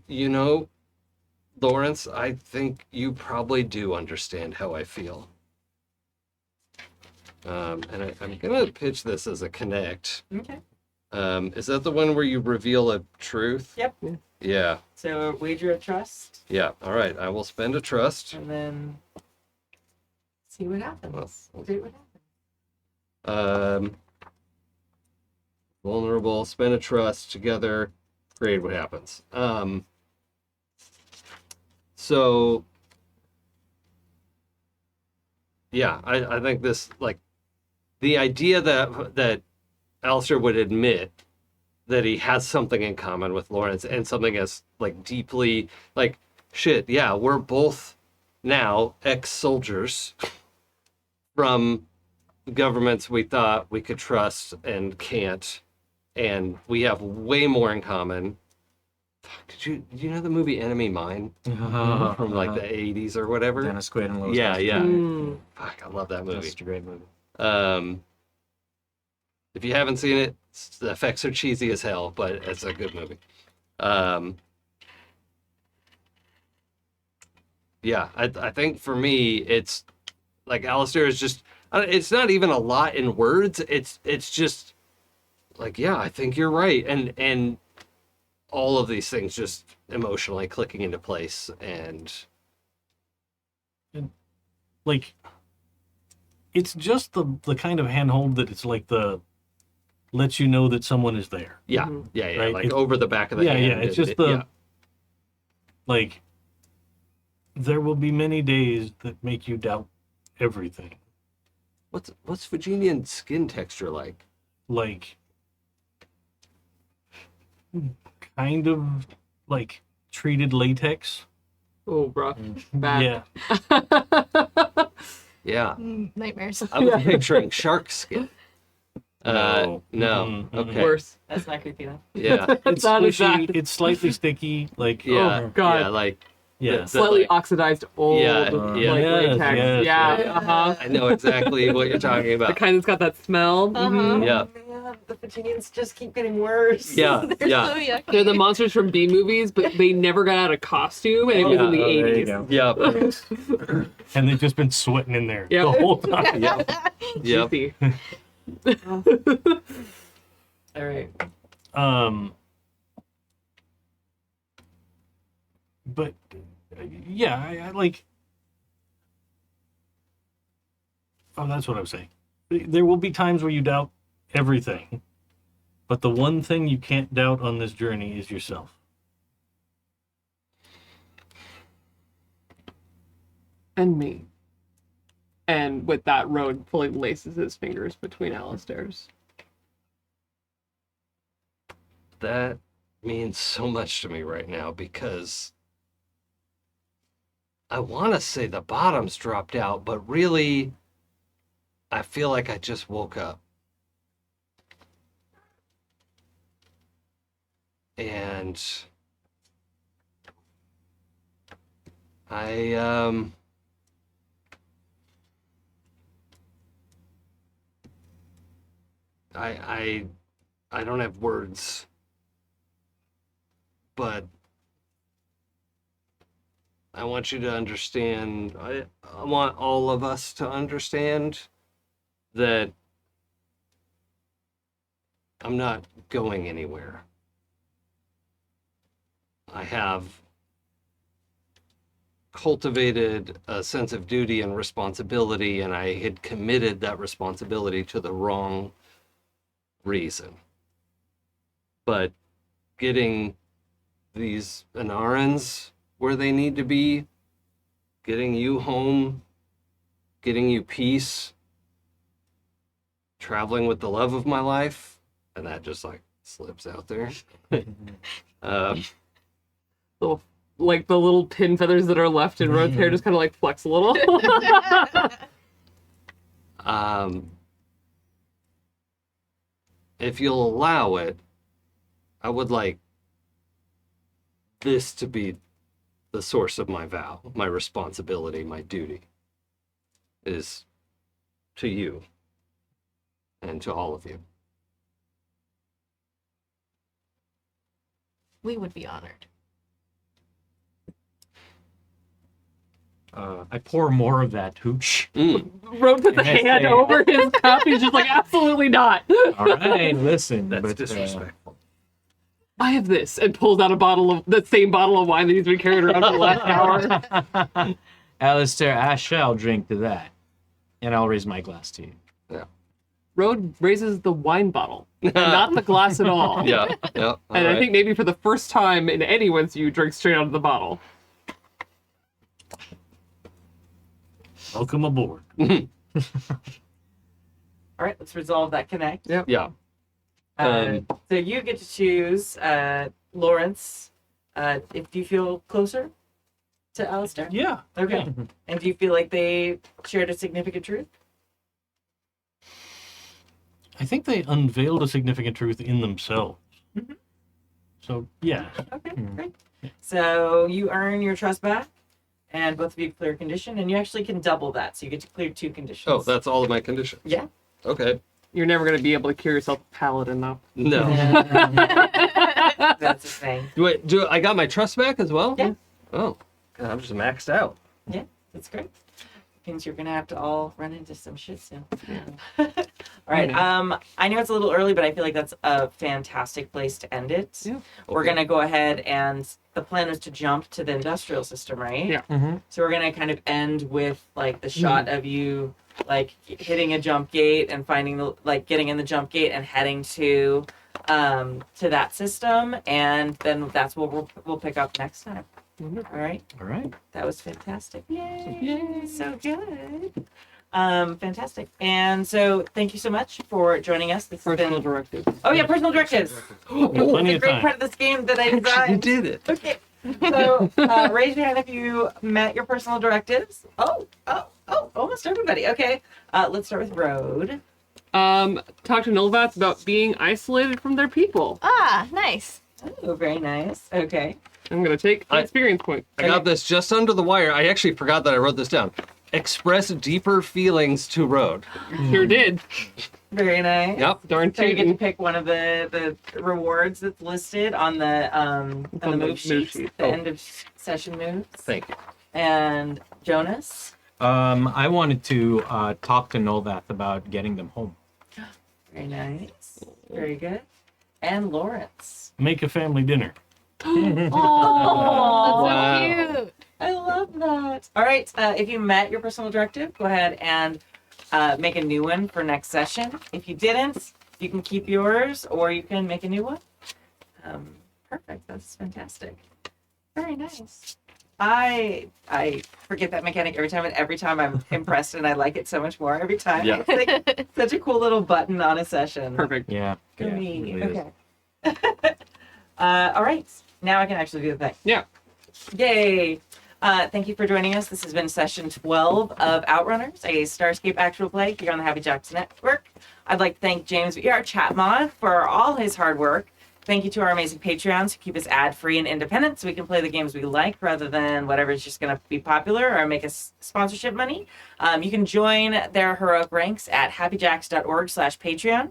S4: You know, Lawrence, I think you probably do understand how I feel. And I'm gonna pitch this as a connect.
S1: Okay.
S4: Is that the one where you reveal a truth?
S1: Yep.
S4: Yeah.
S1: So wager of trust,
S4: Yeah. All right. I will spend a trust.
S1: and then see what happens.
S4: Well,
S1: See what happens.
S4: Vulnerable. Spend a trust together. Grade what happens. So. Yeah, I think this like the idea that Alistair would admit that he has something in common with Lawrence and something as like deeply like shit. Yeah, we're both now ex-soldiers from governments we thought we could trust and can't, and we have way more in common. Did you know the movie Enemy Mine from like the 80s or whatever?
S5: Dennis Quaid and Lois.
S4: Yeah, yeah.
S3: Mm.
S4: Fuck, I love that movie.
S5: That's a great movie.
S4: If you haven't seen it, the effects are cheesy as hell, but it's a good movie. Yeah, I think for me, it's like Alistair is just, it's not even a lot in words. It's just like, yeah, I think you're right. And all of these things just emotionally clicking into place. And
S6: Like, it's just the kind of handhold that it's like lets you know that someone is there.
S4: yeah,
S3: Mhm.
S4: yeah,
S6: Right,
S4: like
S6: it's-
S4: over the back of the
S6: Yeah,
S4: hand.
S6: yeah. It's
S4: and
S6: just
S4: yeah.
S6: like, there will be many days that make you doubt everything.
S4: What's Virginian skin texture like?
S6: Like, kind of like treated latex.
S3: Oh, bro. Bad.
S6: Yeah.
S4: Yeah,
S2: Nightmares.
S4: I was picturing shark skin.
S6: No.
S4: No.
S6: Mhm, mhm.
S4: Okay.
S3: Worse.
S1: That's not creepy though.
S4: Yeah.
S6: It's
S3: That is
S6: squishy.
S3: bad.
S6: It's slightly sticky. Like,
S4: Yeah.
S3: God.
S4: Yeah. Like.
S6: yeah.
S3: Slightly
S4: like-
S3: oxidized old
S4: Yeah,
S3: like
S4: yeah.
S6: Yes,
S3: latex.
S6: yes,
S3: yeah.
S6: yes.
S3: Uh-huh.
S4: I know exactly what you're talking
S3: The
S4: about.
S3: kind that's got that smell.
S2: Uh-huh.
S3: Mhm.
S4: Yeah.
S1: Man, the Virginians just keep getting worse.
S4: Yeah.
S2: They're
S4: Yeah.
S2: so yucky.
S3: They're the monsters from B movies, but they never got out of costume, and it was in the
S5: Yeah, oh, there you
S3: 80s.
S5: go.
S4: Yeah.
S6: And they've just been sweating in there
S3: Yeah.
S6: the whole time.
S4: Yeah. Yeah.
S3: Juicy.
S1: All right.
S6: But yeah, I like. Oh, that's what I was saying. There will be times where you doubt everything, but the one thing you can't doubt on this journey is yourself.
S3: And me. And with that, Road fully laces his fingers between Alistair's.
S4: That means so much to me right now because I want to say the bottom's dropped out, but really, I feel like I just woke up. And I I don't have words, but I want you to understand, I want all of us to understand that I'm not going anywhere. I have cultivated a sense of duty and responsibility, and I had committed that responsibility to the wrong reason. But getting these Anarans where they need to be, getting you home, getting you peace, traveling with the love of my life, and that just like slips out there.
S3: Little, like the little pin feathers that are left in Road's hair just kind of like flex a little.
S4: If you'll allow it, I would like this to be the source of my vow, my responsibility, my duty is to you and to all of you.
S2: We would be honored.
S5: I pour more of that hooch.
S3: Road put the
S5: Yes,
S3: hand
S5: yeah.
S3: over his cup. He's just like, absolutely not.
S5: All right, listen.
S4: That's
S5: but,
S4: disrespectful.
S3: I have this, and pulls out a bottle of the same bottle of wine that he's been carrying around for the last hour.
S5: Alistair, I shall drink to that, and I'll raise my glass to you.
S3: Road raises the wine bottle, not the glass at all.
S4: Yeah, yeah.
S3: And I think maybe for the first time in anyone's view, drink straight out of the bottle.
S6: Welcome aboard.
S1: All right, let's resolve that connect.
S3: Yep.
S4: Yeah.
S1: So you get to choose Lawrence. If you feel closer to Alistair?
S6: Yeah.
S1: Okay.
S6: Yeah.
S1: And do you feel like they shared a significant truth?
S6: I think they unveiled a significant truth in themselves.
S1: Mhm.
S6: So, yeah.
S1: Okay, great. So you earn your trust back, and both of you clear a condition, and you actually can double that, so you get to clear 2 conditions.
S4: Oh, that's all of my conditions.
S1: Yeah.
S4: Okay.
S3: You're never going to be able to cure yourself a paladin, though.
S4: No.
S1: That's the thing.
S4: Wait, I got my trust back as well?
S1: Yeah.
S4: Oh, God, I'm just maxed out.
S1: Yeah, that's great. Means you're gonna have to all run into some shit soon.
S3: Yeah.
S1: All right. I know it's a little early, but I feel like that's a fantastic place to end it.
S3: Yeah.
S1: We're gonna go ahead, and the plan was to jump to the industrial system, right?
S3: Yeah.
S1: So we're gonna kind of end with like the shot of you like hitting a jump gate and finding the getting in the jump gate and heading to that system, and then that's what we'll pick up next time. All right.
S5: All right.
S1: That was fantastic. Yay. So good. Fantastic. And so thank you so much for joining us. This has
S3: Personal
S1: been...
S3: directive.
S1: Oh yeah, personal directives.
S6: Plenty
S1: It's a
S6: of
S1: great
S6: time.
S1: part of this game that I
S4: You
S1: designed.
S4: did it.
S1: Okay. So raise your hand if you met your personal directives. Oh, almost everybody. Okay. Let's start with Road.
S3: Talk to Nolvath about being isolated from their people.
S2: Ah, nice.
S1: Oh, very nice. Okay.
S3: I'm going to take an experience point.
S4: I got this just under the wire. I actually forgot that I wrote this down. Express deeper feelings to Road.
S3: Sure did.
S1: Very nice.
S4: Yep.
S3: Darn
S1: So you get to
S3: tootin'.
S1: pick one of the rewards that's listed on the move sheet,
S3: sheet.
S1: the
S4: Oh.
S1: end of session moves.
S4: Thank you.
S1: And Jonas.
S5: I wanted to talk to Nolvath about getting them home.
S1: Very nice. Very good. And Lawrence.
S6: Make a family dinner.
S2: Oh, that's
S4: Wow.
S2: so cute.
S1: I love that. All right. If you met your personal directive, go ahead and make a new one for next session. If you didn't, you can keep yours or you can make a new one. Perfect. That's fantastic. Very nice. I forget that mechanic every time, and every time I'm impressed, and I like it so much more every time.
S4: Yeah.
S1: It's like such a cool little button on a session.
S3: Perfect.
S5: Yeah.
S1: For
S5: yeah,
S1: me.
S5: it really is.
S1: Okay. All right. Now I can actually do the thing.
S3: Yeah.
S1: Yay. Thank you for joining us. This has been session 12 of Outrunners, a Starscape actual play here on the Happy Jacks Network. I'd like to thank James VR Chatmon for all his hard work. Thank you to our amazing Patreons who keep us ad-free and independent so we can play the games we like rather than whatever's just going to be popular or make us sponsorship money. You can join their heroic ranks at happyjacks.org/Patreon.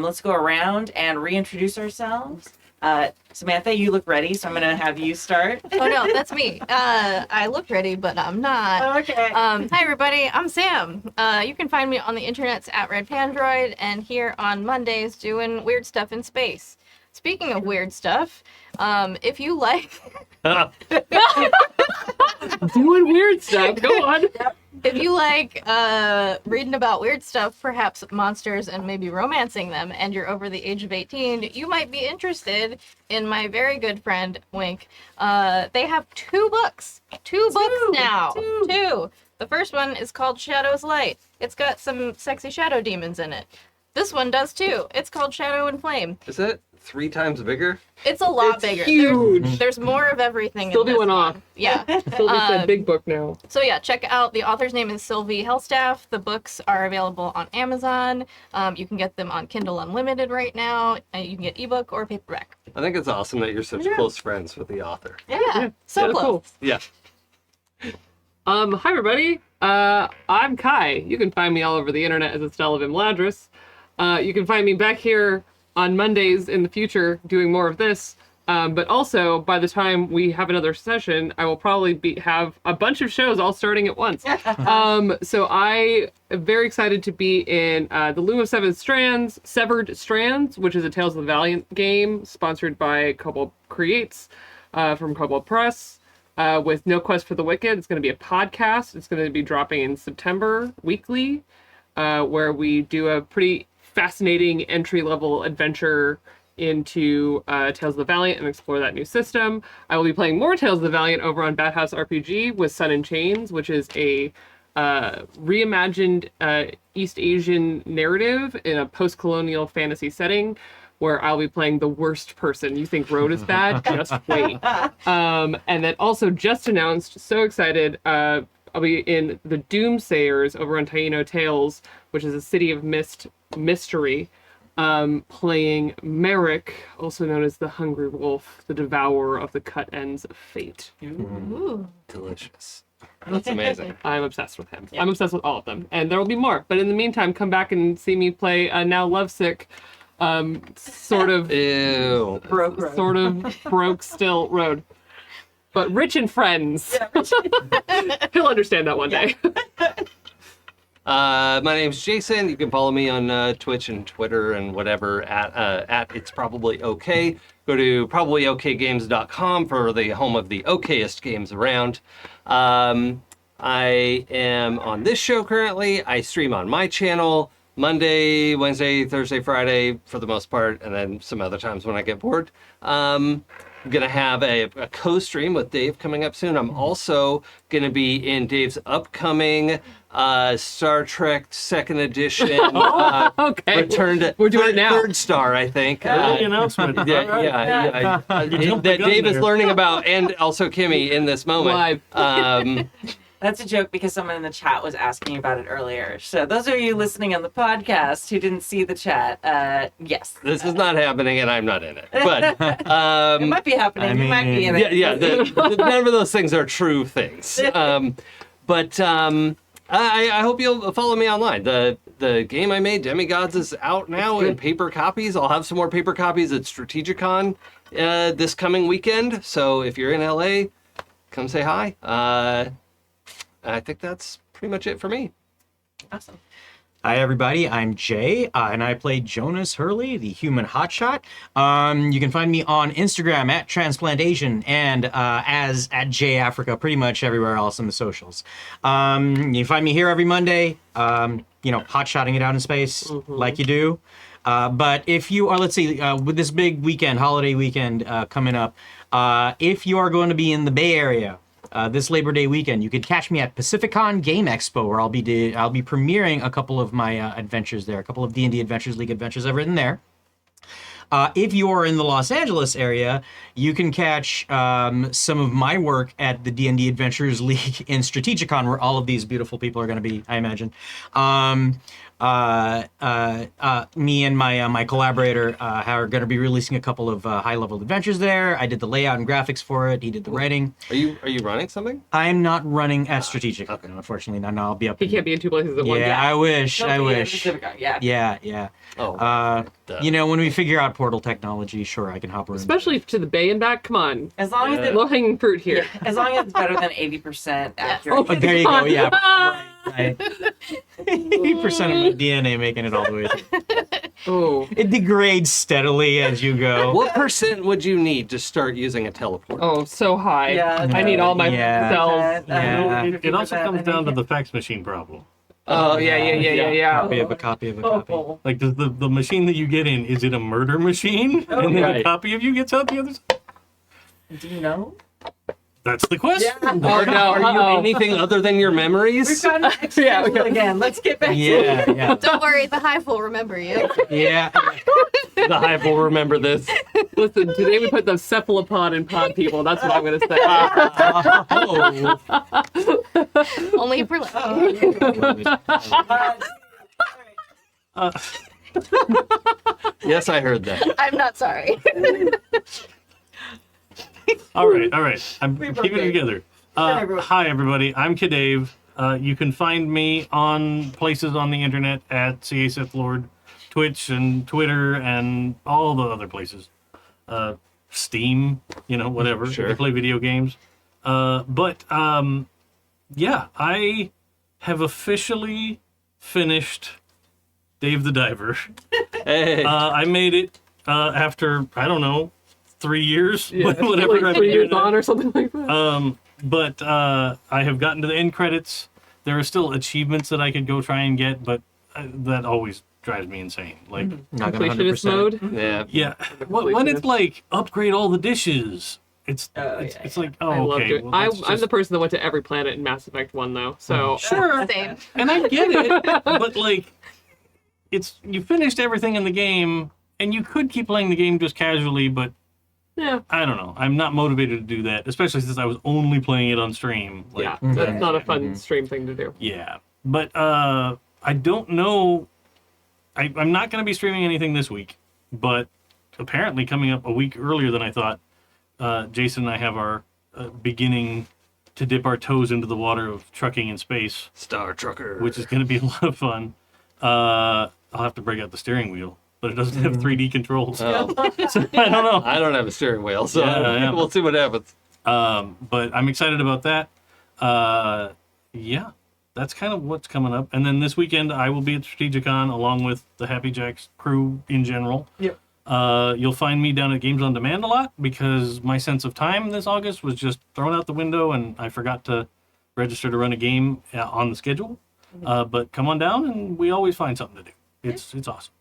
S1: Let's go around and reintroduce ourselves. Samantha, you look ready, so I'm going to have you start.
S2: Oh no, that's me. I look ready, but I'm not.
S1: Okay.
S2: Hi everybody, I'm Sam. You can find me on the internets at Red Pandroid and here on Mondays doing weird stuff in space. Speaking of weird stuff, if you like
S3: Doing weird stuff. Go on.
S2: if you like reading about weird stuff, perhaps monsters and maybe romancing them, and you're over the age of 18, you might be interested in my very good friend Wink. They have 2 books. 2 books now. 2. The first one is called Shadow's Light. It's got some sexy shadow demons in it. This one does too. It's called Shadow and Flame.
S4: Is that 3 times bigger?
S2: It's a lot
S3: It's
S2: bigger.
S3: huge.
S2: There's more of everything.
S3: Sylvie
S2: in this
S3: went
S2: one.
S3: off.
S2: Yeah.
S3: Sylvie said big book now.
S2: So yeah, check out, the author's name is Sylvie Hellstaff. The books are available on Amazon. You can get them on Kindle Unlimited right now. You can get ebook or paperback.
S4: I think it's awesome that you're such close friends with the author.
S2: Yeah, so
S3: Yeah,
S2: close.
S3: cool.
S4: Yeah.
S3: Hi everybody. I'm Kai. You can find me all over the internet as Estella Vimladris. You can find me back here on Mondays in the future doing more of this. But also, by the time we have another session, I will probably have a bunch of shows all starting at once. So I am very excited to be in the Loom of Severed Strands, which is a Tales of the Valiant game sponsored by Kobold Creates from Kobold Press. With No Quest for the Wicked. It's going to be a podcast. It's going to be dropping in September weekly, where we do a pretty fascinating entry-level adventure into Tales of the Valiant and explore that new system. I will be playing more Tales of the Valiant over on Bad House RPG with Sun and Chains, which is a reimagined East Asian narrative in a post-colonial fantasy setting where I'll be playing the worst person. You think Road is bad? Just wait. And then also just announced, so excited, I'll be in the Doomsayers over on Taino Tales, which is a City of Mist mystery, playing Merrick, also known as the Hungry Wolf, the devourer of the cut ends of fate.
S2: Ooh.
S4: Delicious. That's amazing.
S3: I'm obsessed with him.
S1: Yeah.
S3: I'm obsessed with all of them. And there will be more. But in the meantime, come back and see me play now Lovesick, sort of
S4: Ew.
S3: sort of broke still Road. But rich in friends. He'll understand that one day.
S4: My name's Jason. You can follow me on Twitch and Twitter and whatever at It's Probably Okay. Go to probablyokgames.com for the home of the okayest games around. I am on this show currently. I stream on my channel Monday, Wednesday, Thursday, Friday for the most part, and then some other times when I get bored. I'm going to have a co-stream with Dave coming up soon. I'm also going to be in Dave's upcoming Star Trek Second Edition
S3: Okay.
S4: Return to
S3: We're doing it now.
S4: Third Star, I think.
S6: Early announcement. All right.
S4: Yeah.
S6: You jumped the
S4: That
S6: gun
S4: Dave is
S6: there.
S4: learning about, and also Kimmy in this moment.
S3: Live.
S1: That's a joke because someone in the chat was asking about it earlier. So those of you listening on the podcast who didn't see the chat, yes.
S4: This is not happening, and I'm not in it. But
S1: It might be happening.
S5: I
S1: You might be in it.
S4: yeah, none of those things are true things. But I hope you'll follow me online. The game I made, Demigods, is out now in paper copies. I'll have some more paper copies at Strategicon this coming weekend. So if you're in LA, come say hi. I think that's pretty much it for me.
S1: Awesome.
S5: Hi, everybody. I'm Jay, and I play Jonas Hurley, the human hotshot. You can find me on Instagram at Transplantation and as at JAfrica, pretty much everywhere else in the socials. You can find me here every Monday, hotshotting it out in space like you do. But if you are, let's see, with this big weekend, holiday weekend coming up, if you are going to be in the Bay Area, this Labor Day weekend, you could catch me at Pacificon Game Expo, where I'll be premiering a couple of my adventures there, a couple of D&D Adventures League adventures I've written there. If you are in the Los Angeles area, you can catch some of my work at the D&D Adventures League in Strategicon, where all of these beautiful people are going to be, I imagine. Me and my collaborator are going to be releasing a couple of high-level adventures there. I did the layout and graphics for it. He did the writing.
S4: Are you running something?
S5: I'm not running at Strategic, unfortunately. No, I'll be up.
S3: He can't be in two places at once.
S5: Yeah, I wish.
S1: Don't
S5: I
S1: be in
S5: wish.
S1: Pacificon, Yeah.
S5: Yeah.
S4: Oh,
S5: When we figure out portal technology, sure, I can hop around.
S3: Especially to the Bay and back. Come on.
S1: As long as
S3: Low-hanging fruit here.
S1: as long as it's better than 80% accurate.
S5: Oh, there you go. Yeah. Right. 80% of my DNA making it all the way through.
S3: Oh.
S5: It degrades steadily as you go.
S4: what percent would you need to start using a teleport?
S3: Oh, so high.
S1: Yeah,
S3: I need all my
S5: Yeah.
S3: cells.
S5: Yeah.
S6: It also comes down to the fax machine problem.
S3: Oh, yeah.
S5: Copy of a copy of a copy.
S6: Like, does the machine that you get in, is it a murder machine? And then a
S3: right.
S6: copy of you gets out the other side?
S1: Do you know?
S6: That's the question.
S3: Oh, no.
S4: Are you
S3: Uh-oh.
S4: anything other than your
S1: We've
S4: memories?
S1: gotten existential again. Let's get back to it.
S5: Yeah.
S2: Don't worry, the hive will remember you.
S5: Yeah.
S4: The hive will remember this.
S3: Listen, today we put the cephalopod in pod people. That's what I'm going to say.
S5: Oh.
S2: Only for lucky.
S4: Yes, I heard that.
S2: I'm not sorry.
S6: All right. I'm
S1: broke
S6: keeping it
S1: it.
S6: together.
S1: everyone.
S6: Hi, everybody. I'm CADave. You can find me on places on the internet at CA Lord, Twitch and Twitter and all the other places. Steam, whatever.
S4: Sure.
S6: If you play video games. But I have officially finished Dave the Diver.
S4: Hey.
S6: I made it after, I don't know, 3 years, whatever.
S3: Like 3 years on or something like that.
S6: But I have gotten to the end credits. There are still achievements that I could go try and get, but that always drives me insane. Like,
S5: Not gonna
S3: Completionist
S5: 100%.
S3: mode.
S4: Yeah.
S6: yeah, when it's like upgrade all the dishes, it's
S1: Oh,
S6: it's
S1: yeah,
S6: like, oh,
S3: I loved
S6: okay.
S3: it.
S6: Well,
S3: I'm
S6: that's just-
S3: the person that went to every planet in Mass Effect 1, though. So
S6: sure,
S2: Same.
S6: and I get it, but like, it's you finished everything in the game, and you could keep playing the game just casually, but
S3: yeah,
S6: I don't know. I'm not motivated to do that, especially since I was only playing it on stream. Like,
S3: yeah, that's not a fun stream thing to do.
S6: yeah. But I don't know. I'm not going to be streaming anything this week, but apparently coming up a week earlier than I thought, Jason and I have our beginning to dip our toes into the water of trucking in space,
S4: Star Trucker.
S6: which is going to be a lot of fun. I'll have to break out the steering wheel, but it doesn't have 3D controls.
S4: Oh,
S6: So I don't know.
S4: I don't have a steering wheel, so
S6: Yeah.
S4: we'll see what happens.
S6: But I'm excited about that. Yeah, that's kind of what's coming up. And then this weekend, I will be at Strategicon along with the Happy Jacks crew in general.
S1: Yep.
S6: You'll find me down at Games on Demand a lot because my sense of time this August was just thrown out the window and I forgot to register to run a game on the schedule. But come on down and we always find something to do. It's awesome.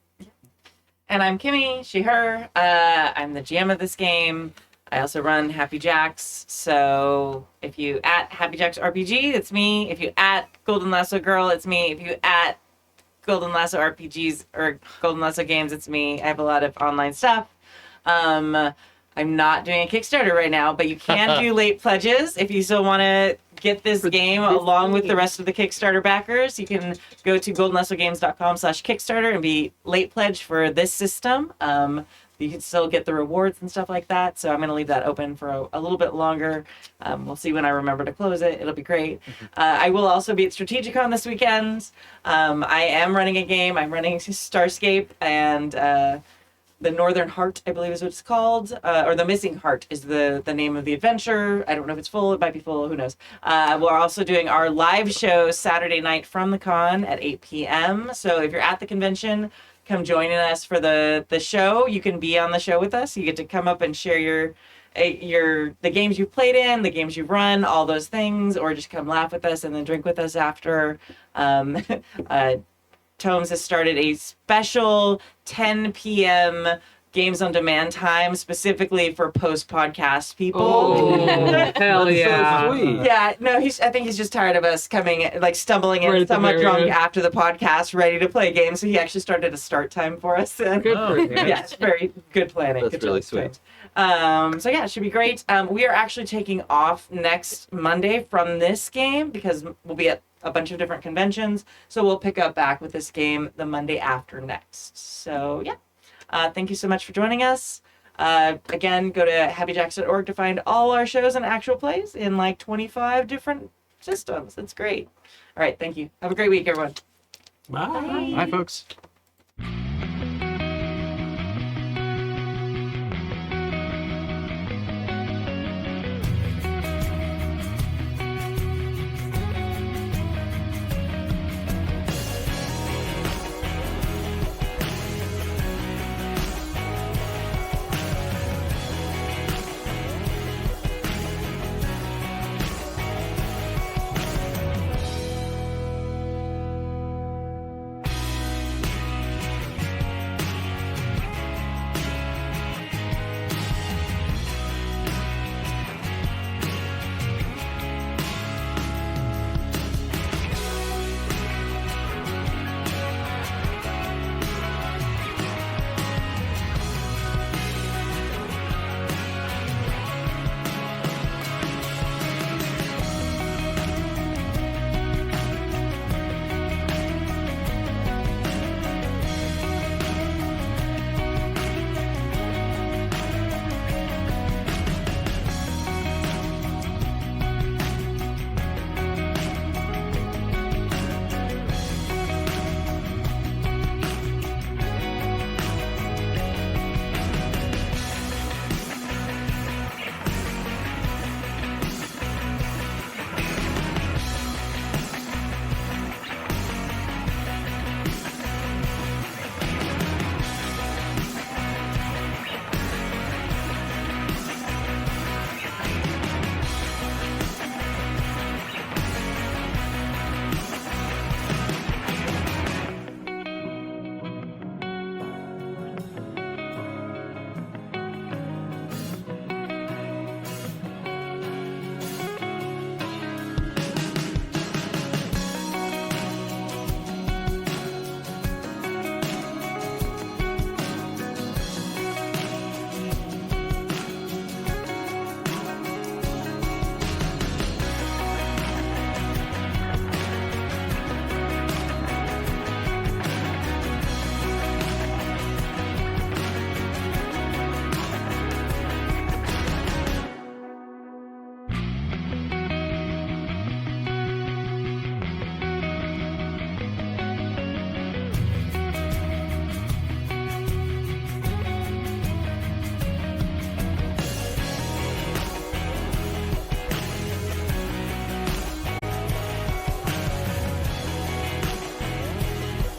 S1: And I'm Kimi, she, her. I'm the GM of this game. I also run Happy Jacks. So if you at Happy Jacks RPG, it's me. If you at Golden Lasso Girl, it's me. If you at Golden Lasso RPGs or Golden Lasso Games, it's me. I have a lot of online stuff. I'm not doing a Kickstarter right now, but you can do late pledges if you still want to get this game along with the rest of the Kickstarter backers. You can go to goldenlassogames.com/Kickstarter and be late pledge for this system. You can still get the rewards and stuff like that. So I'm going to leave that open for a little bit longer. We'll see when I remember to close it. It'll be great. I will also be at Strategicon this weekend. I am running a game. I'm running Starscape and the Northern Heart, I believe is what it's called. Or The Missing Heart is the name of the adventure. I don't know if it's full. It might be full. Who knows? We're also doing our live show Saturday night from the con at 8 p.m. So if you're at the convention, come joining us for the show. You can be on the show with us. You get to come up and share the games you've played in, the games you've run, all those things, or just come laugh with us and then drink with us after. Tomes has started a special 10 p.m. Games on Demand time specifically for post-podcast people.
S3: Oh, hell
S4: That's
S3: yeah.
S4: so sweet.
S1: Yeah, no, I think he's just tired of us coming, like stumbling
S3: Right
S1: in
S3: at the
S1: somewhat
S3: very
S1: drunk
S3: end.
S1: after the podcast, ready to play games. So he actually started a start time for us. And
S3: Good for you.
S1: yeah, it's very good planning.
S4: That's
S1: Good
S4: really
S1: job,
S4: sweet.
S1: Tomes. So yeah, it should be great. We are actually taking off next Monday from this game because we'll be at a bunch of different conventions. So we'll pick up back with this game the Monday after next. So yeah, thank you so much for joining us. Again, go to happyjacks.org to find all our shows and actual plays in like 25 different systems. That's great. All right, thank you. Have a great week, everyone.
S6: Bye.
S5: Bye, folks.